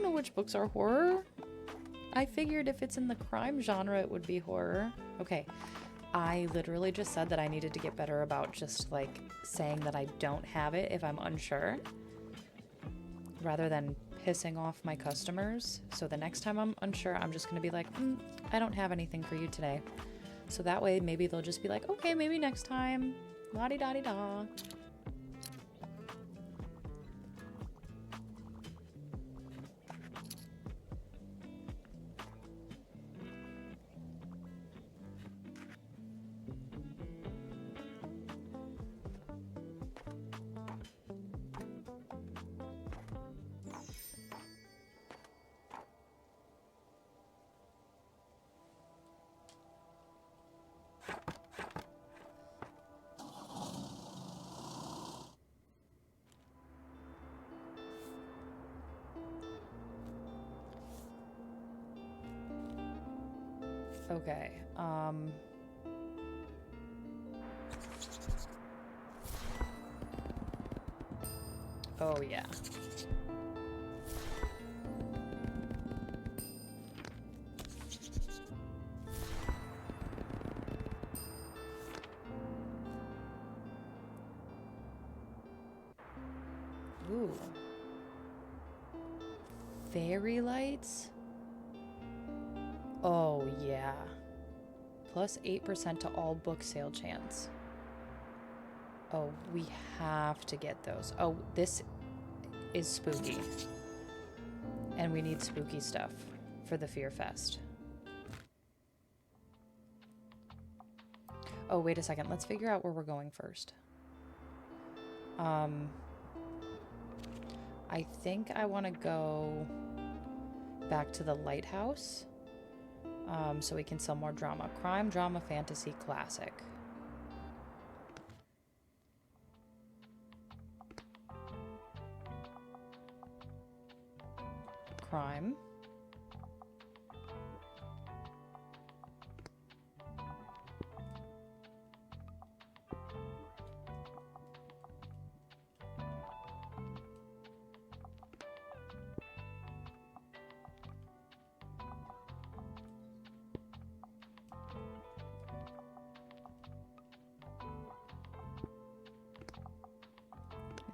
know which books are horror. I figured if it's in the crime genre, it would be horror. Okay. I literally just said that I needed to get better about just like saying that I don't have it if I'm unsure, rather than pissing off my customers. So the next time I'm unsure, I'm just going to be like, I don't have anything for you today. So that way, maybe they'll just be like, okay, maybe next time. La-di-da-di-da. Okay, oh yeah. Ooh. Fairy lights? Oh yeah. Plus 8% to all book sale chance. Oh, we have to get those. Oh, this is spooky. And we need spooky stuff for the Fear Fest. Oh, wait a second. Let's figure out where we're going first. I think I want to go back to the lighthouse. So we can sell more drama. Crime, drama, fantasy, classic. Crime.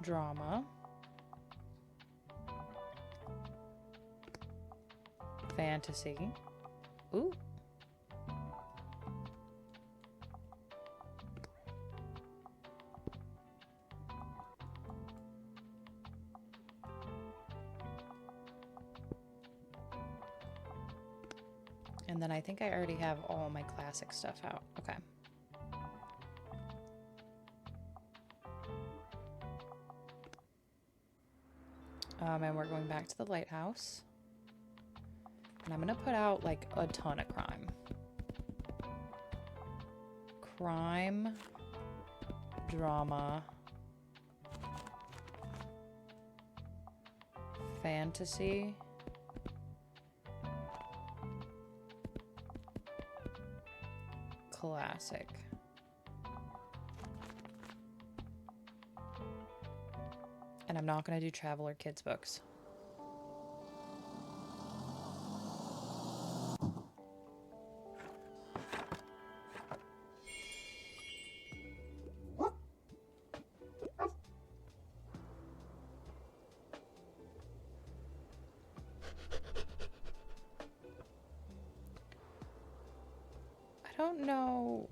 Drama. Fantasy. Ooh. And then I think I already have all my classic stuff out. Okay. And we're going back to the lighthouse. And I'm gonna put out like a ton of crime. Crime, drama, fantasy, classic. And I'm not going to do travel or kids books. I don't know.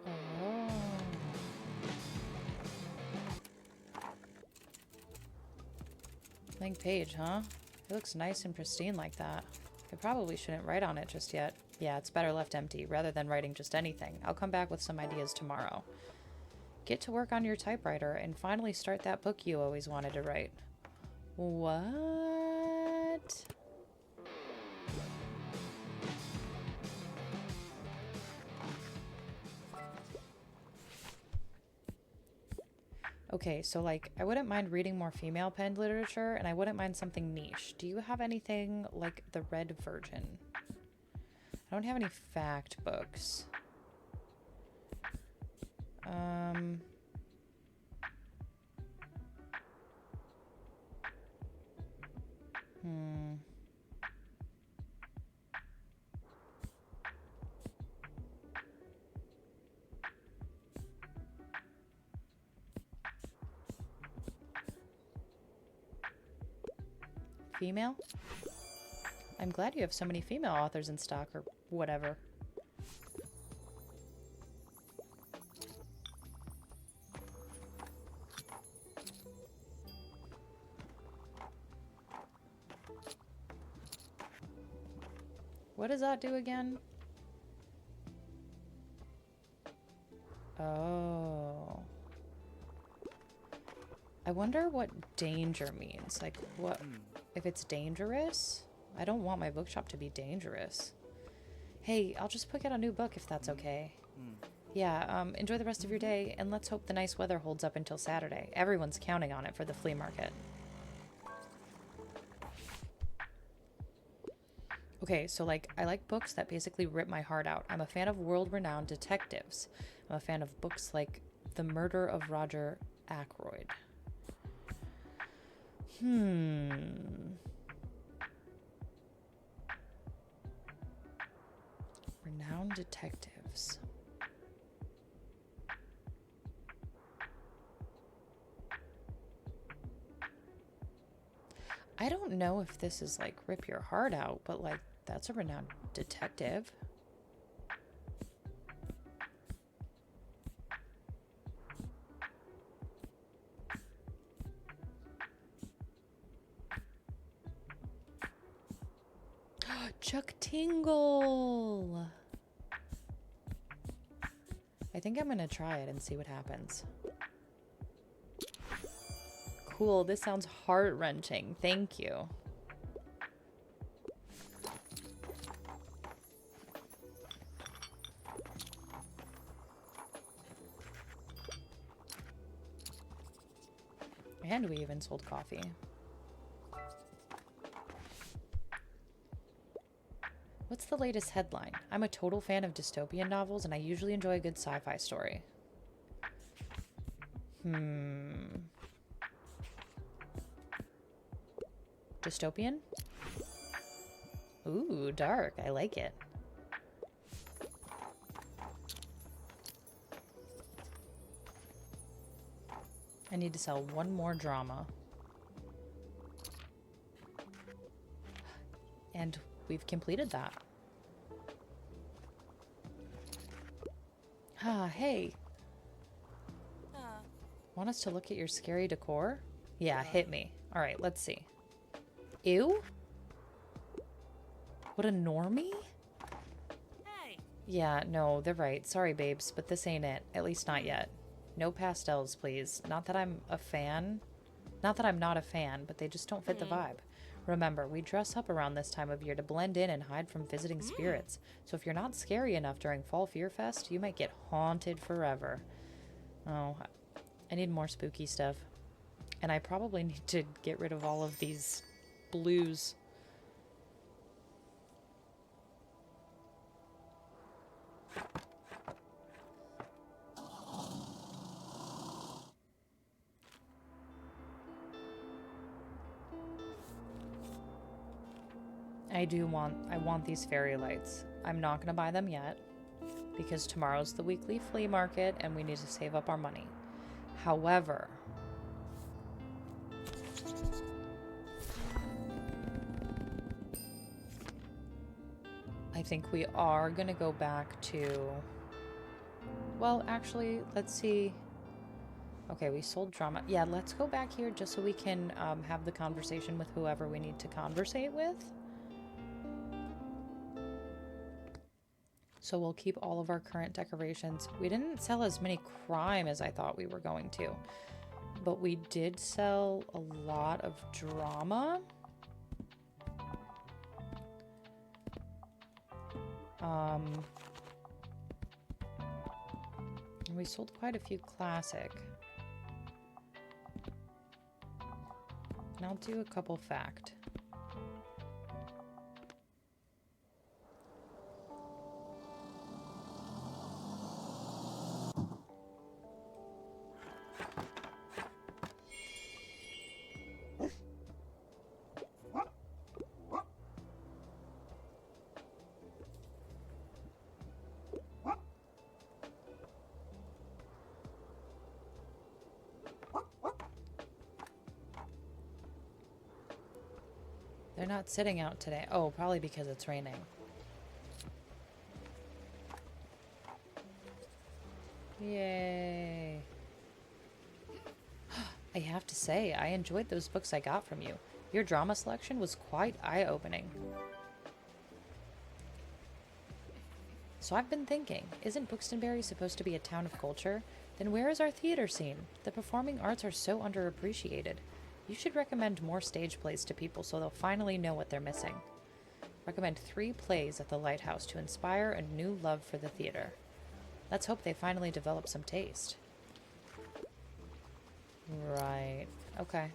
Oh. Blank page, huh? It looks nice and pristine like that. I probably shouldn't write on it just yet. Yeah, it's better left empty rather than writing just anything. I'll come back with some ideas tomorrow. Get to work on your typewriter and finally start that book you always wanted to write. What? Okay, so like, I wouldn't mind reading more female penned literature, and I wouldn't mind something niche. Do you have anything like The Red Virgin? I don't have any fact books. Female? I'm glad you have so many female authors in stock, or whatever. What does that do again? Oh. I wonder what danger means. Like, what... If it's dangerous? I don't want my bookshop to be dangerous. Hey, I'll just pick out a new book if that's okay. Yeah, enjoy the rest of your day, and let's hope the nice weather holds up until Saturday. Everyone's counting on it for the flea market. Okay, so like, I like books that basically rip my heart out. I'm a fan of world-renowned detectives. I'm a fan of books like The Murder of Roger Ackroyd. Renowned detectives. I don't know if this is like rip your heart out, but like that's a renowned detective. Chuck Tingle! I think I'm gonna try it and see what happens. Cool, this sounds heart-wrenching. Thank you. And we even sold coffee. What's the latest headline? I'm a total fan of dystopian novels, and I usually enjoy a good sci-fi story. Dystopian? Ooh, dark. I like it. I need to sell one more drama. And we've completed that. Ah, hey. Want us to look at your scary decor? Yeah, hit me. All right, let's see. Ew? What a normie? Hey. Yeah, no, they're right. Sorry, babes, but this ain't it. At least not yet. No pastels, please. Not that I'm a fan. Not that I'm not a fan, but they just don't fit the vibe. Remember, we dress up around this time of year to blend in and hide from visiting spirits. So if you're not scary enough during Fall Fear Fest, you might get haunted forever. Oh, I need more spooky stuff. And I probably need to get rid of all of these blues. I want these fairy lights. I'm not going to buy them yet because tomorrow's the weekly flea market and we need to save up our money. However, I think we are going to go back to, well, actually, let's see. Okay, we sold drama. Yeah, let's go back here just so we can have the conversation with whoever we need to conversate with. So we'll keep all of our current decorations. We didn't sell as many crime as I thought we were going to, but we did sell a lot of drama. We sold quite a few classic. And I'll do a couple fact. They're not sitting out today. Oh, probably because it's raining. Yay. I have to say, I enjoyed those books I got from you. Your drama selection was quite eye-opening. So I've been thinking, isn't Buxtonbury supposed to be a town of culture? Then where is our theater scene? The performing arts are so underappreciated. You should recommend more stage plays to people so they'll finally know what they're missing. Recommend 3 plays at the Lighthouse to inspire a new love for the theater. Let's hope they finally develop some taste. Right. Okay.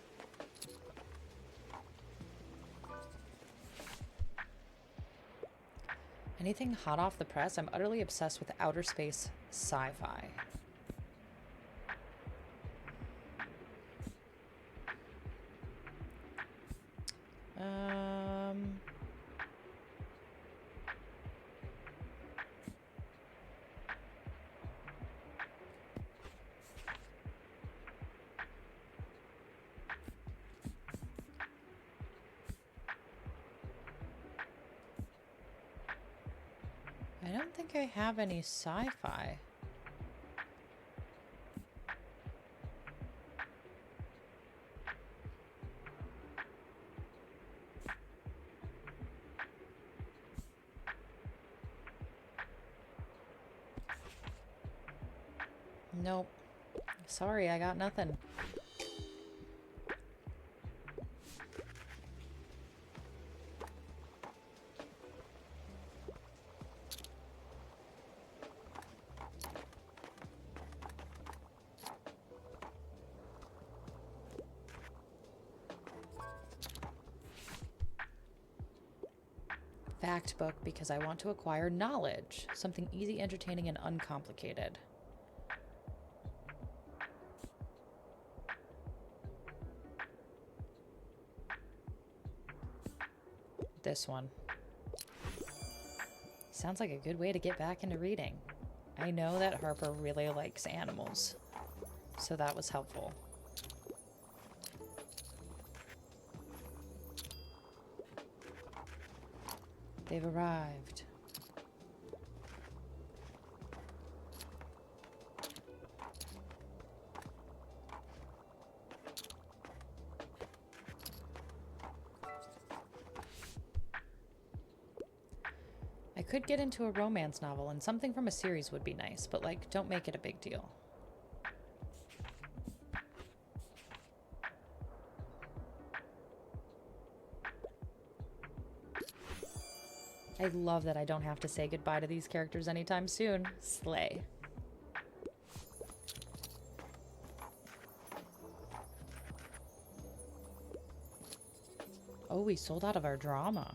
Anything hot off the press? I'm utterly obsessed with outer space sci-fi. I don't think I have any sci-fi. Nope. Sorry, I got nothing. Fact book because I want to acquire knowledge. Something easy, entertaining, and uncomplicated. This one. Sounds like a good way to get back into reading. I know that Harper really likes animals, so that was helpful. They've arrived. I could get into a romance novel, and something from a series would be nice, but, like, don't make it a big deal. I love that I don't have to say goodbye to these characters anytime soon. Slay. Oh, we sold out of our drama.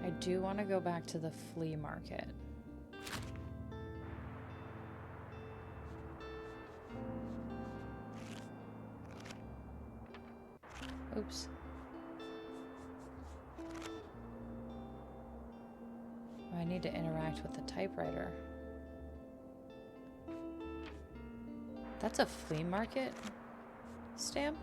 I do want to go back to the flea market. Oops. Oh, I need to interact with the typewriter. That's a flea market stamp?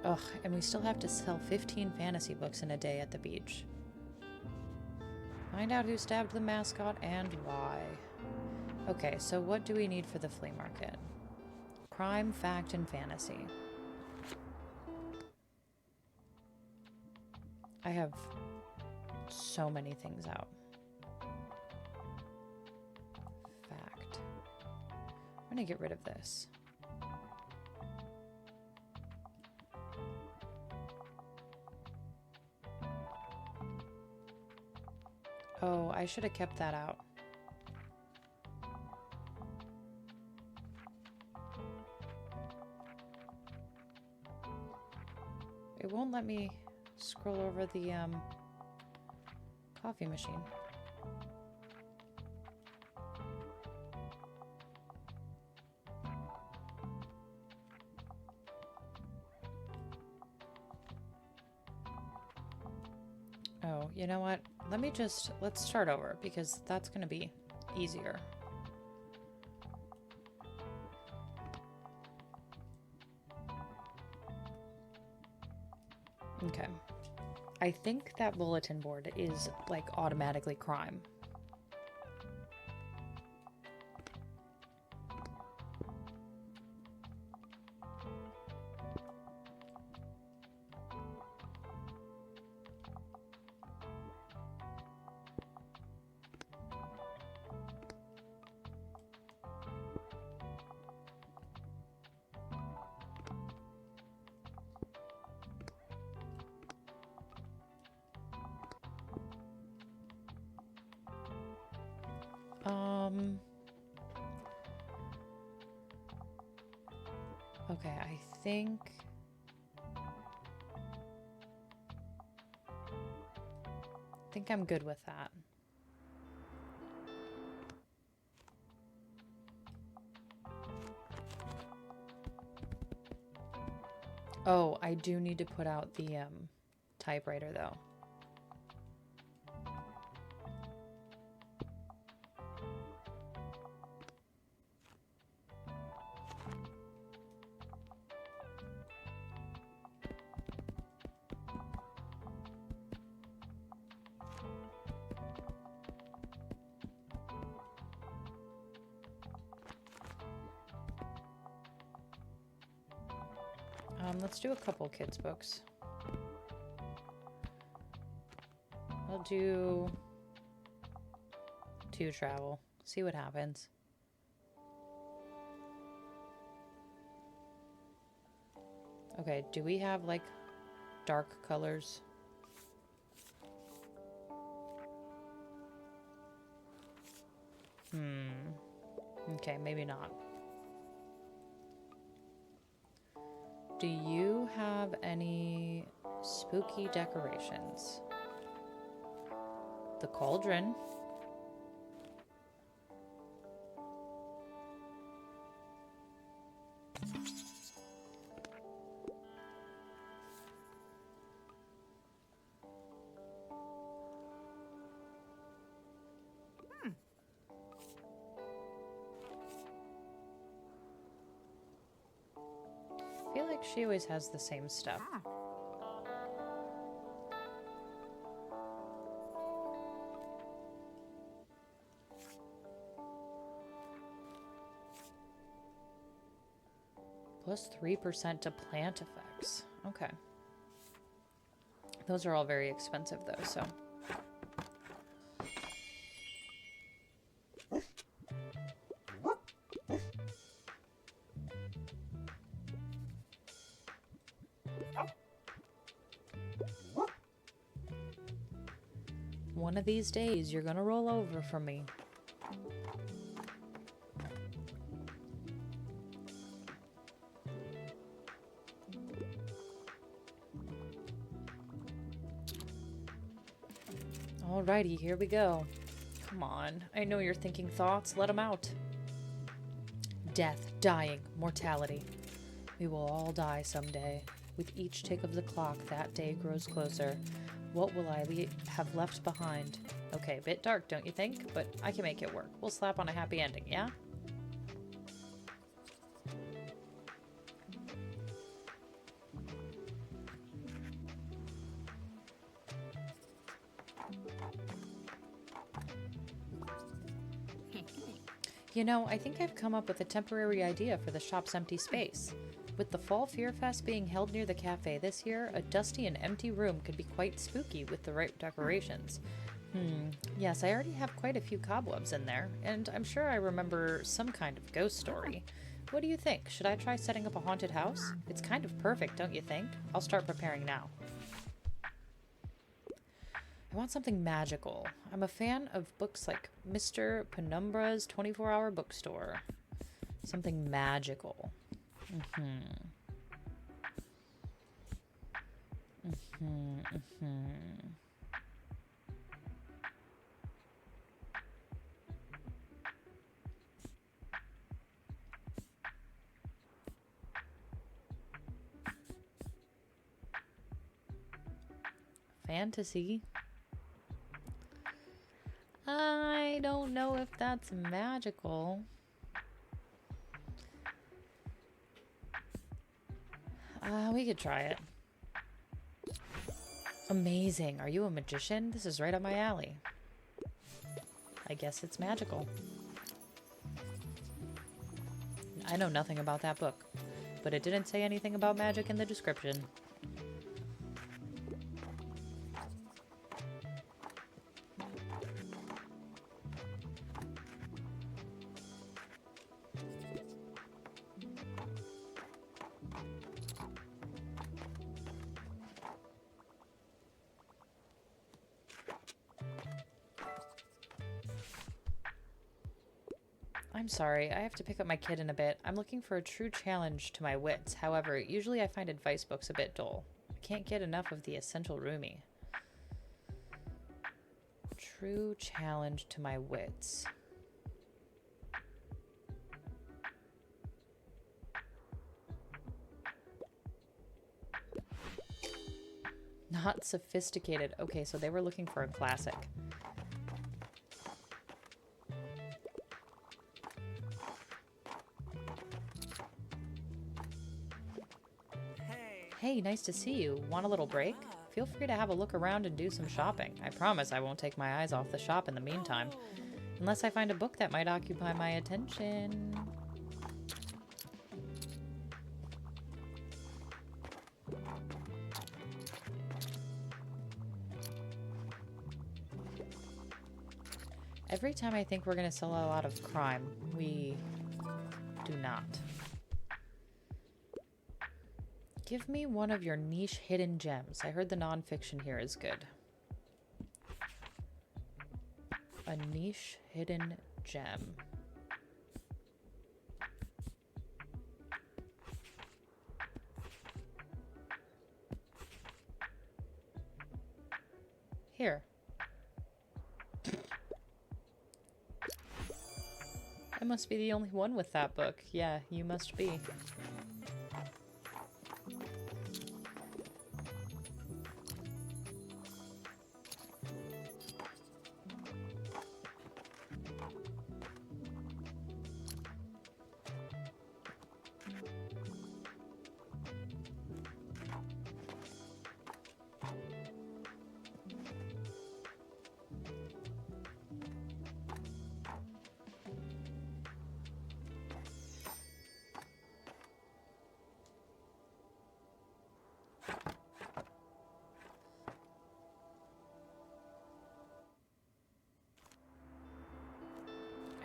Ugh, and we still have to sell 15 fantasy books in a day at the beach. Find out who stabbed the mascot and why. Okay, so what do we need for the flea market? Crime, fact, and fantasy. I have so many things out. Fact. I'm gonna get rid of this. Oh, I should have kept that out. It won't let me scroll over the coffee machine. Oh, you know what? Let's start over because that's going to be easier. Okay. I think that bulletin board is like automatically crime. Okay, I think I'm good with that. Oh, I do need to put out the typewriter though. Let's do a couple kids' books. I'll do 2 travel. See what happens. Okay, do we have like dark colors? Okay, maybe not. Do you have any spooky decorations? The cauldron. I feel like she always has the same stuff. Plus 3% to plant effects. Okay. Those are all very expensive though, so. One of these days, you're gonna roll over for me. Alrighty, here we go. Come on, I know you're thinking thoughts, let them out. Death, dying, mortality. We will all die someday. With each tick of the clock, that day grows closer. What will I have left behind? Okay, a bit dark, don't you think? But I can make it work. We'll slap on a happy ending, yeah? You know, I think I've come up with a temporary idea for the shop's empty space. With the Fall Fear Fest being held near the cafe this year, a dusty and empty room could be quite spooky with the right decorations. Yes, I already have quite a few cobwebs in there, and I'm sure I remember some kind of ghost story. What do you think? Should I try setting up a haunted house? It's kind of perfect, don't you think? I'll start preparing now. I want something magical. I'm a fan of books like Mr. Penumbra's 24-Hour Bookstore. Something magical. Fantasy. I don't know if that's magical. We could try it. Amazing. Are you a magician? This is right up my alley. I guess it's magical. I know nothing about that book, but it didn't say anything about magic in the description. I'm sorry, I have to pick up my kid in a bit. I'm looking for a true challenge to my wits. However, usually I find advice books a bit dull. I can't get enough of the essential Rumi. True challenge to my wits. Not sophisticated. Okay, so they were looking for a classic. Hey, nice to see you. Want a little break? Feel free to have a look around and do some shopping. I promise I won't take my eyes off the shop in the meantime. Unless I find a book that might occupy my attention. Every time I think we're going to sell a lot of crime, we do not. Give me one of your niche hidden gems. I heard the nonfiction here is good. A niche hidden gem. Here. I must be the only one with that book. Yeah, you must be.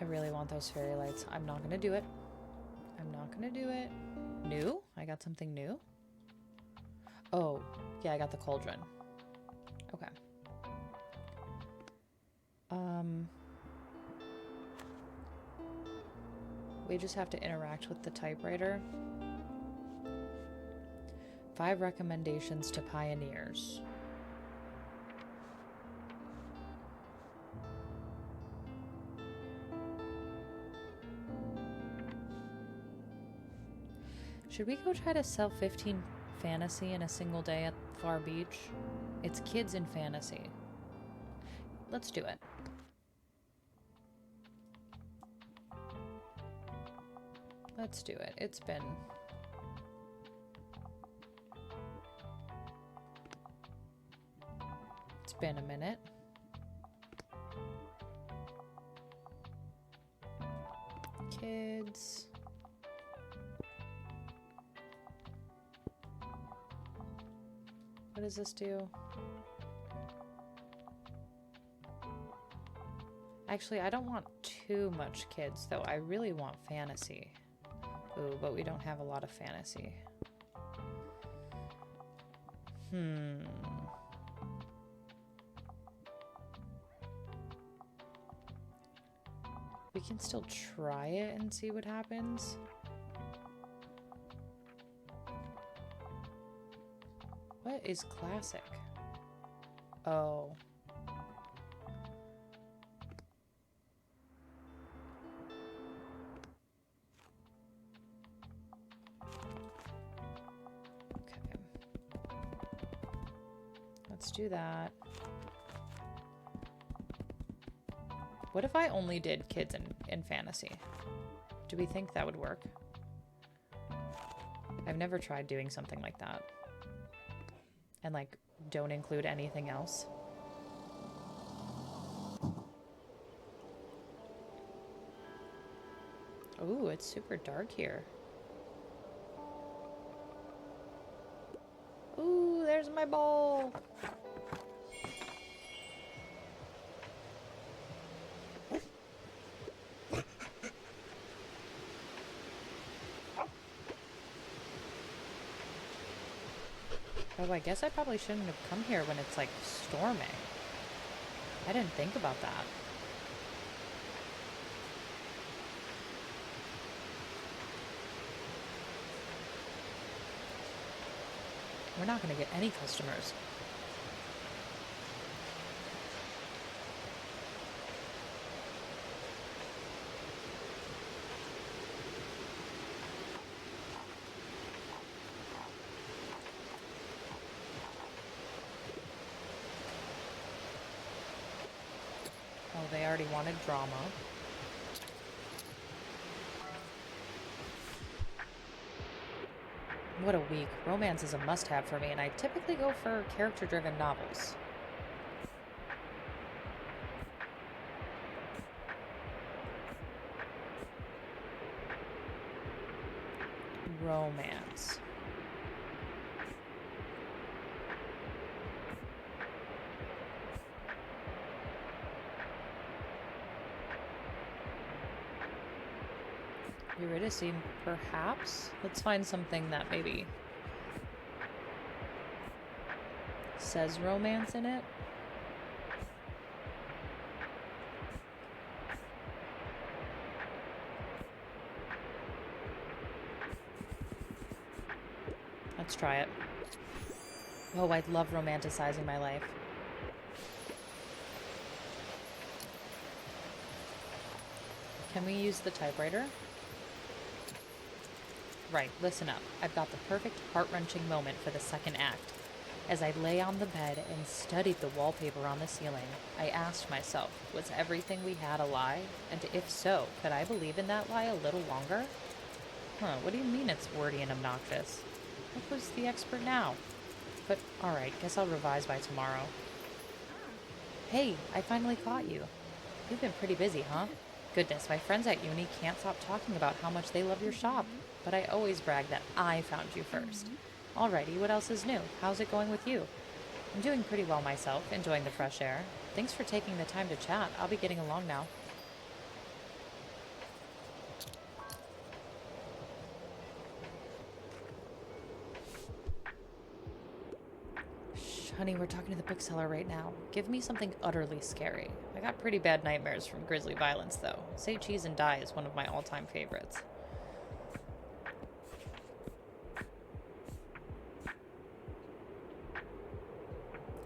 I really want those fairy lights. I'm not gonna do it. I'm not gonna do it. New? I got something new? Oh, yeah, I got the cauldron. Okay. We just have to interact with the typewriter. 5 recommendations to pioneers. Should we go try to sell 15 fantasy in a single day at Far Beach? It's kids in fantasy. Let's do it. Let's do it. It's been a minute. Kids. What does this do? Actually, I don't want too much kids, though. I really want fantasy. Ooh, but we don't have a lot of fantasy. We can still try it and see what happens. What is classic? Oh. Okay. Let's do that. What if I only did kids in fantasy? Do we think that would work? I've never tried doing something like that. And, like, don't include anything else. Ooh, it's super dark here. Ooh, there's my ball. Oh, I guess I probably shouldn't have come here when it's, like, storming. I didn't think about that. We're not going to get any customers. Oh, they already wanted drama. What a week. Romance is a must-have for me, and I typically go for character-driven novels. Romance. Eurydice, perhaps? Let's find something that maybe says romance in it. Let's try it. Oh, I love romanticizing my life. Can we use the typewriter? Right, listen up. I've got the perfect heart-wrenching moment for the second act. As I lay on the bed and studied the wallpaper on the ceiling, I asked myself, was everything we had a lie? And if so, could I believe in that lie a little longer? What do you mean it's wordy and obnoxious? What was the expert now? But alright, guess I'll revise by tomorrow. Hey, I finally caught you. You've been pretty busy, huh? Goodness, my friends at uni can't stop talking about how much they love your shop. But I always brag that I found you first. Alrighty, what else is new? How's it going with you? I'm doing pretty well myself, enjoying the fresh air. Thanks for taking the time to chat. I'll be getting along now. Shh, honey, we're talking to the bookseller right now. Give me something utterly scary. I got pretty bad nightmares from grisly violence, though. Say Cheese and Die is one of my all-time favorites.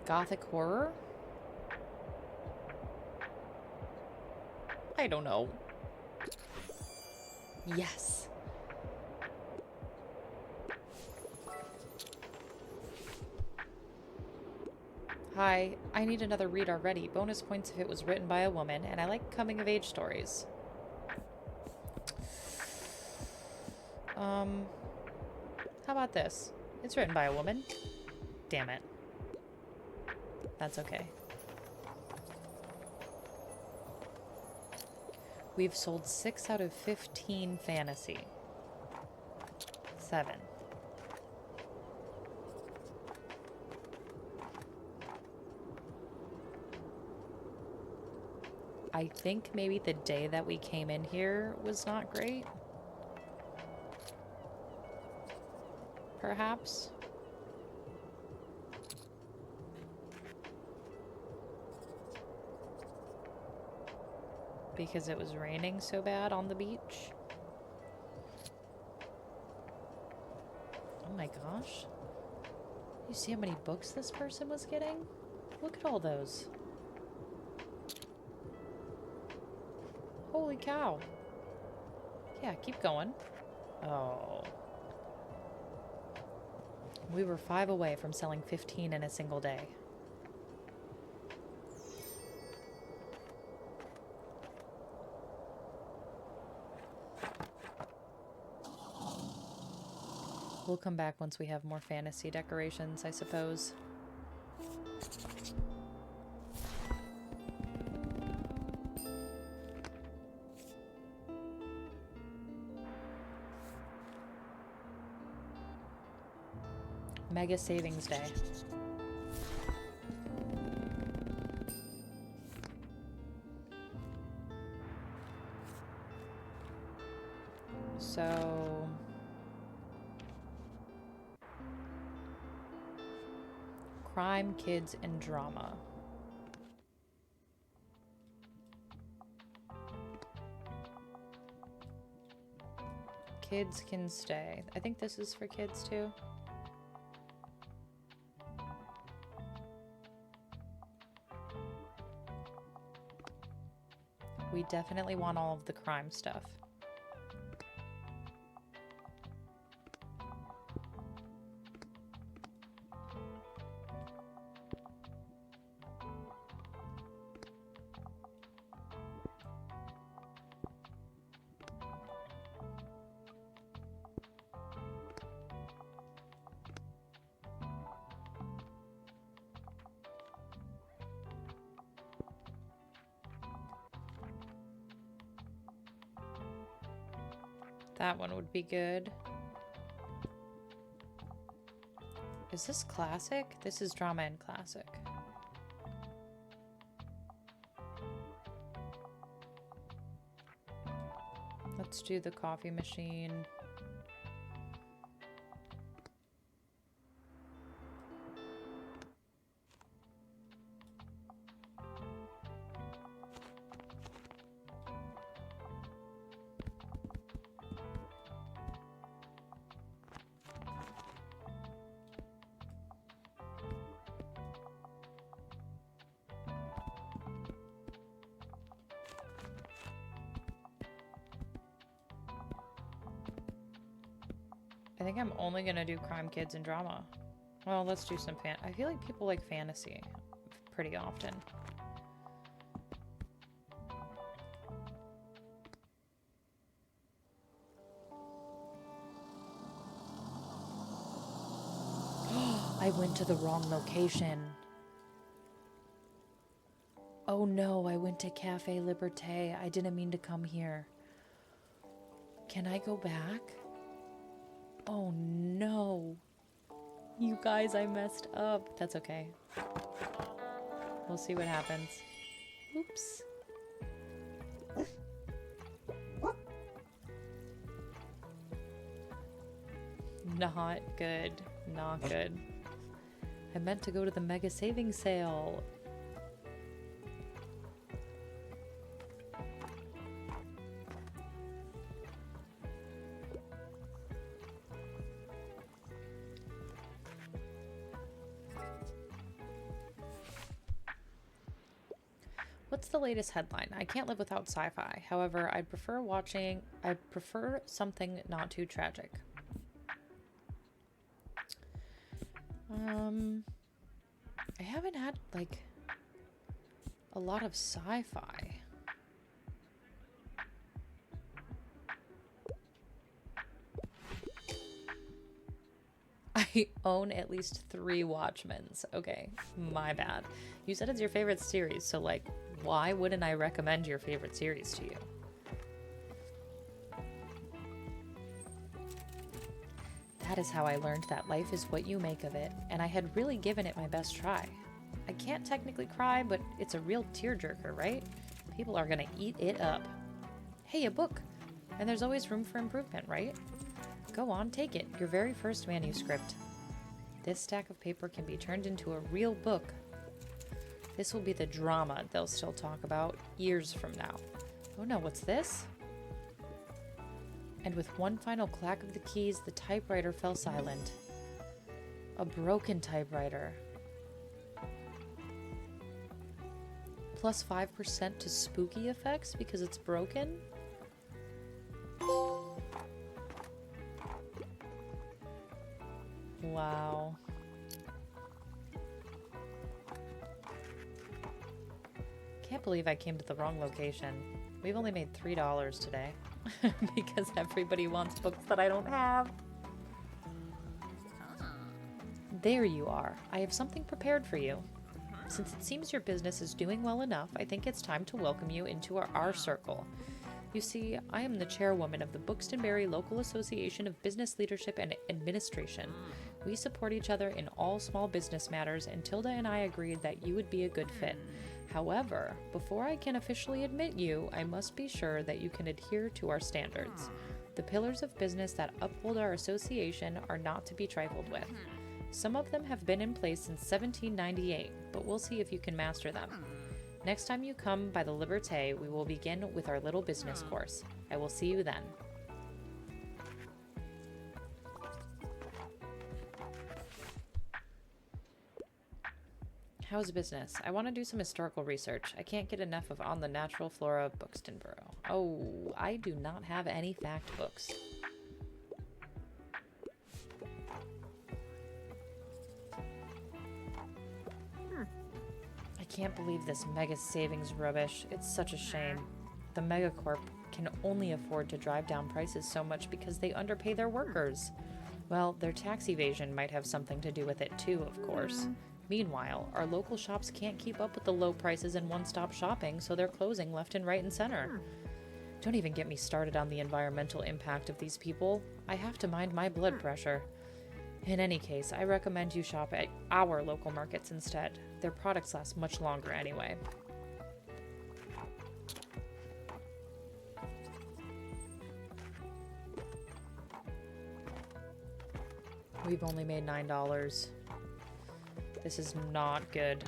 Gothic horror? I don't know. Yes. Hi, I need another read already. Bonus points if it was written by a woman, and I like coming-of-age stories. How about this? It's written by a woman. Damn it. That's okay. We've sold 6 out of 15 fantasy. 7. I think maybe the day that we came in here was not great. Perhaps. Because it was raining so bad on the beach. Oh my gosh. You see how many books this person was getting? Look at all those. Holy cow. Yeah, keep going. Oh. We were 5 away from selling 15 in a single day. We'll come back once we have more fantasy decorations, I suppose. Mega Savings Day. So... crime, kids, and drama. Kids can stay. I think this is for kids too. We definitely want all of the crime stuff. That one would be good. Is this classic? This is drama and classic. Let's do the coffee machine. think I'm only gonna do crime, kids, and drama. Well, let's do some I feel like people like fantasy pretty often. I went to the wrong location. Oh no, I went to Cafe Liberté. I didn't mean to come here. Can I go back? Oh no. You guys, I messed up. That's okay. We'll see what happens. Oops. Not good. Not good. I meant to go to the mega savings sale. What's the latest headline? I can't live without sci-fi. However, I prefer something not too tragic. I haven't had, like, a lot of sci-fi. I own at least 3 Watchmens. Okay, my bad. You said it's your favorite series, so, like, why wouldn't I recommend your favorite series to you? That is how I learned that life is what you make of it, and I had really given it my best try. I can't technically cry, but it's a real tearjerker, right? People are gonna eat it up. Hey, a book! And there's always room for improvement, right? Go on, take it, your very first manuscript. This stack of paper can be turned into a real book. This will be the drama they'll still talk about years from now. Oh no, what's this? And with one final clack of the keys, the typewriter fell silent. A broken typewriter. Plus 5% to spooky effects because it's broken? Wow. Can't believe I came to the wrong location. We've only made $3 today. Because everybody wants books that I don't have. There you are. I have something prepared for you. Since it seems your business is doing well enough, I think it's time to welcome you into our circle. You see, I am the chairwoman of the Buxtonbury Local Association of Business Leadership and Administration. We support each other in all small business matters, and Tilda and I agreed that you would be a good fit. However, before I can officially admit you, I must be sure that you can adhere to our standards. The pillars of business that uphold our association are not to be trifled with. Some of them have been in place since 1798, but we'll see if you can master them. Next time you come by the Liberté, we will begin with our little business course. I will see you then. How's business? I want to do some historical research. I can't get enough of On the Natural Flora of Buxtonborough. Oh, I do not have any fact books. I can't believe this mega savings rubbish. It's such a shame. The megacorp can only afford to drive down prices so much because they underpay their workers. Well, their tax evasion might have something to do with it too, of course. Meanwhile, our local shops can't keep up with the low prices and one-stop shopping, so they're closing left and right and center. Don't even get me started on the environmental impact of these people. I have to mind my blood pressure. In any case, I recommend you shop at our local markets instead. Their products last much longer anyway. We've only made $9. This is not good.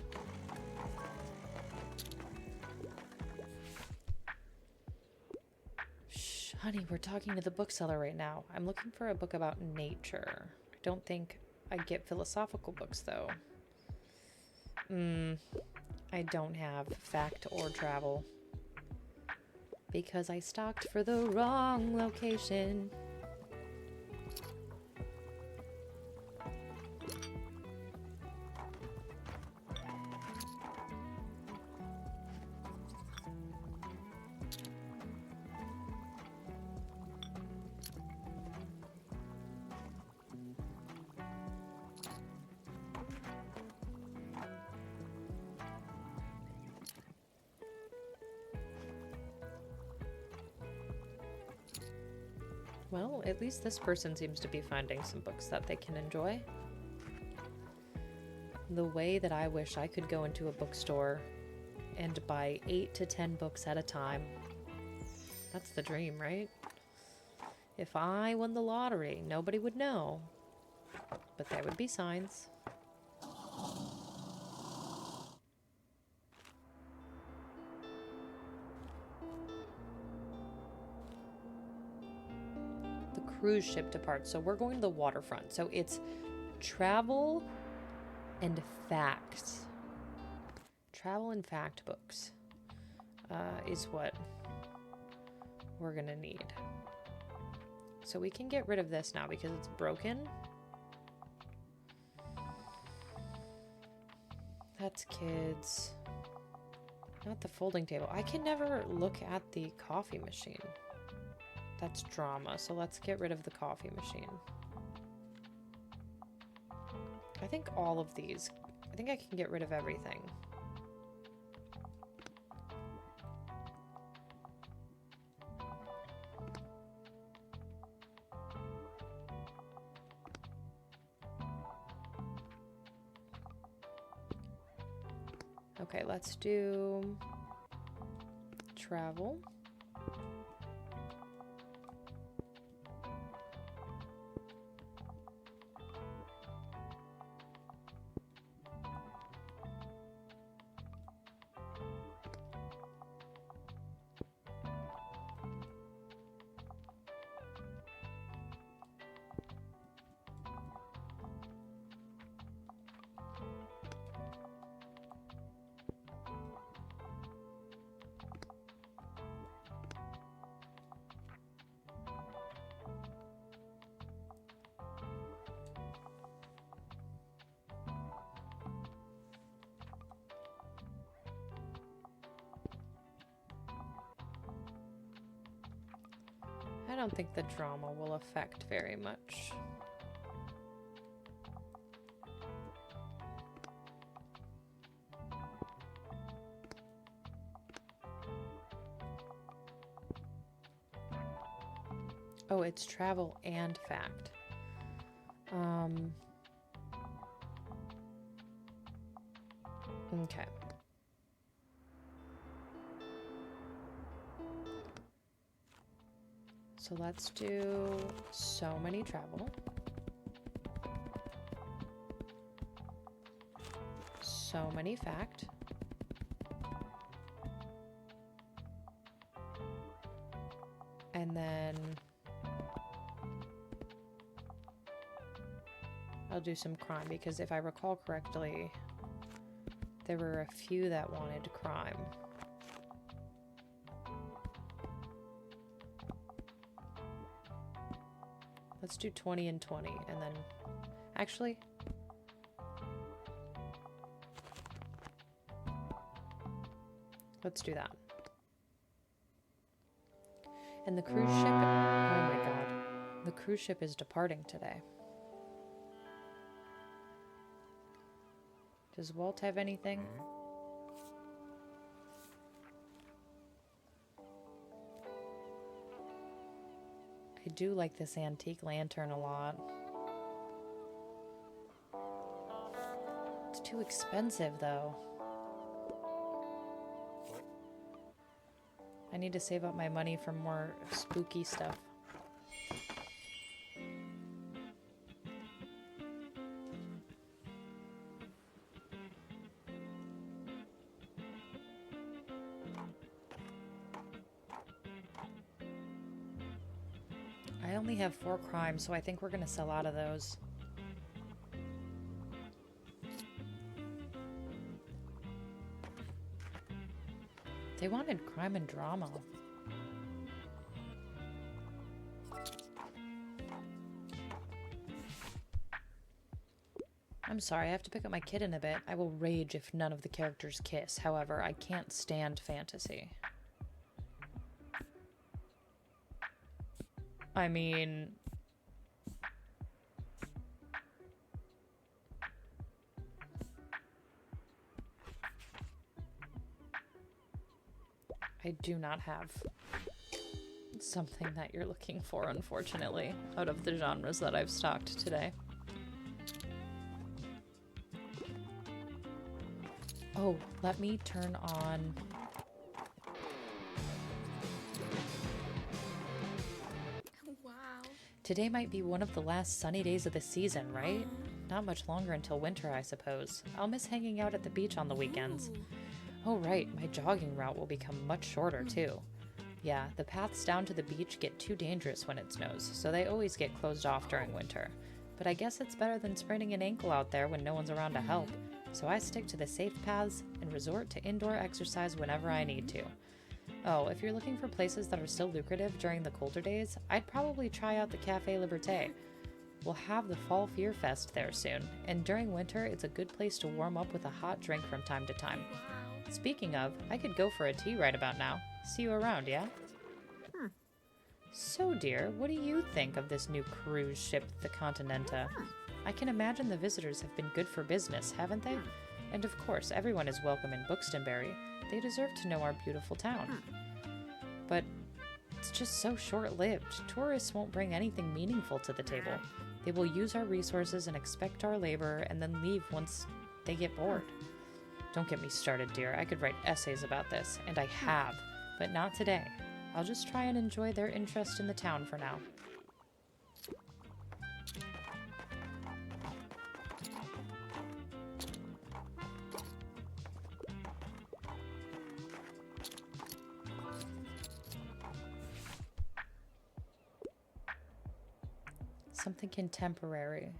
Shh, honey, we're talking to the bookseller right now. I'm looking for a book about nature. I don't think I'd get philosophical books, though. I don't have fact or travel. Because I stalked for the wrong location. Well, at least this person seems to be finding some books that they can enjoy. The way that I wish I could go into a bookstore and buy 8 to 10 books at a time. That's the dream, right? If I won the lottery, nobody would know, but there would be signs. The cruise ship departs, so we're going to the waterfront. So it's travel and facts. Travel and fact books is what we're gonna need. So we can get rid of this now because it's broken. That's kids. Not the folding table. I can never look at the coffee machine. That's drama, so let's get rid of the coffee machine. I think all of these. I think I can get rid of everything. Okay, let's do travel. I don't think the drama will affect very much. Oh, it's travel and fact. Okay. So let's do so many travel. So many fact. And then I'll do some crime because if I recall correctly, there were a few that wanted crime. Let's do 20 and 20, and then... Actually... Let's do that. And the cruise ship... Oh my god. The cruise ship is departing today. Does Walt have anything? I do like this antique lantern a lot. It's too expensive, though. I need to save up my money for more spooky stuff. I only have 4 crimes, so I think we're gonna sell out of those. They wanted crime and drama. I'm sorry, I have to pick up my kid in a bit. I will rage if none of the characters kiss. However, I can't stand fantasy. I mean... I do not have something that you're looking for, unfortunately, out of the genres that I've stocked today. Oh, let me turn on... Wow. Today might be one of the last sunny days of the season, right? Not much longer until winter, I suppose. I'll miss hanging out at the beach on the weekends. Ooh. Oh right, my jogging route will become much shorter too. Yeah, the paths down to the beach get too dangerous when it snows, so they always get closed off during winter. But I guess it's better than spraining an ankle out there when no one's around to help. So I stick to the safe paths and resort to indoor exercise whenever I need to. Oh, if you're looking for places that are still lucrative during the colder days, I'd probably try out the Café Liberté. We'll have the Fall Fear Fest there soon, and during winter it's a good place to warm up with a hot drink from time to time. Wow. Speaking of, I could go for a tea right about now. See you around, yeah? So, dear, what do you think of this new cruise ship, the Continenta? I can imagine the visitors have been good for business, haven't they? And of course, everyone is welcome in Buxtonbury. They deserve to know our beautiful town. But it's just so short-lived. Tourists won't bring anything meaningful to the table. They will use our resources and expect our labor and then leave once they get bored. Don't get me started, dear. I could write essays about this, and I have, but not today. I'll just try and enjoy their interest in the town for now. Something contemporary.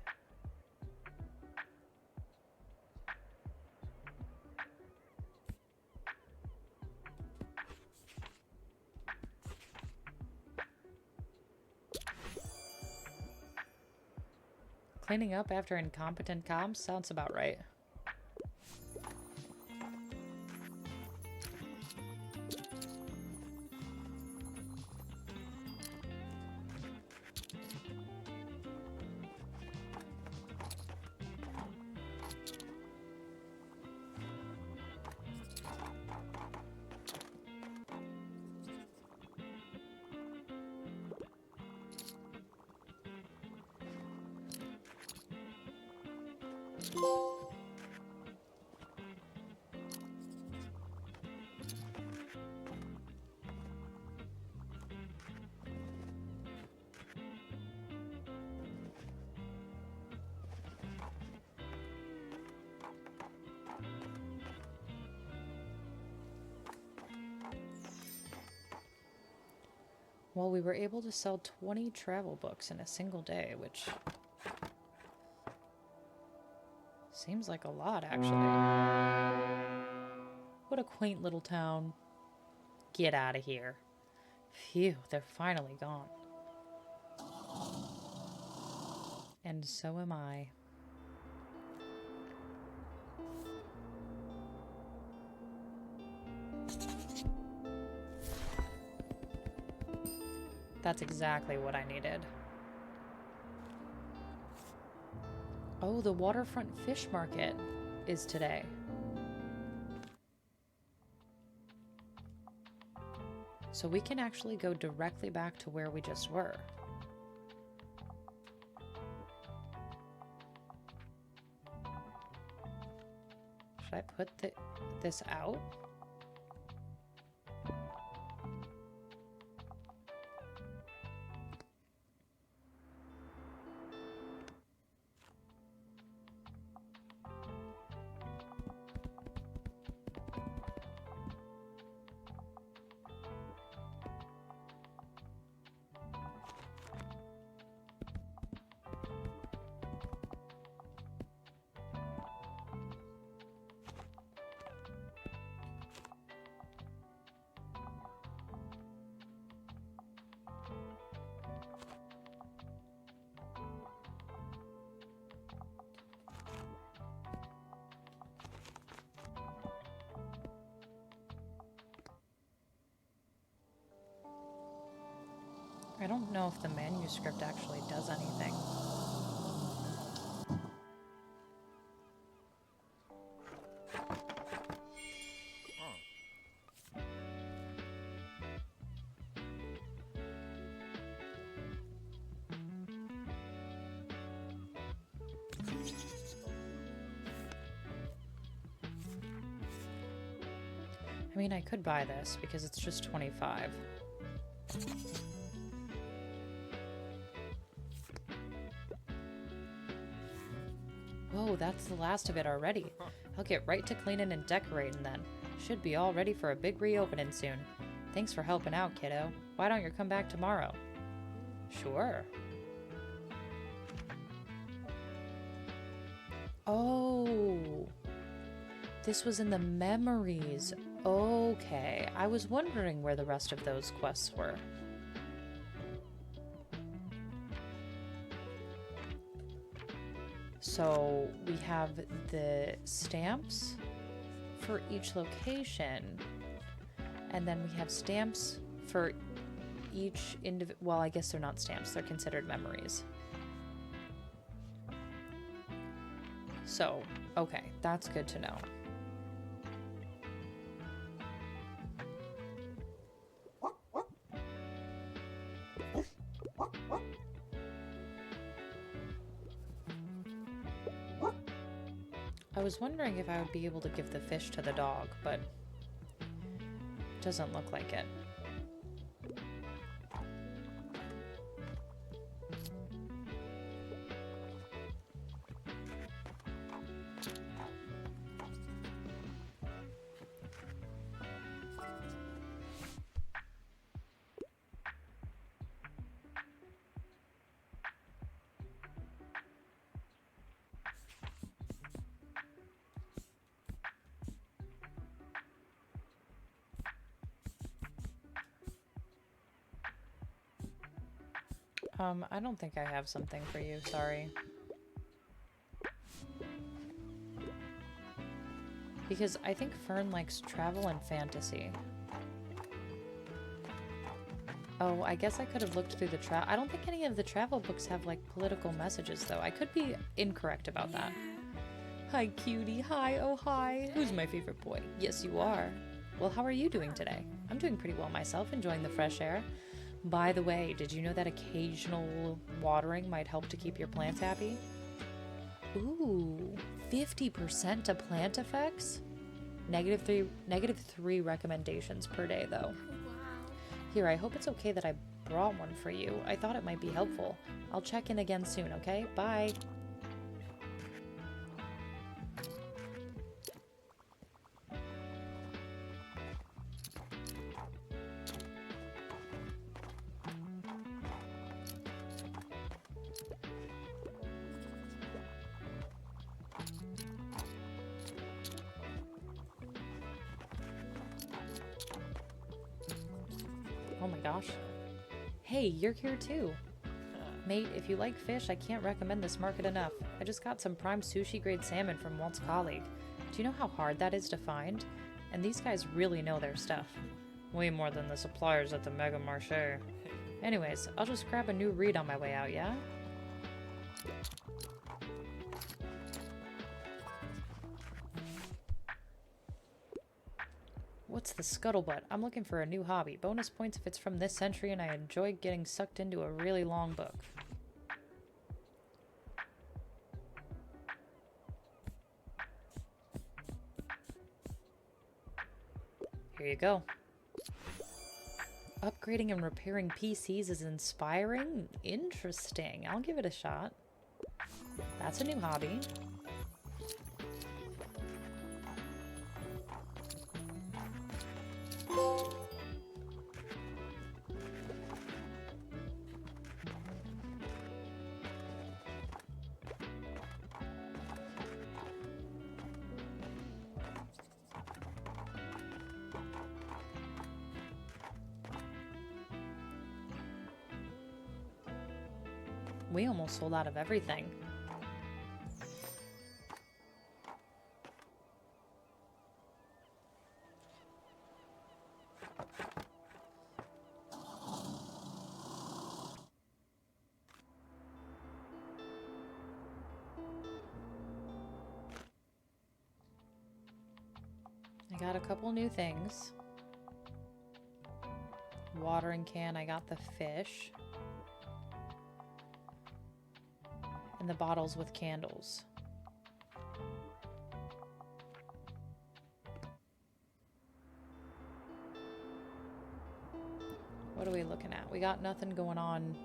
Cleaning up after incompetent comps sounds about right. Well, we were able to sell 20 travel books in a single day, which seems like a lot, actually. What a quaint little town. Get out of here. Phew, they're finally gone. And so am I. That's exactly what I needed. Oh, the waterfront fish market is today. So we can actually go directly back to where we just were. Should I put this out? I don't know if the manuscript actually does anything. I mean, I could buy this because it's just 25. Whoa, that's the last of it already. I'll get right to cleaning and decorating then. Should be all ready for a big reopening soon. Thanks for helping out, kiddo. Why don't you come back tomorrow? Sure. Oh, this was in the memories. Okay, I was wondering where the rest of those quests were. So we have the stamps for each location, and then we have stamps for each well, I guess they're not stamps, they're considered memories. So, okay, that's good to know. I was wondering if I would be able to give the fish to the dog, but doesn't look like it. I don't think I have something for you, sorry. Because I think Fern likes travel and fantasy. Oh, I guess I could have looked through the I don't think any of the travel books have, like, political messages, though. I could be incorrect about that. Hi, cutie. Hi, oh hi. Who's my favorite boy? Yes, you are. Well, how are you doing today? I'm doing pretty well myself, enjoying the fresh air. By the way, did you know that occasional watering might help to keep your plants happy? Ooh, 50% to plant effects? -3 recommendations per day, though. Wow. Here, I hope it's okay that I brought one for you. I thought it might be helpful. I'll check in again soon, okay? Bye. Oh my gosh. Hey, you're here too. Mate, if you like fish, I can't recommend this market enough. I just got some prime sushi grade salmon from Walt's colleague. Do you know how hard that is to find? And these guys really know their stuff. Way more than the suppliers at the Mega Marché. Anyways, I'll just grab a new read on my way out, yeah? What's the scuttlebutt? I'm looking for a new hobby. Bonus points if it's from this century and I enjoy getting sucked into a really long book. Here you go. Upgrading and repairing PCs is inspiring? Interesting. I'll give it a shot. That's a new hobby. We almost sold out of everything. I got a couple new things. Watering can, I got the fish. And the bottles with candles. What are we looking at? We got nothing going on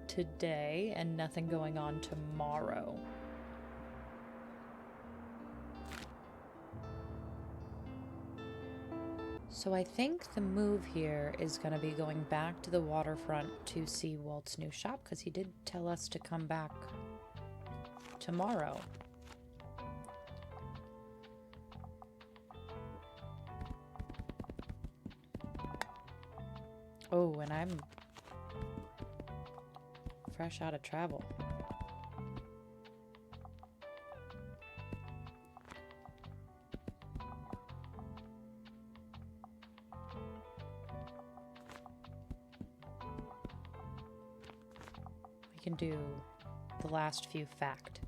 today and nothing going on tomorrow. So I think the move here is going to be going back to the waterfront to see Walt's new shop, because he did tell us to come back tomorrow. Oh, and I'm fresh out of travel. We can do the last few fact.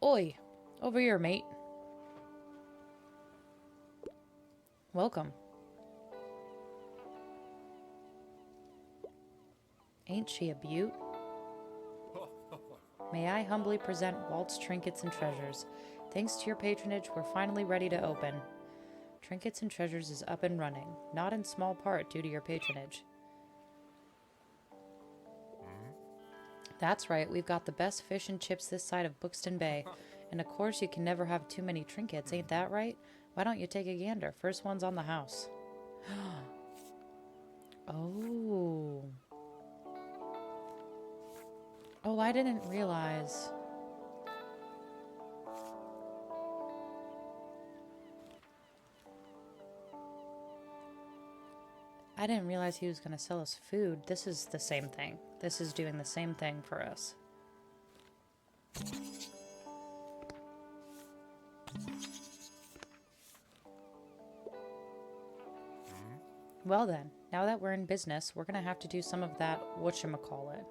Oi! Over here, mate. Welcome. Ain't she a beaut? May I humbly present Walt's Trinkets and Treasures. Thanks to your patronage, we're finally ready to open. Trinkets and Treasures is up and running, not in small part due to your patronage. That's right, we've got the best fish and chips this side of Buxton Bay. And of course you can never have too many trinkets, ain't that right? Why don't you take a gander? First one's on the house. Oh. Oh, I didn't realize. I didn't realize he was going to sell us food. This is the same thing. This is doing the same thing for us. Well then, now that we're in business, we're going to have to do some of that whatchamacallit.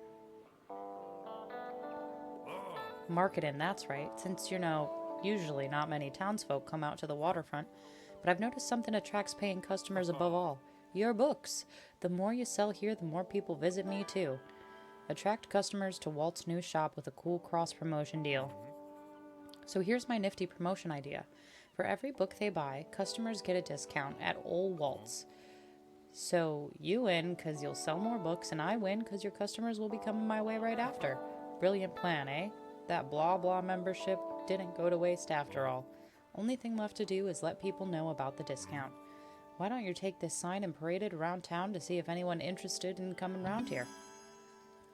Marketing, that's right. Since, usually not many townsfolk come out to the waterfront. But I've noticed something attracts paying customers above all. Your books. The more you sell here, the more people visit me too. Attract customers to Walt's new shop with a cool cross-promotion deal. So here's my nifty promotion idea. For every book they buy, customers get a discount at Old Walt's. So you win because you'll sell more books, and I win because your customers will be coming my way right after. Brilliant plan, eh? That blah blah membership didn't go to waste after all. Only thing left to do is let people know about the discount. Why don't you take this sign and parade it around town to see if anyone interested in coming around here?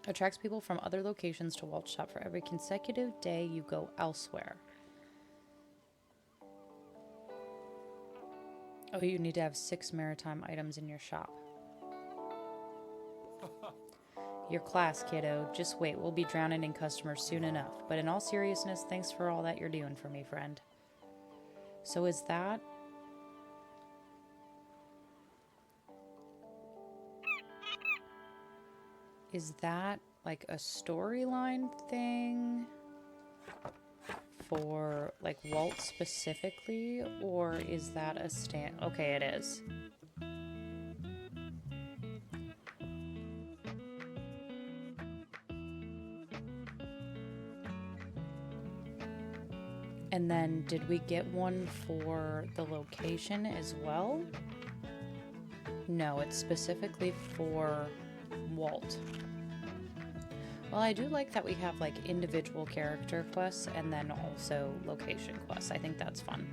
Attracts people from other locations to Walt's shop for every consecutive day you go elsewhere. Oh, you need to have 6 maritime items in your shop. Your class, kiddo. Just wait, we'll be drowning in customers soon enough. But in all seriousness, thanks for all that you're doing for me, friend. So is that... Is that like a storyline thing for like Walt specifically, or is that a stand? Okay, it is. And then did we get one for the location as well? No, it's specifically for Walt. Well, I do like that we have like individual character quests and then also location quests. I think that's fun.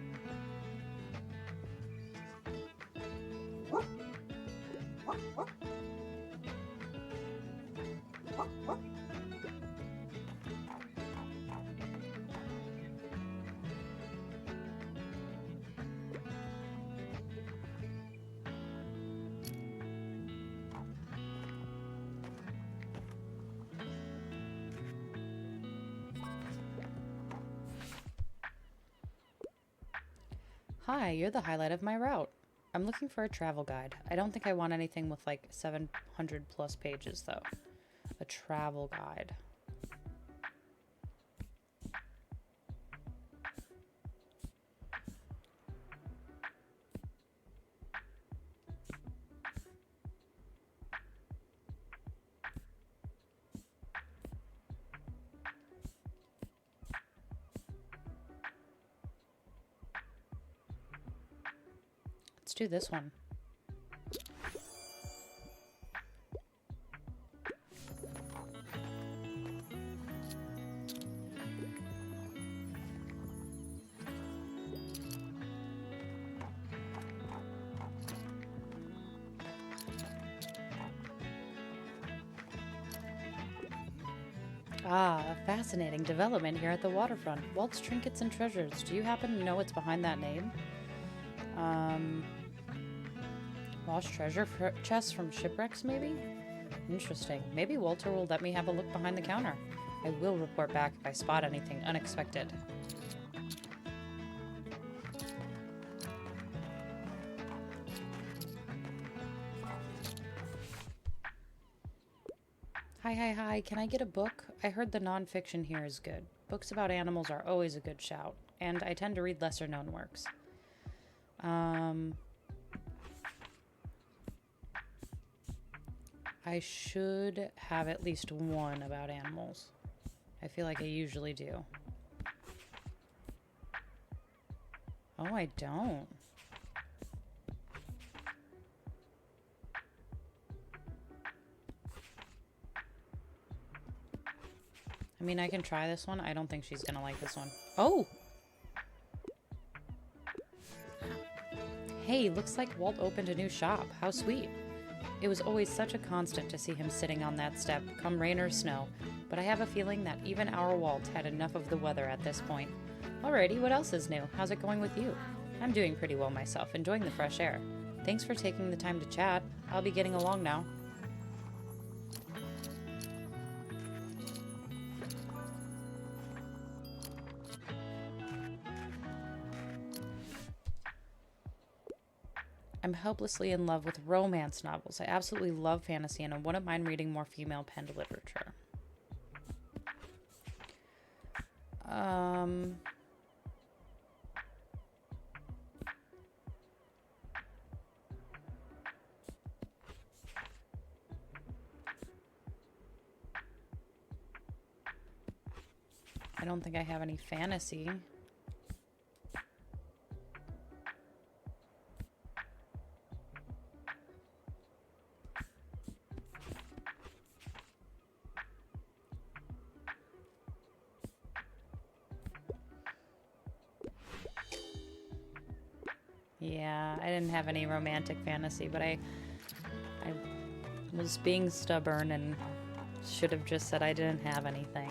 Hi, you're the highlight of my route. I'm looking for a travel guide. I don't think I want anything with like 700 plus pages though. A travel guide. Let's do this one. Ah, a fascinating development here at the waterfront. Walt's Trinkets and Treasures. Do you happen to know what's behind that name? Lost treasure chests from shipwrecks, maybe? Interesting. Maybe Walter will let me have a look behind the counter. I will report back if I spot anything unexpected. Hi. Can I get a book? I heard the nonfiction here is good. Books about animals are always a good shout, and I tend to read lesser known works. I should have at least one about animals. I feel like I usually do. Oh, I don't. I mean, I can try this one. I don't think she's gonna like this one. Oh! Hey, looks like Walt opened a new shop. How sweet. It was always such a constant to see him sitting on that step, come rain or snow, but I have a feeling that even our Walt had enough of the weather at this point. Alrighty, what else is new? How's it going with you? I'm doing pretty well myself, enjoying the fresh air. Thanks for taking the time to chat. I'll be getting along now. I'm hopelessly in love with romance novels. I absolutely love fantasy and I wouldn't mind reading more female-penned literature. I don't think I have any fantasy. Yeah, I didn't have any romantic fantasy, but I was being stubborn and should have just said I didn't have anything.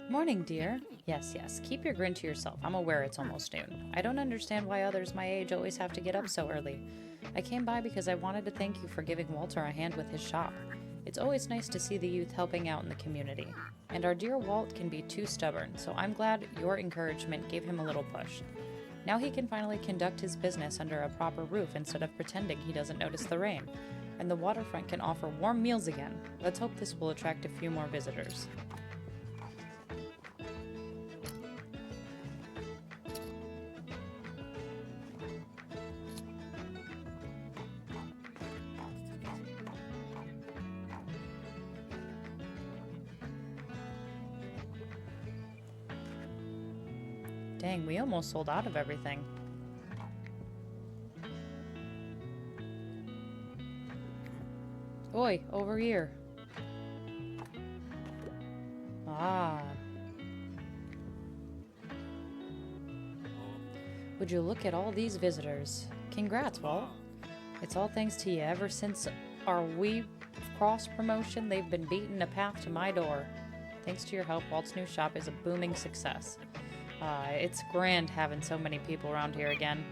Morning, dear. Yes, keep your grin to yourself. I'm aware it's almost noon. I don't understand why others my age always have to get up so early. I came by because I wanted to thank you for giving Walter a hand with his shop. It's always nice to see the youth helping out in the community. And our dear Walt can be too stubborn, so I'm glad your encouragement gave him a little push. Now he can finally conduct his business under a proper roof instead of pretending he doesn't notice the rain. And the waterfront can offer warm meals again. Let's hope this will attract a few more visitors. Dang, we almost sold out of everything. Oi, over here. Ah. Would you look at all these visitors? Congrats, Walt. It's all thanks to you. Ever since our We Cross promotion, they've been beating a path to my door. Thanks to your help, Walt's new shop is a booming success. It's grand having so many people around here again.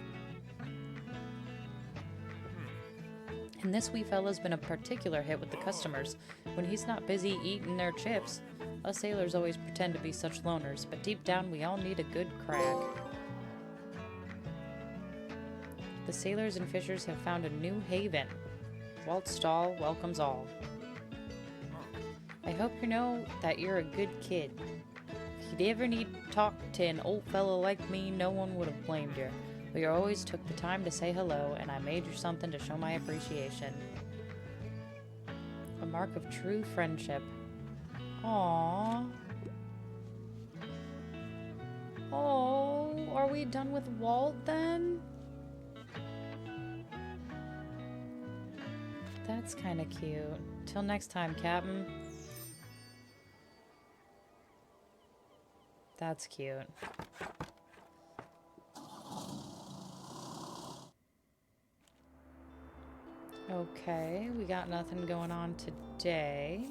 And this wee fella's been a particular hit with the customers. When he's not busy eating their chips, us sailors always pretend to be such loners, but deep down we all need a good crag. The sailors and fishers have found a new haven. Walt's stall welcomes all. I hope you know that you're a good kid. If you'd ever need to talk to an old fellow like me, no one would have blamed you. But you always took the time to say hello, and I made you something to show my appreciation. A mark of true friendship. Aww. Oh, are we done with Walt then? That's kind of cute. Till next time, Captain. That's cute. Okay, we got nothing going on today.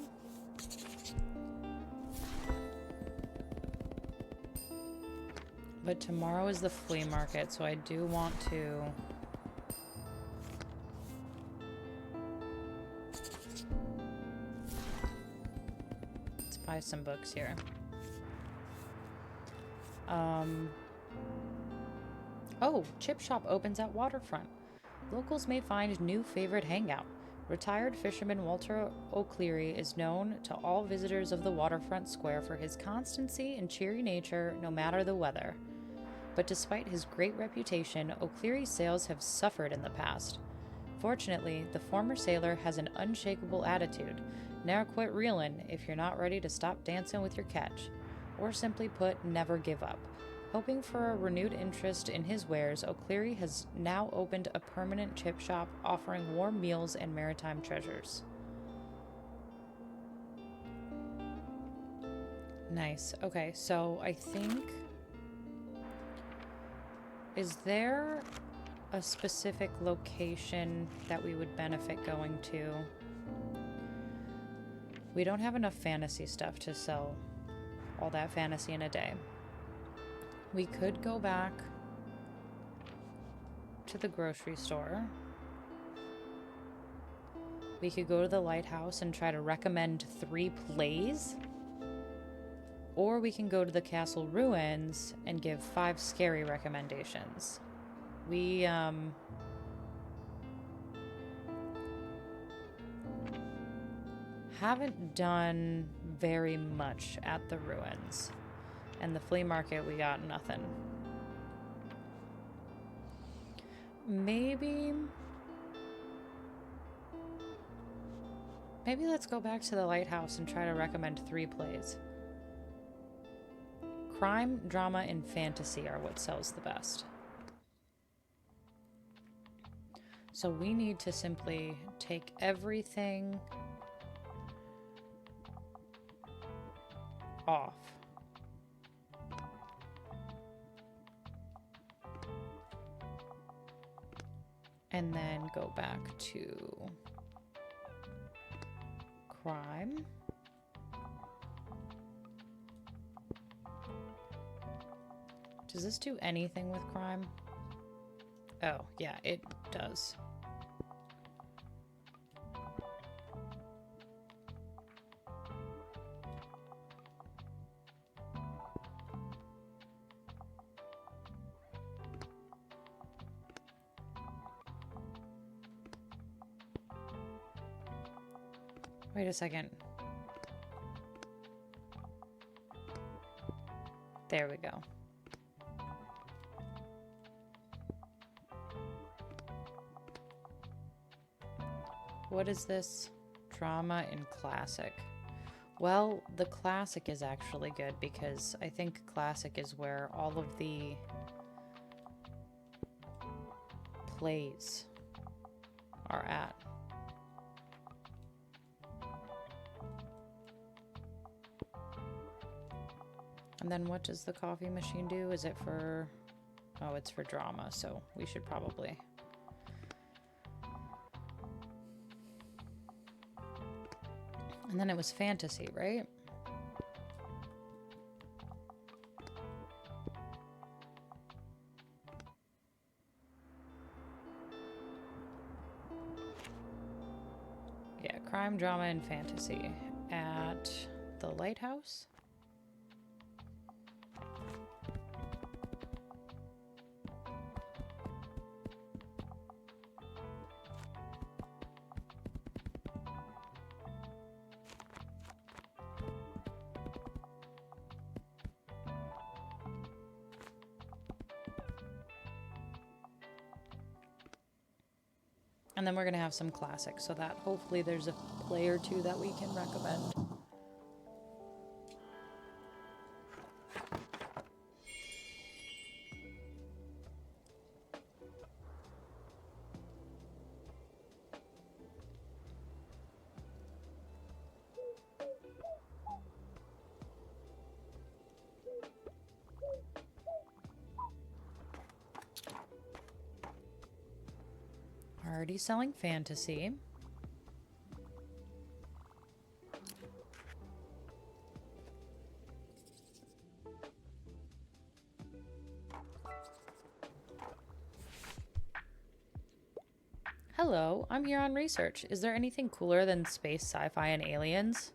But tomorrow is the flea market, so I do want to... Let's buy some books here. Oh, Chip Shop opens at Waterfront. Locals may find new favorite hangout. Retired fisherman Walter O'Cleary is known to all visitors of the waterfront square for his constancy and cheery nature no matter the weather. But despite his great reputation, O'Cleary's sales have suffered in the past. Fortunately, the former sailor has an unshakable attitude. Ne'er quit reelin' if you're not ready to stop dancing with your catch. Or simply put, never give up. Hoping for a renewed interest in his wares, O'Cleary has now opened a permanent chip shop offering warm meals and maritime treasures. Nice. Okay, so I think... Is there a specific location that we would benefit going to? We don't have enough fantasy stuff to sell all that fantasy in a day. We could go back to the grocery store. We could go to the lighthouse and try to recommend 3 plays. Or we can go to the castle ruins and give 5 scary recommendations. We, haven't done very much at the ruins. And the flea market, we got nothing. Maybe let's go back to the lighthouse and try to recommend 3 plays. Crime, drama, and fantasy are what sells the best. So we need to simply take everything off. And then go back to crime. Does this do anything with crime? Oh, yeah, it does. Wait a second. There we go. What is this? Drama in classic. Well, the classic is actually good because I think classic is where all of the plays are at. And then what does the coffee machine do? Is it for... Oh, it's for drama, so we should probably... And then it was fantasy, right? Yeah, crime, drama, and fantasy at the lighthouse. And then we're going to have some classics, so that hopefully there's a play or 2 that we can recommend. Already selling fantasy. Hello, I'm here on research. Is there anything cooler than space, sci-fi, and aliens?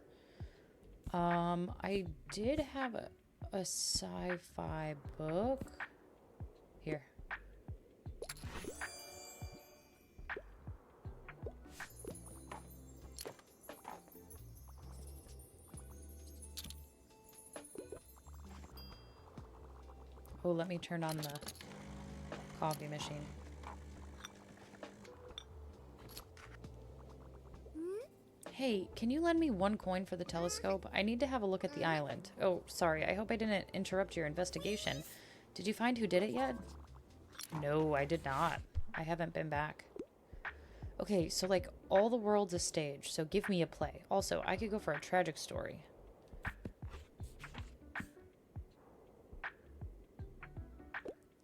I did have a sci-fi book. Here. Oh, let me turn on the coffee machine. Hey, can you lend me 1 coin for the telescope? I need to have a look at the island. Oh, sorry. I hope I didn't interrupt your investigation. Did you find who did it yet? No, I did not. I haven't been back. Okay, so like all the world's a stage, so give me a play. Also, I could go for a tragic story.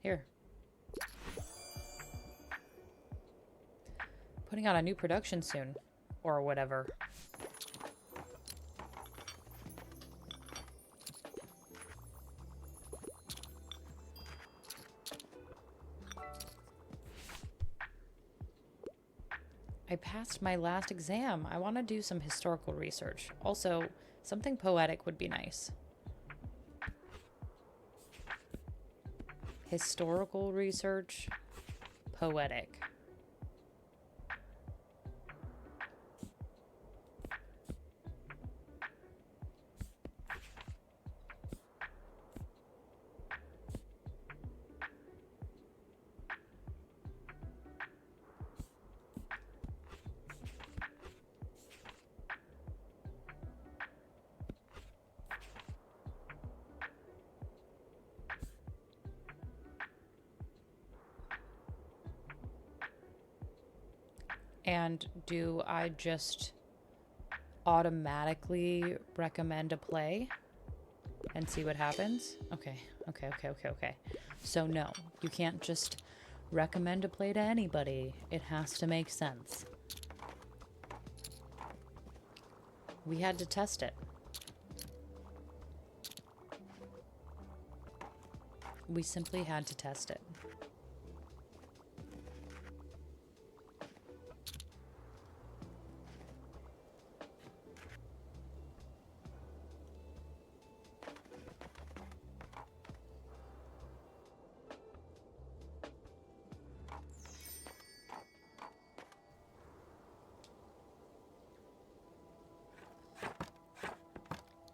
Here. Putting out a new production soon. Or whatever. I passed my last exam. I want to do some historical research. Also, something poetic would be nice. Historical research, poetic. And do I just automatically recommend a play and see what happens? Okay. So no, you can't just recommend a play to anybody. It has to make sense. We had to test it. We simply had to test it.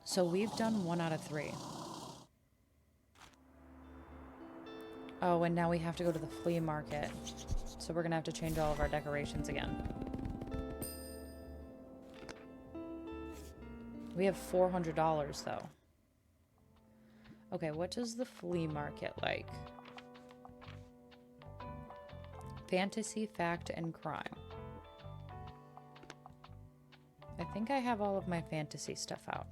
So we've done 1 out of 3. Oh, and now we have to go to the flea market. So we're gonna have to change all of our decorations again. We have $400 though. Okay, what does the flea market like? Fantasy, fact, and crime. I think I have all of my fantasy stuff out.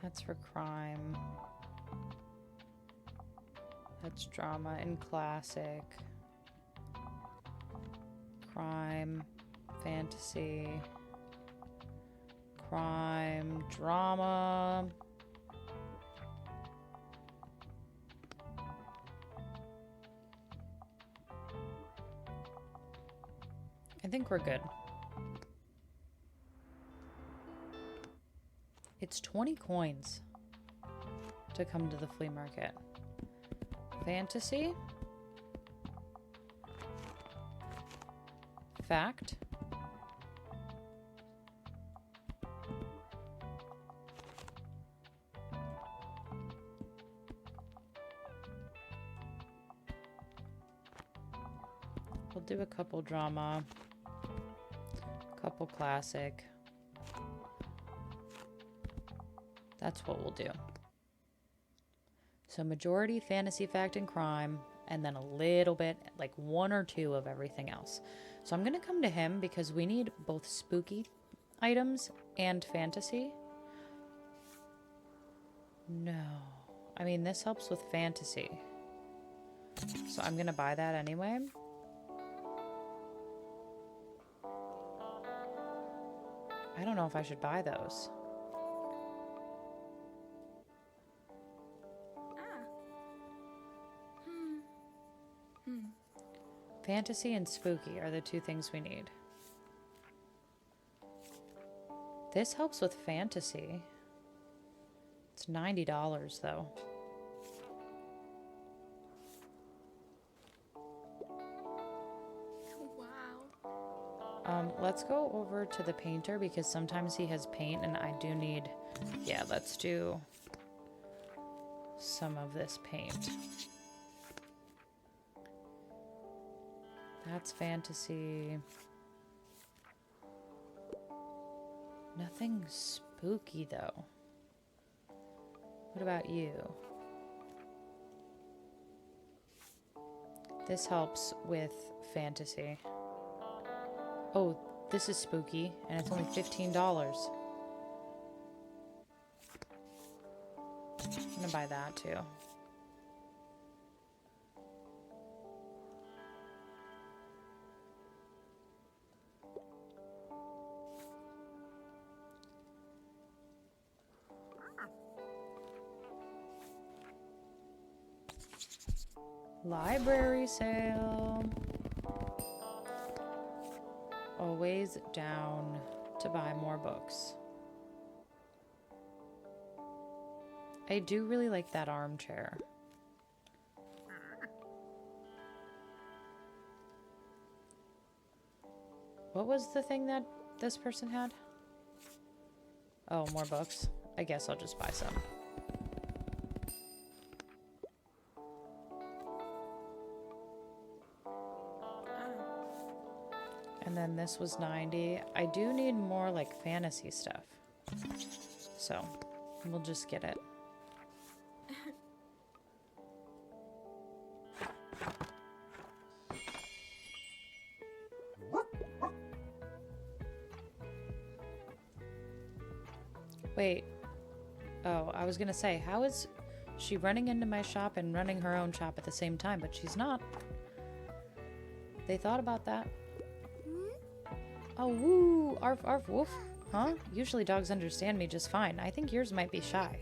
That's for crime. That's drama and classic. Crime, fantasy, crime, drama. I think we're good. It's 20 coins to come to the flea market. Fantasy. Fact. We'll do a couple drama, couple classic. That's what we'll do. So majority fantasy, fact, and crime, and then a little bit, like 1 or 2 of everything else. So I'm going to come to him because we need both spooky items and fantasy. No. I mean, this helps with fantasy. So I'm going to buy that anyway. I don't know if I should buy those. Fantasy and spooky are the 2 things we need. This helps with fantasy. It's $90 though. Wow. Let's go over to the painter because sometimes he has paint and I do need... Yeah, let's do some of this paint. That's fantasy. Nothing spooky though. What about you? This helps with fantasy. Oh, this is spooky and it's only $15. I'm gonna buy that too. Library sale. Always down to buy more books. I do really like that armchair. What was the thing that this person had? Oh, more books. I guess I'll just buy some. And then this was 90. I do need more like fantasy stuff. So we'll just get it. Wait. Oh, I was gonna say, how is she running into my shop and running her own shop at the same time? But she's not. They thought about that. Oh, woo! Arf, arf, woof. Huh? Usually dogs understand me just fine. I think yours might be shy.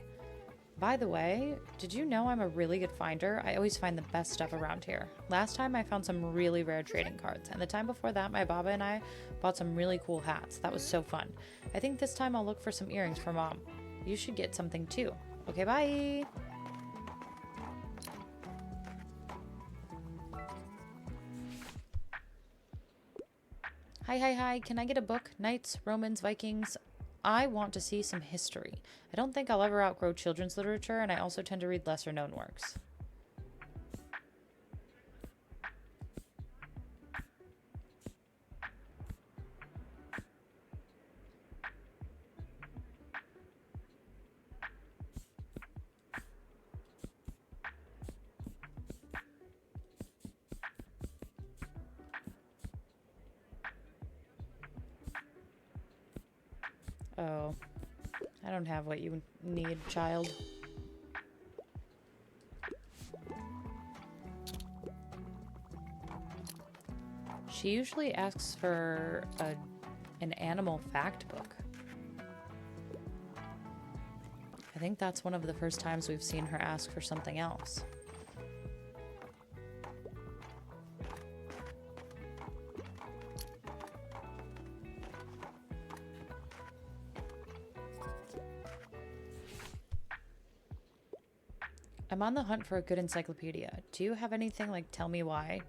By the way, did you know I'm a really good finder? I always find the best stuff around here. Last time I found some really rare trading cards, and the time before that my Baba and I bought some really cool hats. That was so fun. I think this time I'll look for some earrings for Mom. You should get something too. Okay, bye! Hi, hi, hi. Can I get a book? Knights, Romans, Vikings? I want to see some history. I don't think I'll ever outgrow children's literature, and I also tend to read lesser known works. Oh, I don't have what you need, child. She usually asks for an animal fact book. I think that's one of the first times we've seen her ask for something else. I'm on the hunt for a good encyclopedia. Do you have anything like tell me why?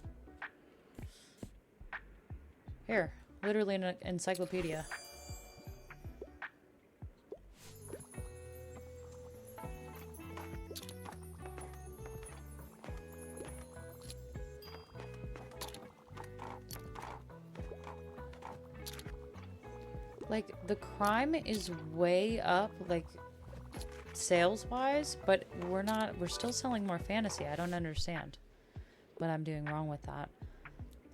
Here, literally an encyclopedia. Like, the crime is way up, like, sales-wise, but we're still selling more fantasy. I don't understand what I'm doing wrong with that.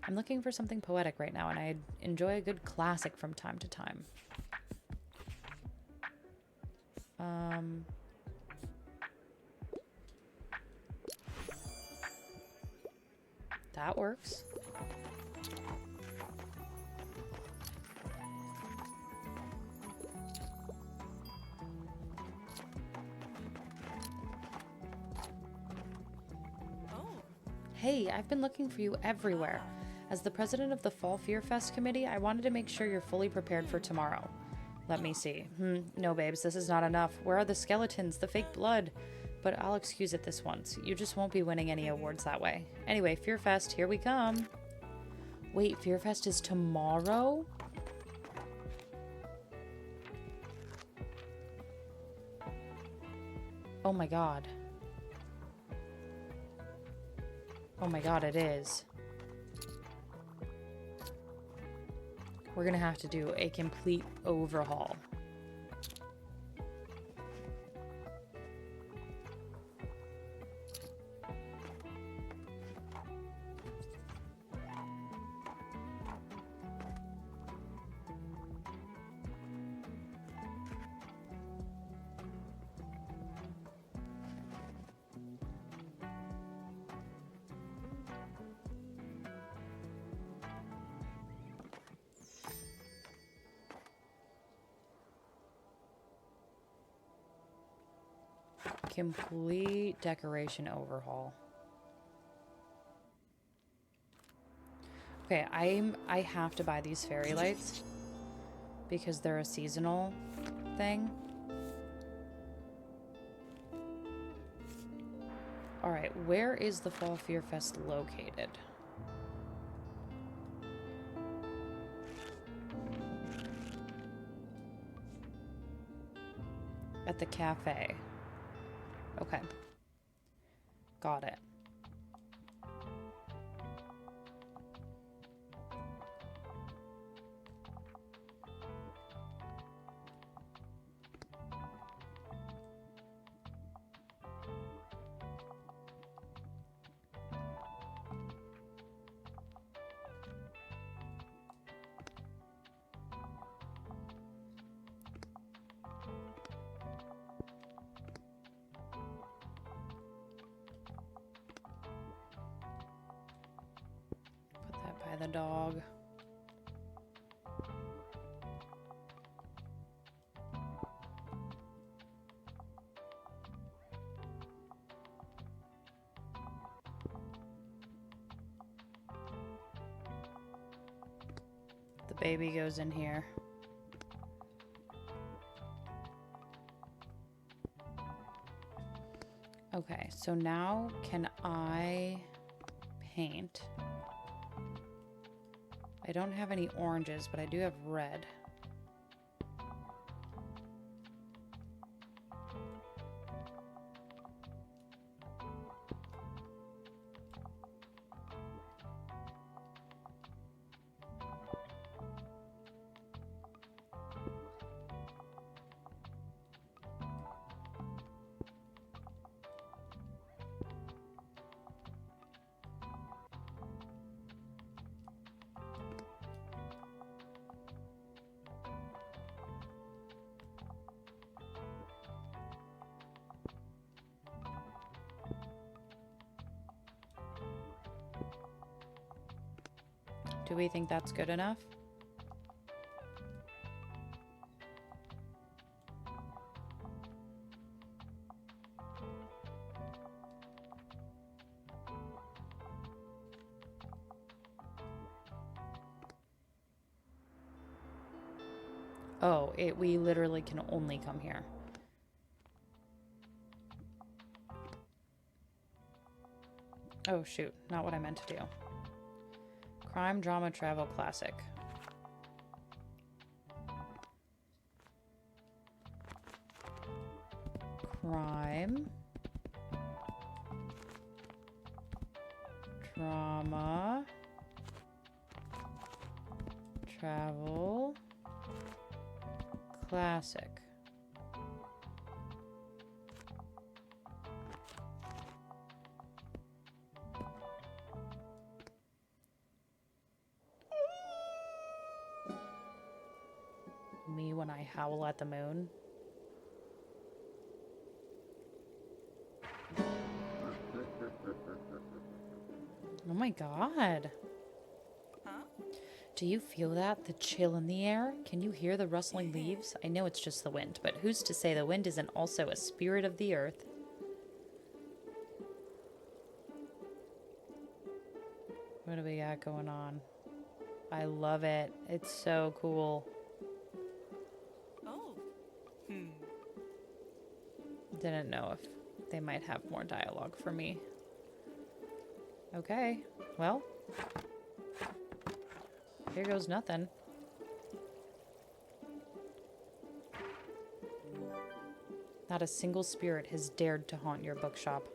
I'm looking for something poetic right now, and I enjoy a good classic from time to time. That works. Oh. Hey, I've been looking for you everywhere. As the president of the Fall Fear Fest committee, I wanted to make sure you're fully prepared for tomorrow. Let me see. No, babes, this is not enough. Where are the skeletons, the fake blood? But I'll excuse it this once. You just won't be winning any awards that way. Anyway, Fear Fest, here we come. Wait, Fear Fest is tomorrow? Oh my god. Oh my god, it is. We're gonna have to do a complete overhaul. Complete decoration overhaul. Okay, I have to buy these fairy lights because they're a seasonal thing. Alright, where is the Fall Fear Fest located? At the cafe. Okay. Got it. The dog. The baby goes in here. Okay, so now can I paint? I don't have any oranges, but I do have red. Do we think that's good enough? Oh, we literally can only come here. Oh shoot, not what I meant to do. Crime, drama, travel, classic. Crime. Drama. Travel. Classic. howl at the moon. Oh my god. Huh? Do you feel that? The chill in the air? Can you hear the rustling leaves? I know it's just the wind, but who's to say the wind isn't also a spirit of the earth? What do we got going on? I love it. It's so cool. Oh. Hmm. Didn't know if they might have more dialogue for me. Okay, well, here goes nothing. Not a single spirit has dared to haunt your bookshop.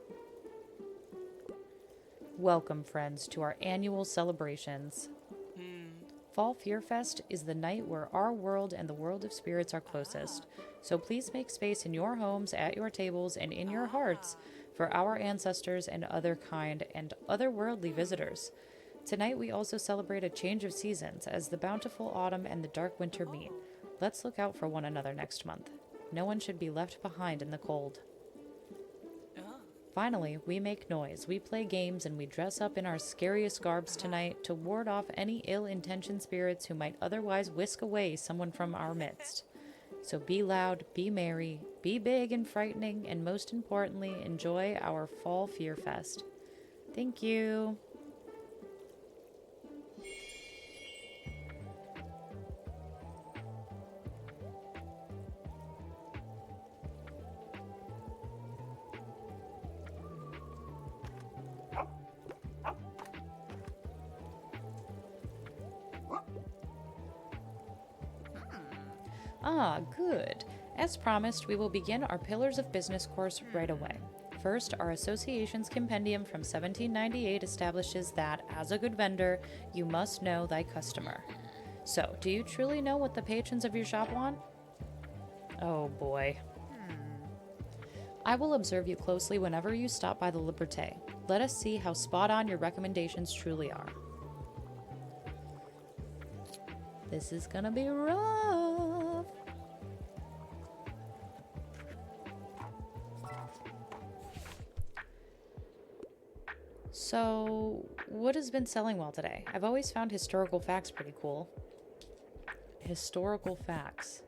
Welcome, friends, to our annual celebrations. Fall Fear Fest is the night where our world and the world of spirits are closest. So please make space in your homes, at your tables, and in your hearts for our ancestors and other kind and otherworldly visitors. Tonight we also celebrate a change of seasons as the bountiful autumn and the dark winter meet. Let's look out for one another next month. No one should be left behind in the cold. Finally, we make noise, we play games, and we dress up in our scariest garbs tonight to ward off any ill-intentioned spirits who might otherwise whisk away someone from our midst. So be loud, be merry, be big and frightening, and most importantly, enjoy our Fall Fear Fest. Thank you. Ah, good. As promised, we will begin our Pillars of Business course right away. First, our association's compendium from 1798 establishes that, as a good vendor, you must know thy customer. So, do you truly know what the patrons of your shop want? Oh boy. I will observe you closely whenever you stop by the Liberté. Let us see how spot on your recommendations truly are. This is gonna be rough. So, what has been selling well today? I've always found historical facts pretty cool. Historical facts.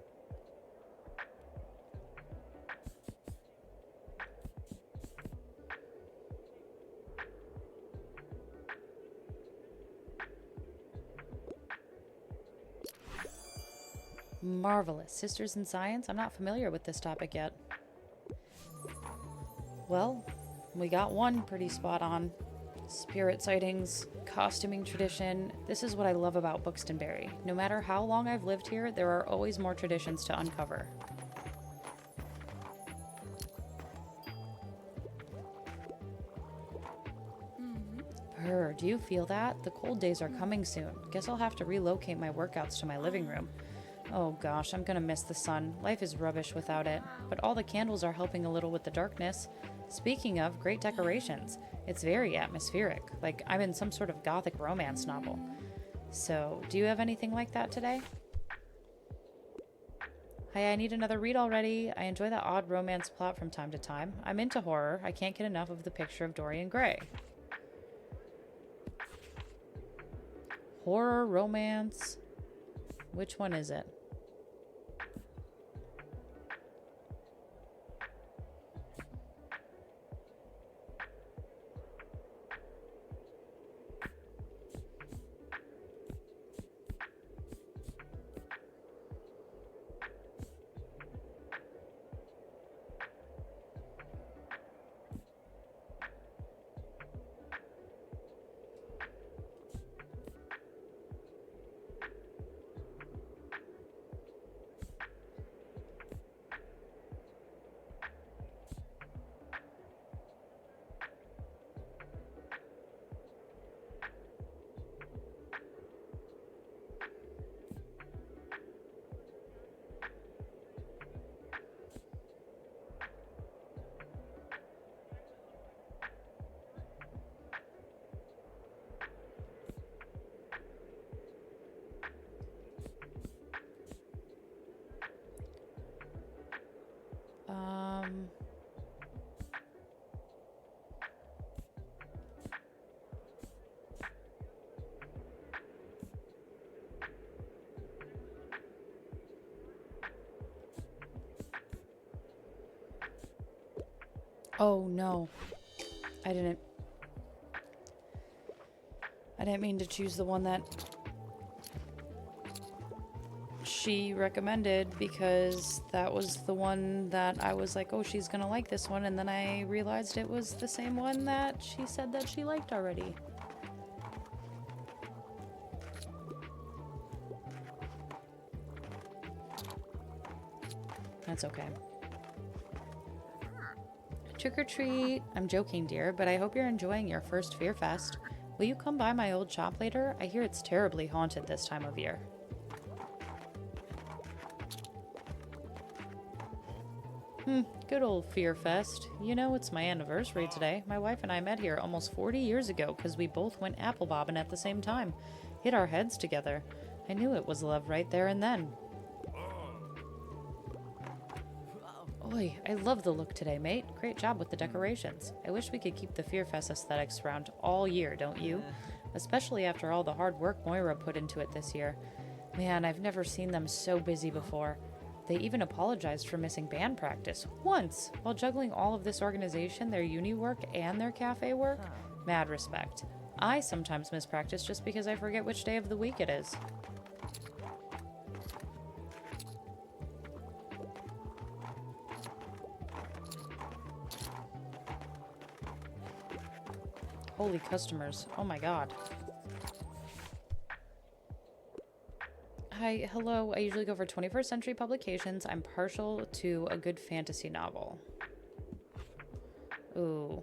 Marvelous. Sisters in Science? I'm not familiar with this topic yet. Well, we got one pretty spot on. Spirit sightings, costuming tradition. This is what I love about Buxtonbury. No matter how long I've lived here, there are always more traditions to uncover. Brr, do you feel that? The cold days are coming soon. Guess I'll have to relocate my workouts to my living room. Oh gosh, I'm gonna miss the sun. Life is rubbish without it. But all the candles are helping a little with the darkness. Speaking of great decorations, it's very atmospheric, like I'm in some sort of gothic romance novel. So, do you have anything like that today? Hi, I need another read already. I enjoy that odd romance plot from time to time. I'm into horror. I can't get enough of The Picture of Dorian Gray. Horror, romance. Which one is it? Oh, no. I didn't mean to choose the one that she recommended, because that was the one that I was like, oh, she's gonna like this one, and then I realized it was the same one that she said that she liked already. That's okay. Trick or treat. I'm joking, dear, but I hope you're enjoying your first Fear Fest. Will you come by my old shop later? I hear it's terribly haunted this time of year. Good old Fear Fest. You know, it's my anniversary today. My wife and I met here almost 40 years ago because we both went apple bobbing at the same time. Hit our heads together. I knew it was love right there and then. Oi, I love the look today, mate. Great job with the decorations. I wish we could keep the Fear Fest aesthetics around all year, don't you? Especially after all the hard work Moira put into it this year. Man, I've never seen them so busy before. They even apologized for missing band practice once while juggling all of this organization, their uni work, and their cafe work. Mad respect. I sometimes miss practice just because I forget which day of the week it is. Holy customers. Oh my god. Hi, hello. I usually go for 21st century publications. I'm partial to a good fantasy novel. Ooh.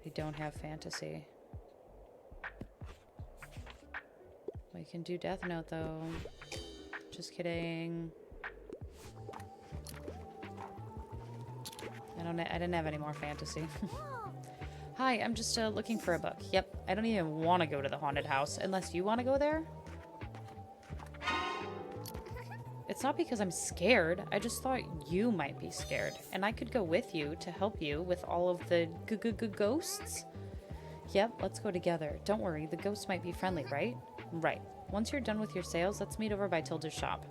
I don't have fantasy. We can do Death Note, though. Just kidding. I didn't have any more fantasy. Hi, I'm just looking for a book. Yep, I don't even want to go to the haunted house unless you want to go there. It's not because I'm scared. I just thought you might be scared, and I could go with you to help you with all of the ghosts. Yep, let's go together. Don't worry, the ghosts might be friendly, right? Right. Once you're done with your sales, let's meet over by Tilda's shop.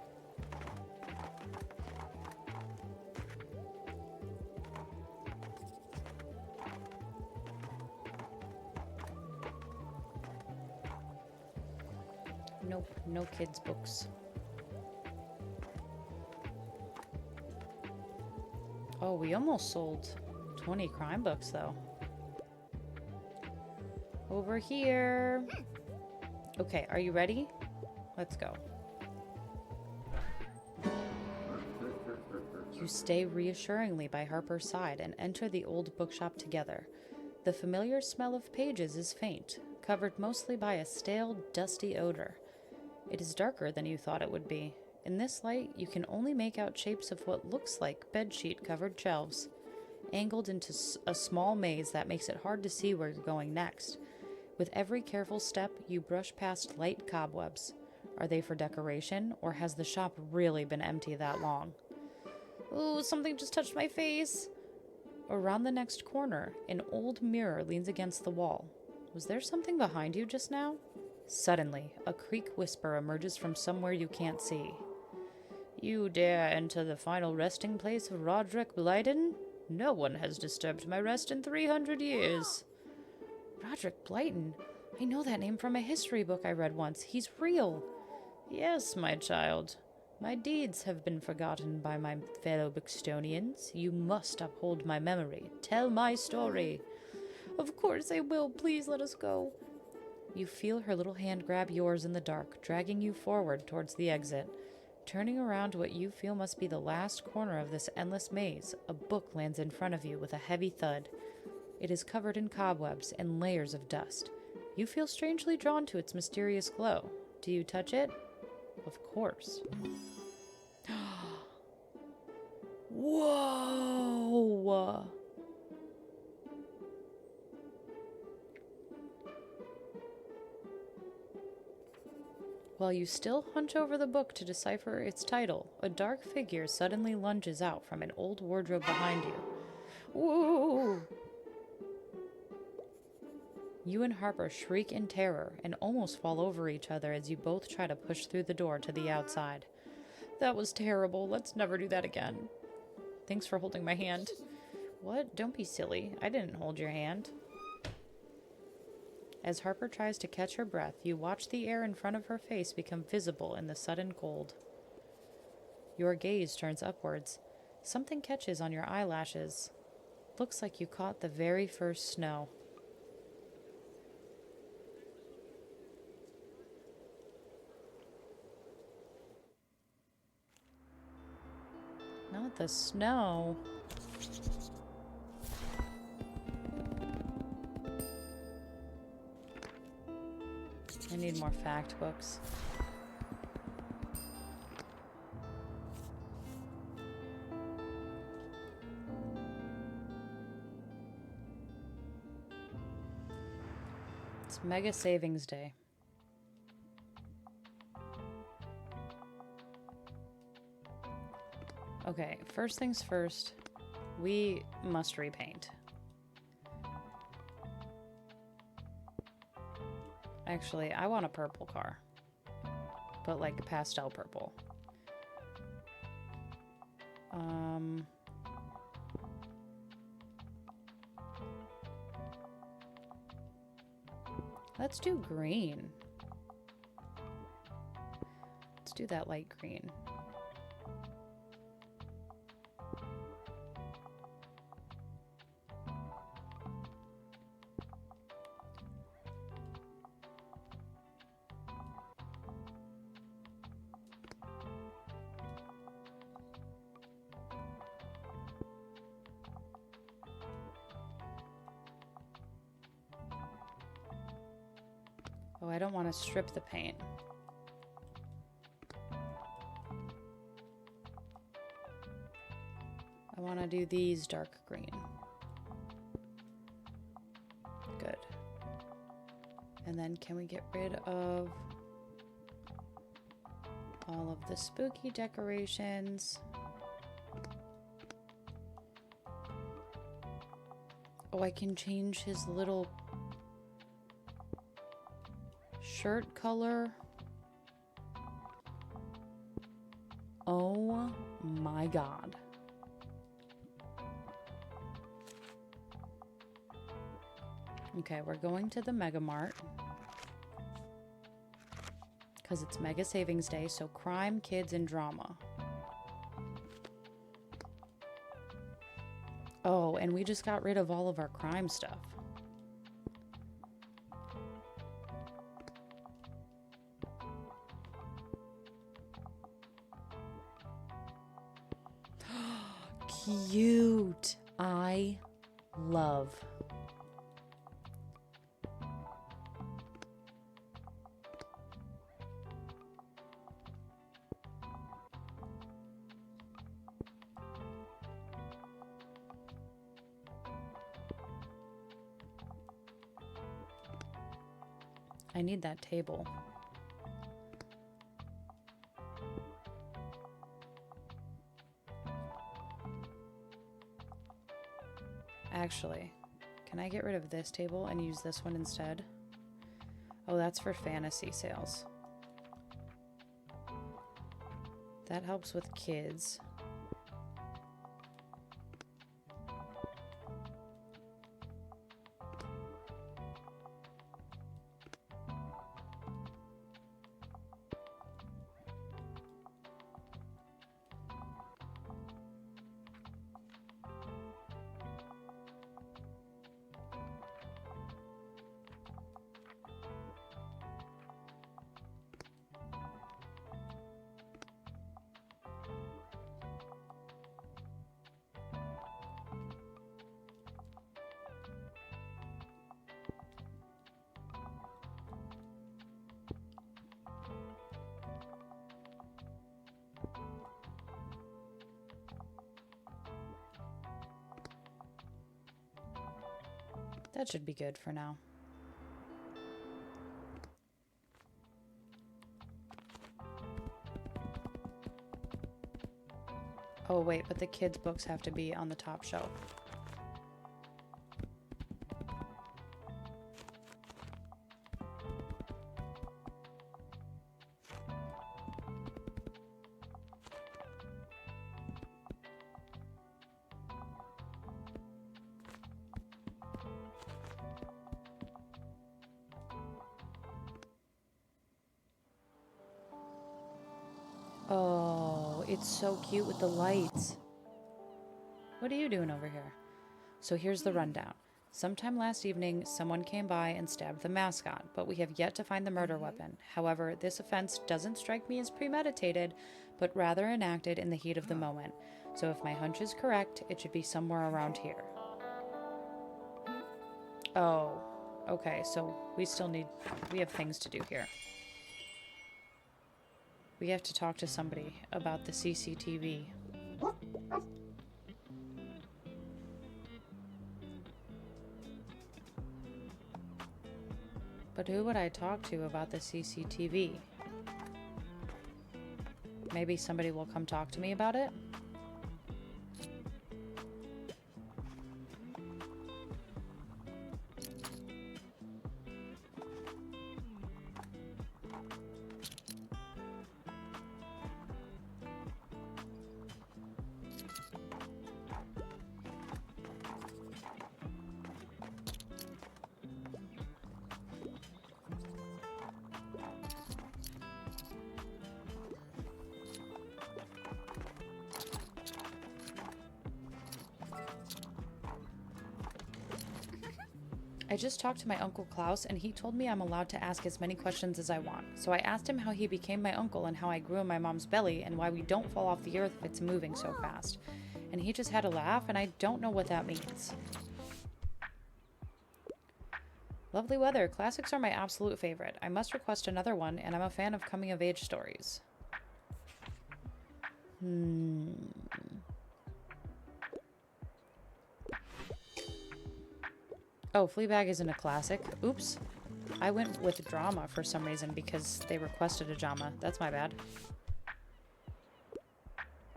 Nope, no kids' books. Oh, we almost sold 20 crime books, though. Over here. Okay, are you ready? Let's go. You stay reassuringly by Harper's side and enter the old bookshop together. The familiar smell of pages is faint, covered mostly by a stale, dusty odor. It is darker than you thought it would be. In this light, you can only make out shapes of what looks like bedsheet-covered shelves, angled into a small maze that makes it hard to see where you're going next. With every careful step, you brush past light cobwebs. Are they for decoration, or has the shop really been empty that long? Ooh, something just touched my face! Around the next corner, an old mirror leans against the wall. Was there something behind you just now? Suddenly, a creak whisper emerges from somewhere you can't see. You dare enter the final resting place of Roderick Blyden? No one has disturbed my rest in 300 years. Roderick Blyden? I know that name from a history book I read once. He's real. Yes, my child. My deeds have been forgotten by my fellow Buxtonians. You must uphold my memory. Tell my story. Of course I will. Please let us go. You feel her little hand grab yours in the dark, dragging you forward towards the exit. Turning around what you feel must be the last corner of this endless maze, a book lands in front of you with a heavy thud. It is covered in cobwebs and layers of dust. You feel strangely drawn to its mysterious glow. Do you touch it? Of course. Whoa! While you still hunch over the book to decipher its title, a dark figure suddenly lunges out from an old wardrobe behind you. Whoa! You and Harper shriek in terror and almost fall over each other as you both try to push through the door to the outside. That was terrible. Let's never do that again. Thanks for holding my hand. What? Don't be silly. I didn't hold your hand. As Harper tries to catch her breath, you watch the air in front of her face become visible in the sudden cold. Your gaze turns upwards. Something catches on your eyelashes. Looks like you caught the very first snow. Not the snow. I need more fact books. It's Mega Savings Day. Okay, first things first, we must repaint. Actually, I want a purple car, but like pastel purple. Let's do green. Let's do that light green. Oh, I don't want to strip the paint. I want to do these dark green. Good. And then can we get rid of all of the spooky decorations? Oh, I can change his little shirt color. Oh my god. Okay, we're going to the Mega Mart because it's Mega Savings Day, so crime, kids, and drama. Oh, and we just got rid of all of our crime stuff. Cute. I love. I need that table. Actually, can I get rid of this table and use this one instead? Oh, that's for fantasy sales. That helps with kids. That should be good for now. Oh, wait, but the kids' books have to be on the top shelf. Oh, it's so cute with the lights. What are you doing over here? So here's the rundown. Sometime last evening, someone came by and stabbed the mascot, but we have yet to find the murder weapon. However, this offense doesn't strike me as premeditated, but rather enacted in the heat of the moment. So if my hunch is correct, it should be somewhere around here. Oh, okay, so we have things to do here. We have to talk to somebody about the CCTV. But who would I talk to about the CCTV? Maybe somebody will come talk to me about it? I just talked to my Uncle Klaus, and he told me I'm allowed to ask as many questions as I want. So I asked him how he became my uncle and how I grew in my mom's belly and why we don't fall off the earth if it's moving so fast. And he just had a laugh, and I don't know what that means. Lovely weather. Classics are my absolute favorite. I must request another one, and I'm a fan of coming-of-age stories. Oh, Fleabag isn't a classic. Oops. I went with drama for some reason because they requested a drama. That's my bad.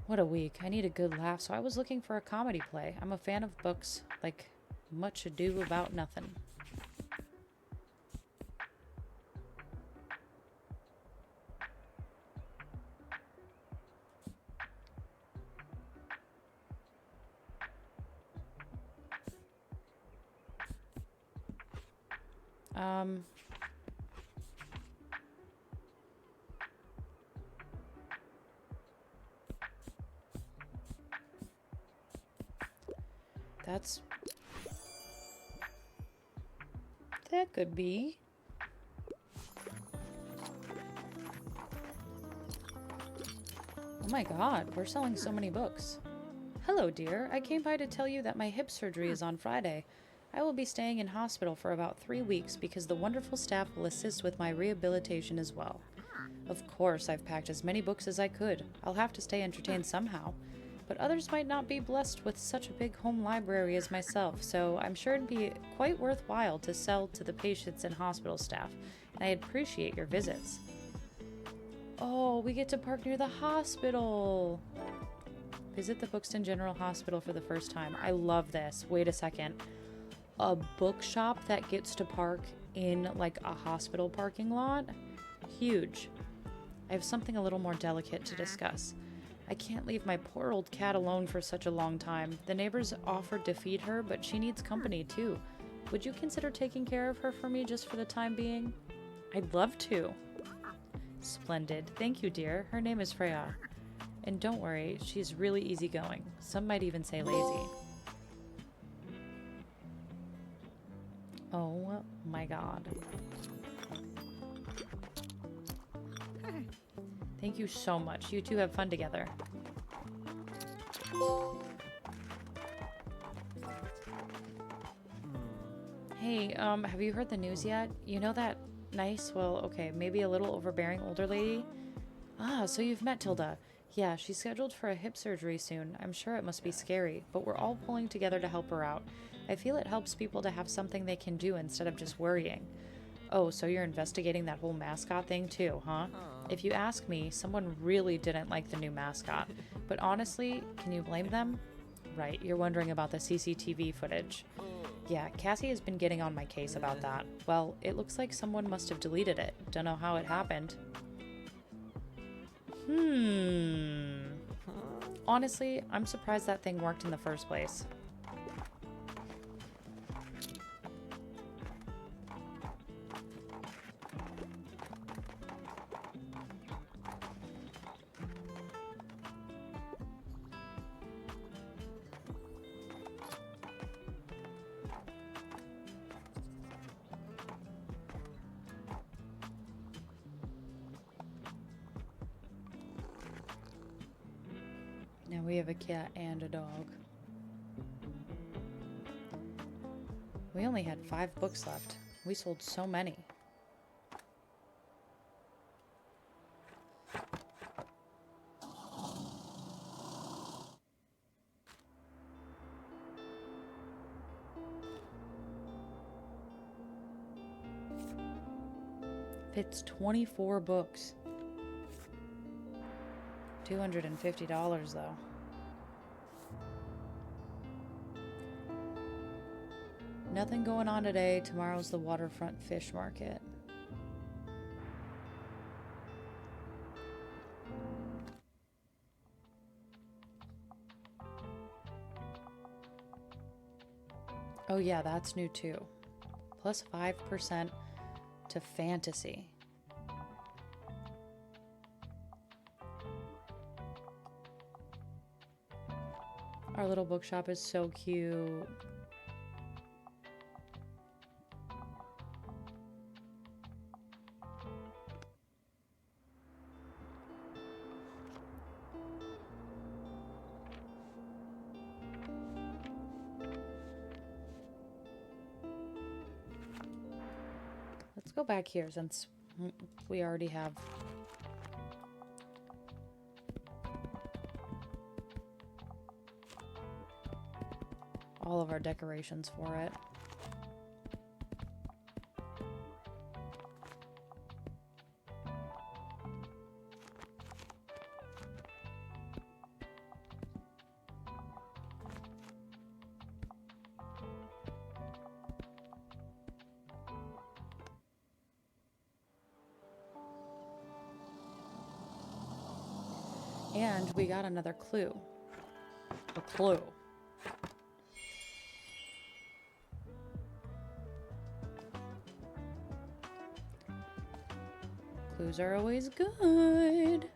What a week. I need a good laugh, so I was looking for a comedy play. I'm a fan of books like Much Ado About Nothing. That could be. Oh my god, we're selling so many books. Hello, dear. I came by to tell you that my hip surgery is on Friday. I will be staying in hospital for about 3 weeks because the wonderful staff will assist with my rehabilitation as well. Of course, I've packed as many books as I could. I'll have to stay entertained somehow. But others might not be blessed with such a big home library as myself, so I'm sure it'd be quite worthwhile to sell to the patients and hospital staff, and I appreciate your visits. Oh, we get to park near the hospital! Visit the Buxton General Hospital for the first time. I love this. Wait a second. A bookshop that gets to park in, like, a hospital parking lot? Huge. I have something a little more delicate to discuss. I can't leave my poor old cat alone for such a long time. The neighbors offered to feed her, but she needs company too. Would you consider taking care of her for me just for the time being? I'd love to. Splendid. Thank you, dear. Her name is Freya. And don't worry, she's really easygoing. Some might even say lazy. Oh my god. Thank you so much. You two have fun together. Hey, have you heard the news yet? You know that nice, well, okay, maybe a little overbearing older lady? Ah, so you've met Tilda. Yeah, she's scheduled for a hip surgery soon. I'm sure it must be scary, but we're all pulling together to help her out. I feel it helps people to have something they can do instead of just worrying. Oh, so you're investigating that whole mascot thing too, huh? If you ask me, someone really didn't like the new mascot. But honestly, can you blame them? Right, you're wondering about the CCTV footage. Yeah, Cassie has been getting on my case about that. Well, it looks like someone must have deleted it. Don't know how it happened. Honestly, I'm surprised that thing worked in the first place. Now we have a cat and a dog. We only had 5 books left. We sold so many. Fits 24 books. $250 though. Nothing going on today. Tomorrow's the waterfront fish market. Oh yeah, that's new too. Plus 5% to fantasy. Our little bookshop is so cute. Let's go back here since we already have all of our decorations for it. And we got another clue. A clue. Clues are always good.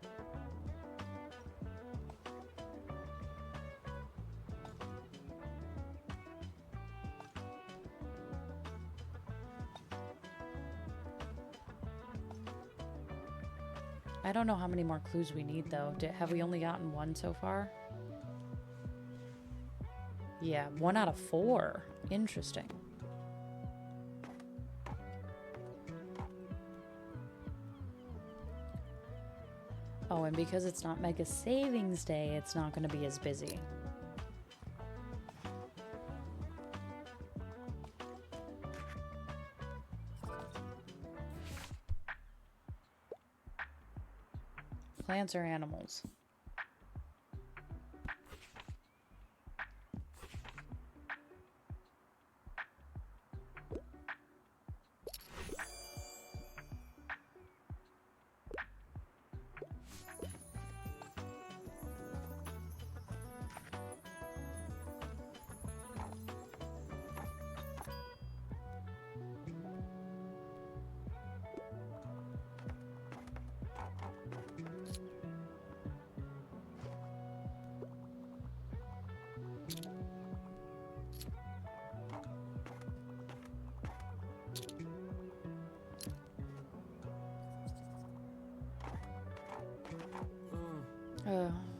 I don't know how many more clues we need though. Have we only gotten 1 so far? Yeah, 1 out of 4. Interesting. Oh, and because it's not Mega Savings Day, it's not going to be as busy. Plants or animals?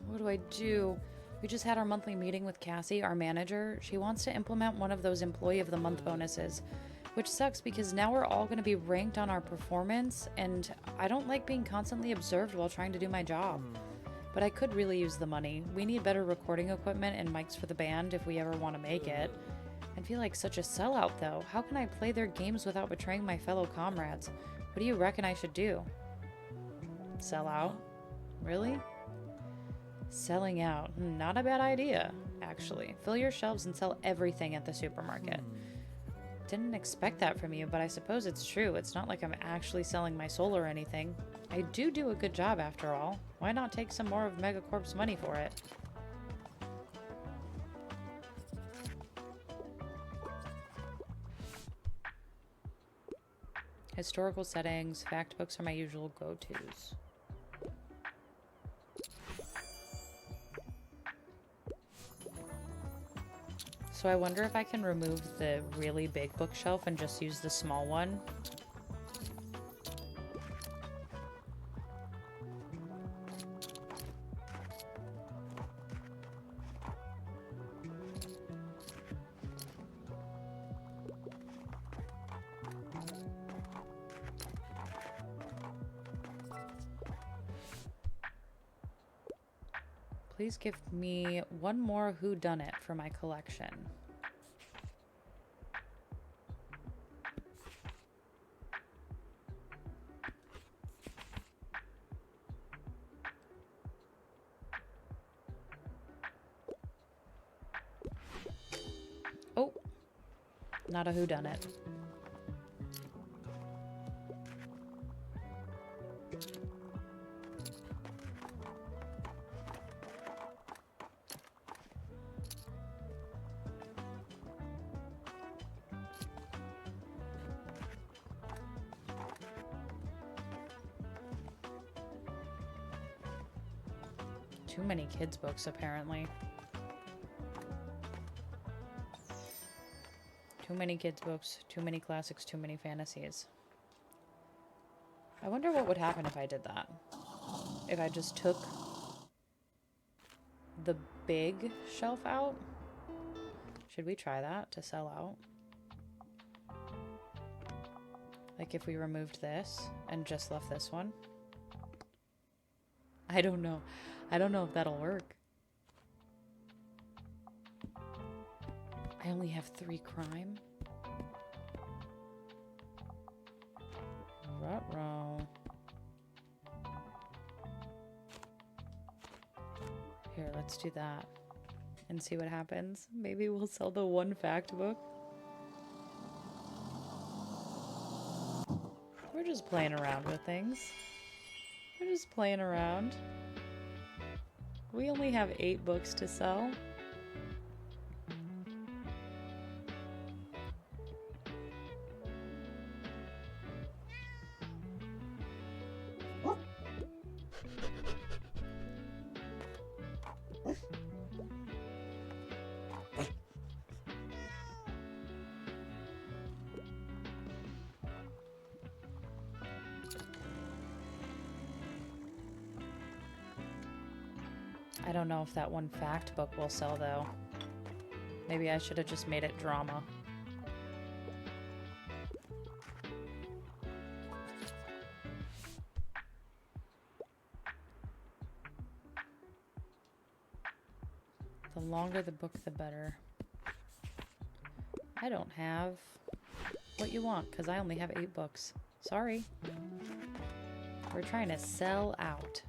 What do I do? We just had our monthly meeting with Cassie, our manager. She wants to implement one of those Employee of the Month bonuses, which sucks because now we're all going to be ranked on our performance, and I don't like being constantly observed while trying to do my job. But I could really use the money. We need better recording equipment and mics for the band if we ever want to make it. I feel like such a sellout, though. How can I play their games without betraying my fellow comrades? What do you reckon I should do? Sell out? Really? Selling out. Not a bad idea, actually. Fill your shelves and sell everything at the supermarket. Didn't expect that from you, but I suppose it's true. It's not like I'm actually selling my soul or anything. I do a good job after all. Why not take some more of Megacorp's money for it? Historical settings, fact books are my usual go-tos. So I wonder if I can remove the really big bookshelf and just use the small one. Please give me one more whodunit for my collection. Oh, not a whodunit. Too many kids' books, apparently. Too many kids' books, too many classics, too many fantasies. I wonder what would happen if I did that. If I just took the big shelf out? Should we try that to sell out? Like if we removed this and just left this one? I don't know. I don't know if that'll work. I only have 3 crime. Ruh-roh. Here, let's do that. And see what happens. Maybe we'll sell the 1 fact book. We're just playing around with things. We're just playing around. We only have 8 books to sell. I don't know if that 1 fact book will sell, though. Maybe I should have just made it drama. The longer the book, the better. I don't have what you want, because I only have 8 books. Sorry. We're trying to sell out.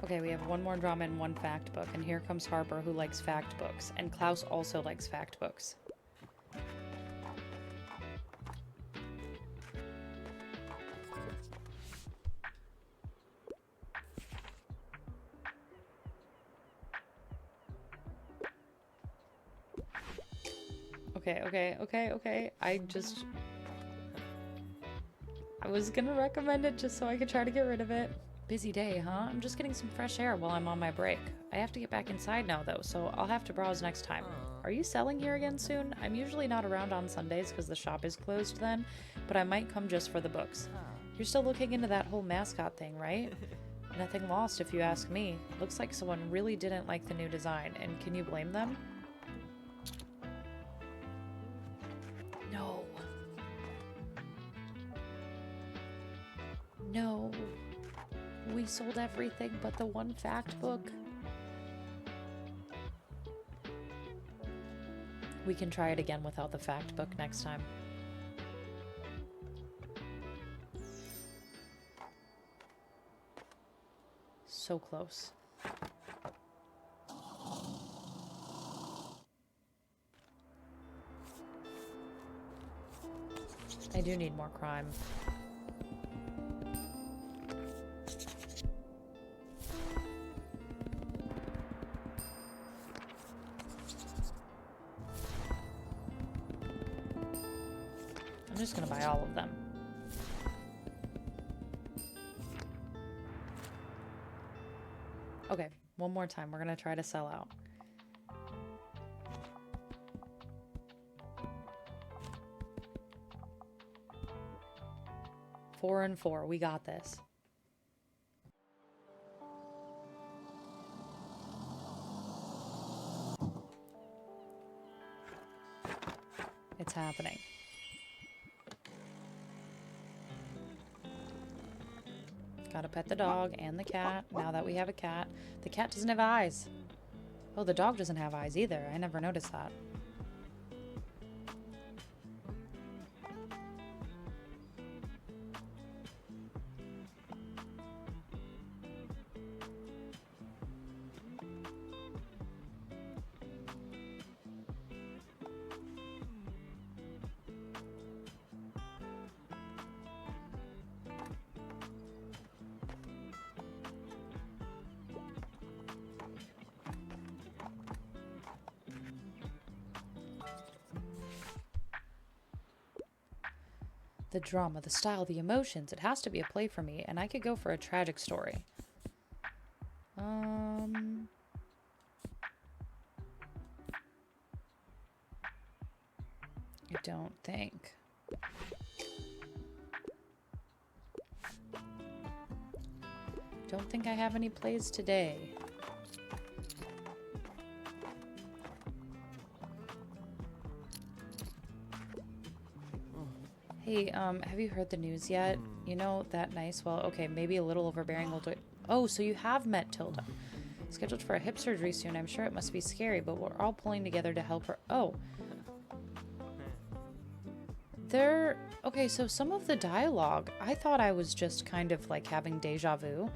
Okay, we have 1 more drama and 1 fact book, and here comes Harper, who likes fact books, and Klaus also likes fact books. Okay. I was gonna recommend it just so I could try to get rid of it. Busy day, huh? I'm just getting some fresh air while I'm on my break. I have to get back inside now, though, so I'll have to browse next time. Are you selling here again soon? I'm usually not around on Sundays because the shop is closed then, but I might come just for the books. You're still looking into that whole mascot thing, right? Nothing lost if you ask me. Looks like someone really didn't like the new design, and can you blame them? No. No. We sold everything but the one fact book. We can try it again without the fact book next time. So close. I do need more crime. I'm just gonna buy all of them. Okay, one more time. We're gonna try to sell out. Four and four. We got this. It's happening. Gotta pet the dog and the cat. Now that we have a cat. The cat doesn't have eyes. Oh, the dog doesn't have eyes either. I never noticed that. The drama, the style, the emotions. It has to be a play for me, and I could go for a tragic story. I don't think. Don't think I have any plays today. Hey, have you heard the news yet? You know, that nice, well, okay, maybe a little overbearing old... Oh, so you have met Tilda. Scheduled for a hip surgery soon. I'm sure it must be scary, but we're all pulling together to help her. Oh. Okay, so some of the dialogue, I thought I was just kind of like having deja vu.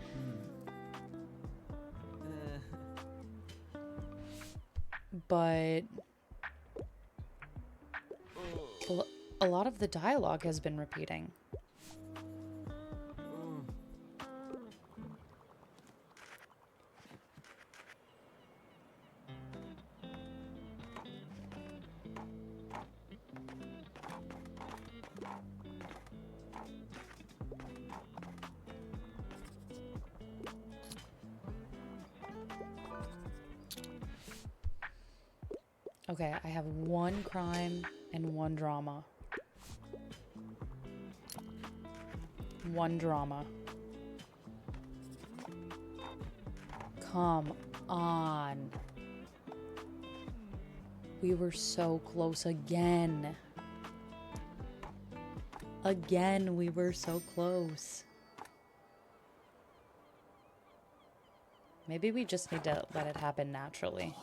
But a lot of the dialogue has been repeating. Okay, I have one crime and one drama. One drama. Come on. We were so close again. Again, we were so close. Maybe we just need to let it happen naturally.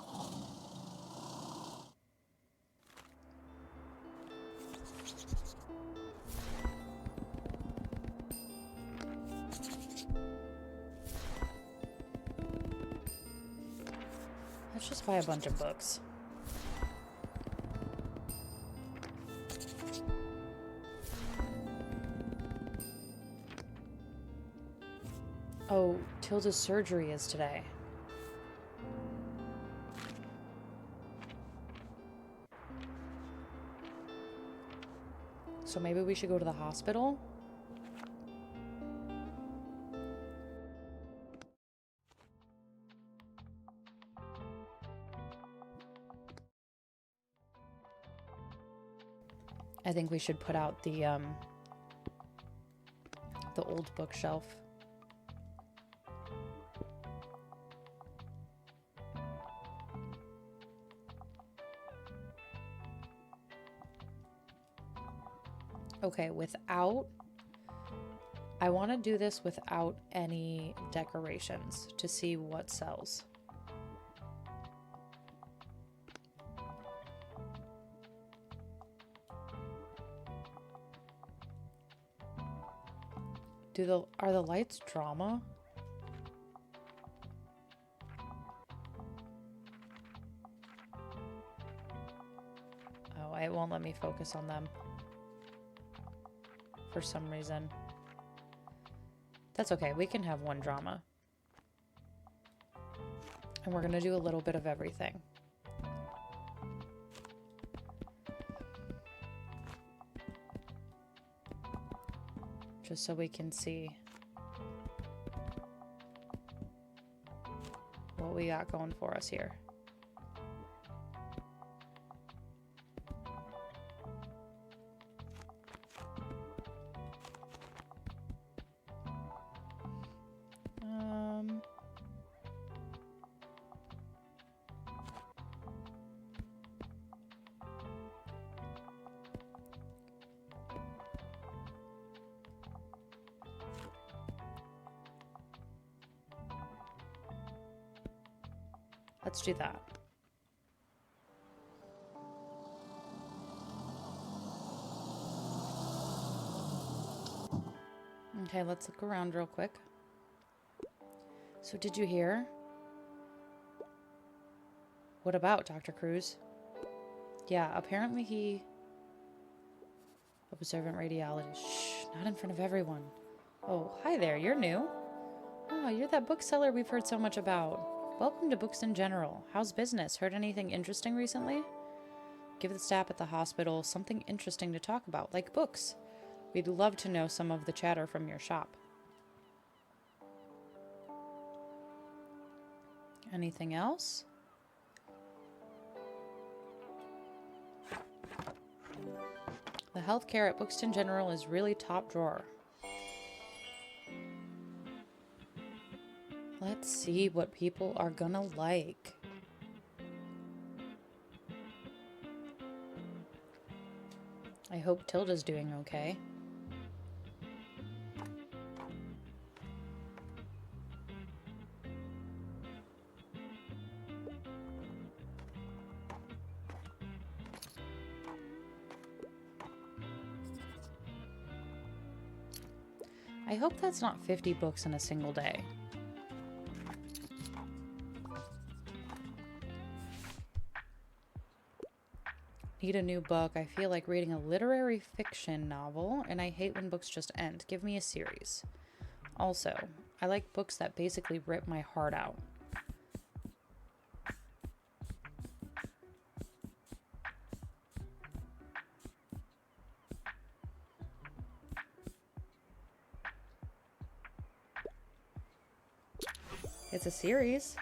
Let's just buy a bunch of books. Oh, Tilda's surgery is today. So maybe we should go to the hospital? I think we should put out the old bookshelf. Okay, I want to do this without any decorations to see what sells. Are the lights drama? Oh, it won't let me focus on them for some reason. That's okay, we can have one drama. And we're gonna do a little bit of everything. Just so we can see what we got going for us here. Let's do that. Okay, let's look around real quick. So did you hear? What about Dr. Cruz? Yeah, apparently he... Observant radiologist. Shh, not in front of everyone. Oh, hi there, you're new. Oh, you're that bookseller we've heard so much about. Welcome to Books in General. How's business? Heard anything interesting recently? Give the staff at the hospital something interesting to talk about, like books. We'd love to know some of the chatter from your shop. Anything else? The healthcare at Books in General is really top drawer. Let's see what people are gonna like. I hope Tilda's doing okay. I hope that's not 50 books in a single day. Need a new book. I feel like reading a literary fiction novel, and I hate when books just end. Give me a series. Also, I like books that basically rip my heart out. It's a series.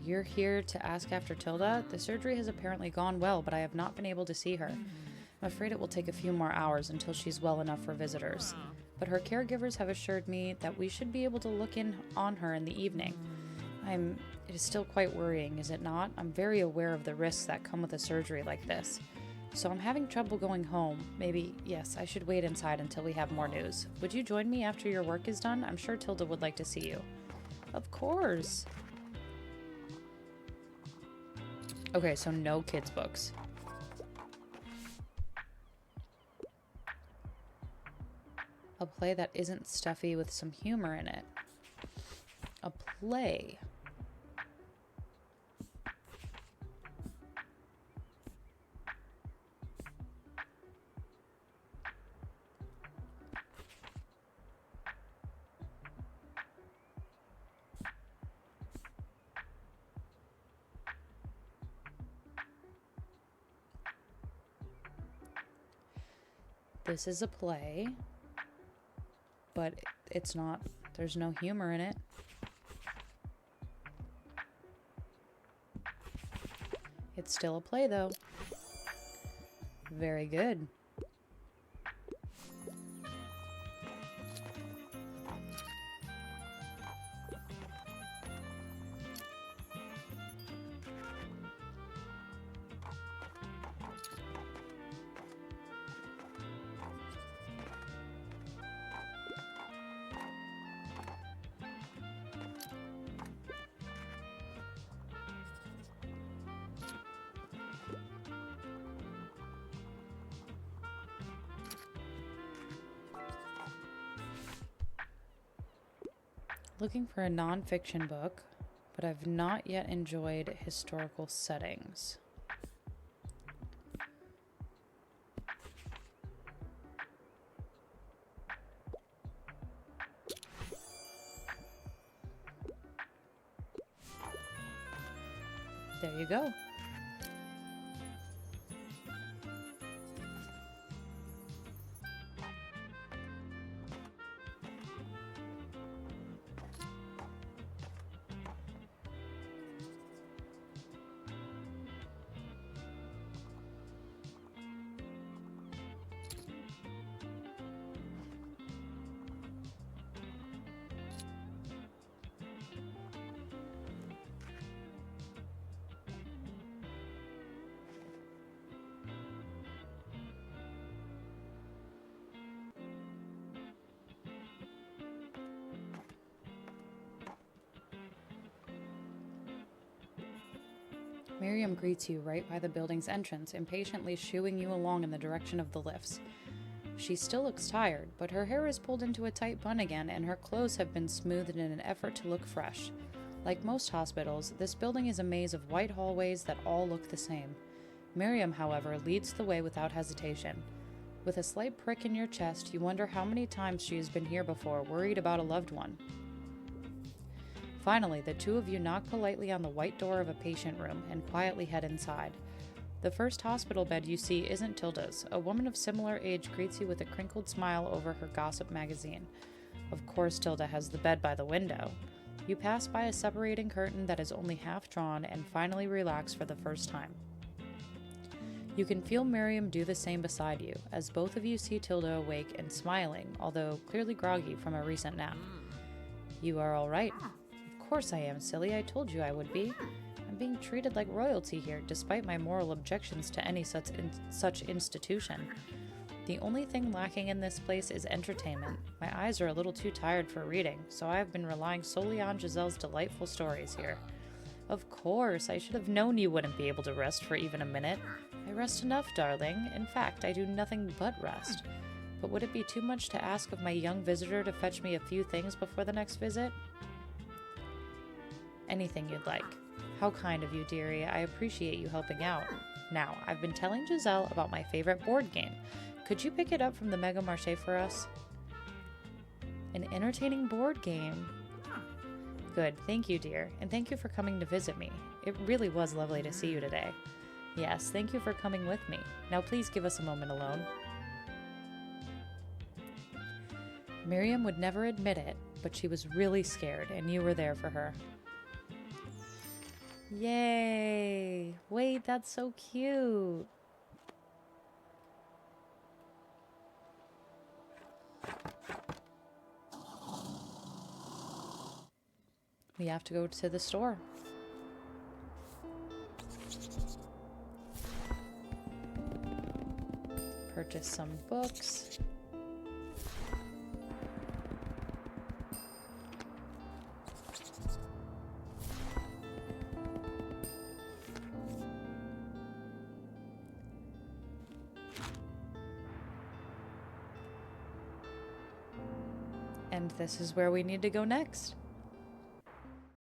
You're here to ask after Tilda? The surgery has apparently gone well, but I have not been able to see her. I'm afraid it will take a few more hours until she's well enough for visitors. But her caregivers have assured me that we should be able to look in on her in the evening. It is still quite worrying, is it not? I'm very aware of the risks that come with a surgery like this. So I'm having trouble going home. Maybe, yes, I should wait inside until we have more news. Would you join me after your work is done? I'm sure Tilda would like to see you. Of course. Okay, so no kids' books. A play that isn't stuffy with some humor in it. A play. This is a play. but it's not, there's no humor in it. It's still a play, though. Very good. Looking for a non-fiction book, but I've not yet enjoyed historical settings. There you go. Miriam greets you right by the building's entrance, impatiently shooing you along in the direction of the lifts. She still looks tired, but her hair is pulled into a tight bun again, and her clothes have been smoothed in an effort to look fresh. Like most hospitals, this building is a maze of white hallways that all look the same. Miriam, however, leads the way without hesitation. With a slight prick in your chest, you wonder how many times she has been here before, worried about a loved one. Finally, the two of you knock politely on the white door of a patient room and quietly head inside. The first hospital bed you see isn't Tilda's. A woman of similar age greets you with a crinkled smile over her gossip magazine. Of course, Tilda has the bed by the window. You pass by a separating curtain that is only half drawn and finally relax for the first time. You can feel Miriam do the same beside you, as both of you see Tilda awake and smiling, although clearly groggy from a recent nap. You are all right. Of course I am, silly. I told you I would be. I'm being treated like royalty here, despite my moral objections to any such institution. The only thing lacking in this place is entertainment. My eyes are a little too tired for reading, so I have been relying solely on Giselle's delightful stories here. Of course, I should have known you wouldn't be able to rest for even a minute. I rest enough, darling. In fact, I do nothing but rest. But would it be too much to ask of my young visitor to fetch me a few things before the next visit? Anything you'd like. How kind of you, dearie. I appreciate you helping out. Now, I've been telling Giselle about my favorite board game. Could you pick it up from the Mega Marché for us? An entertaining board game. Good, thank you, dear, and thank you for coming to visit me. It really was lovely to see you today. Yes, thank you for coming with me. Now please give us a moment alone. Miriam would never admit it, but she was really scared, and you were there for her. Yay! Wait, that's so cute. We have to go to the store. Purchase some books. And this is where we need to go next.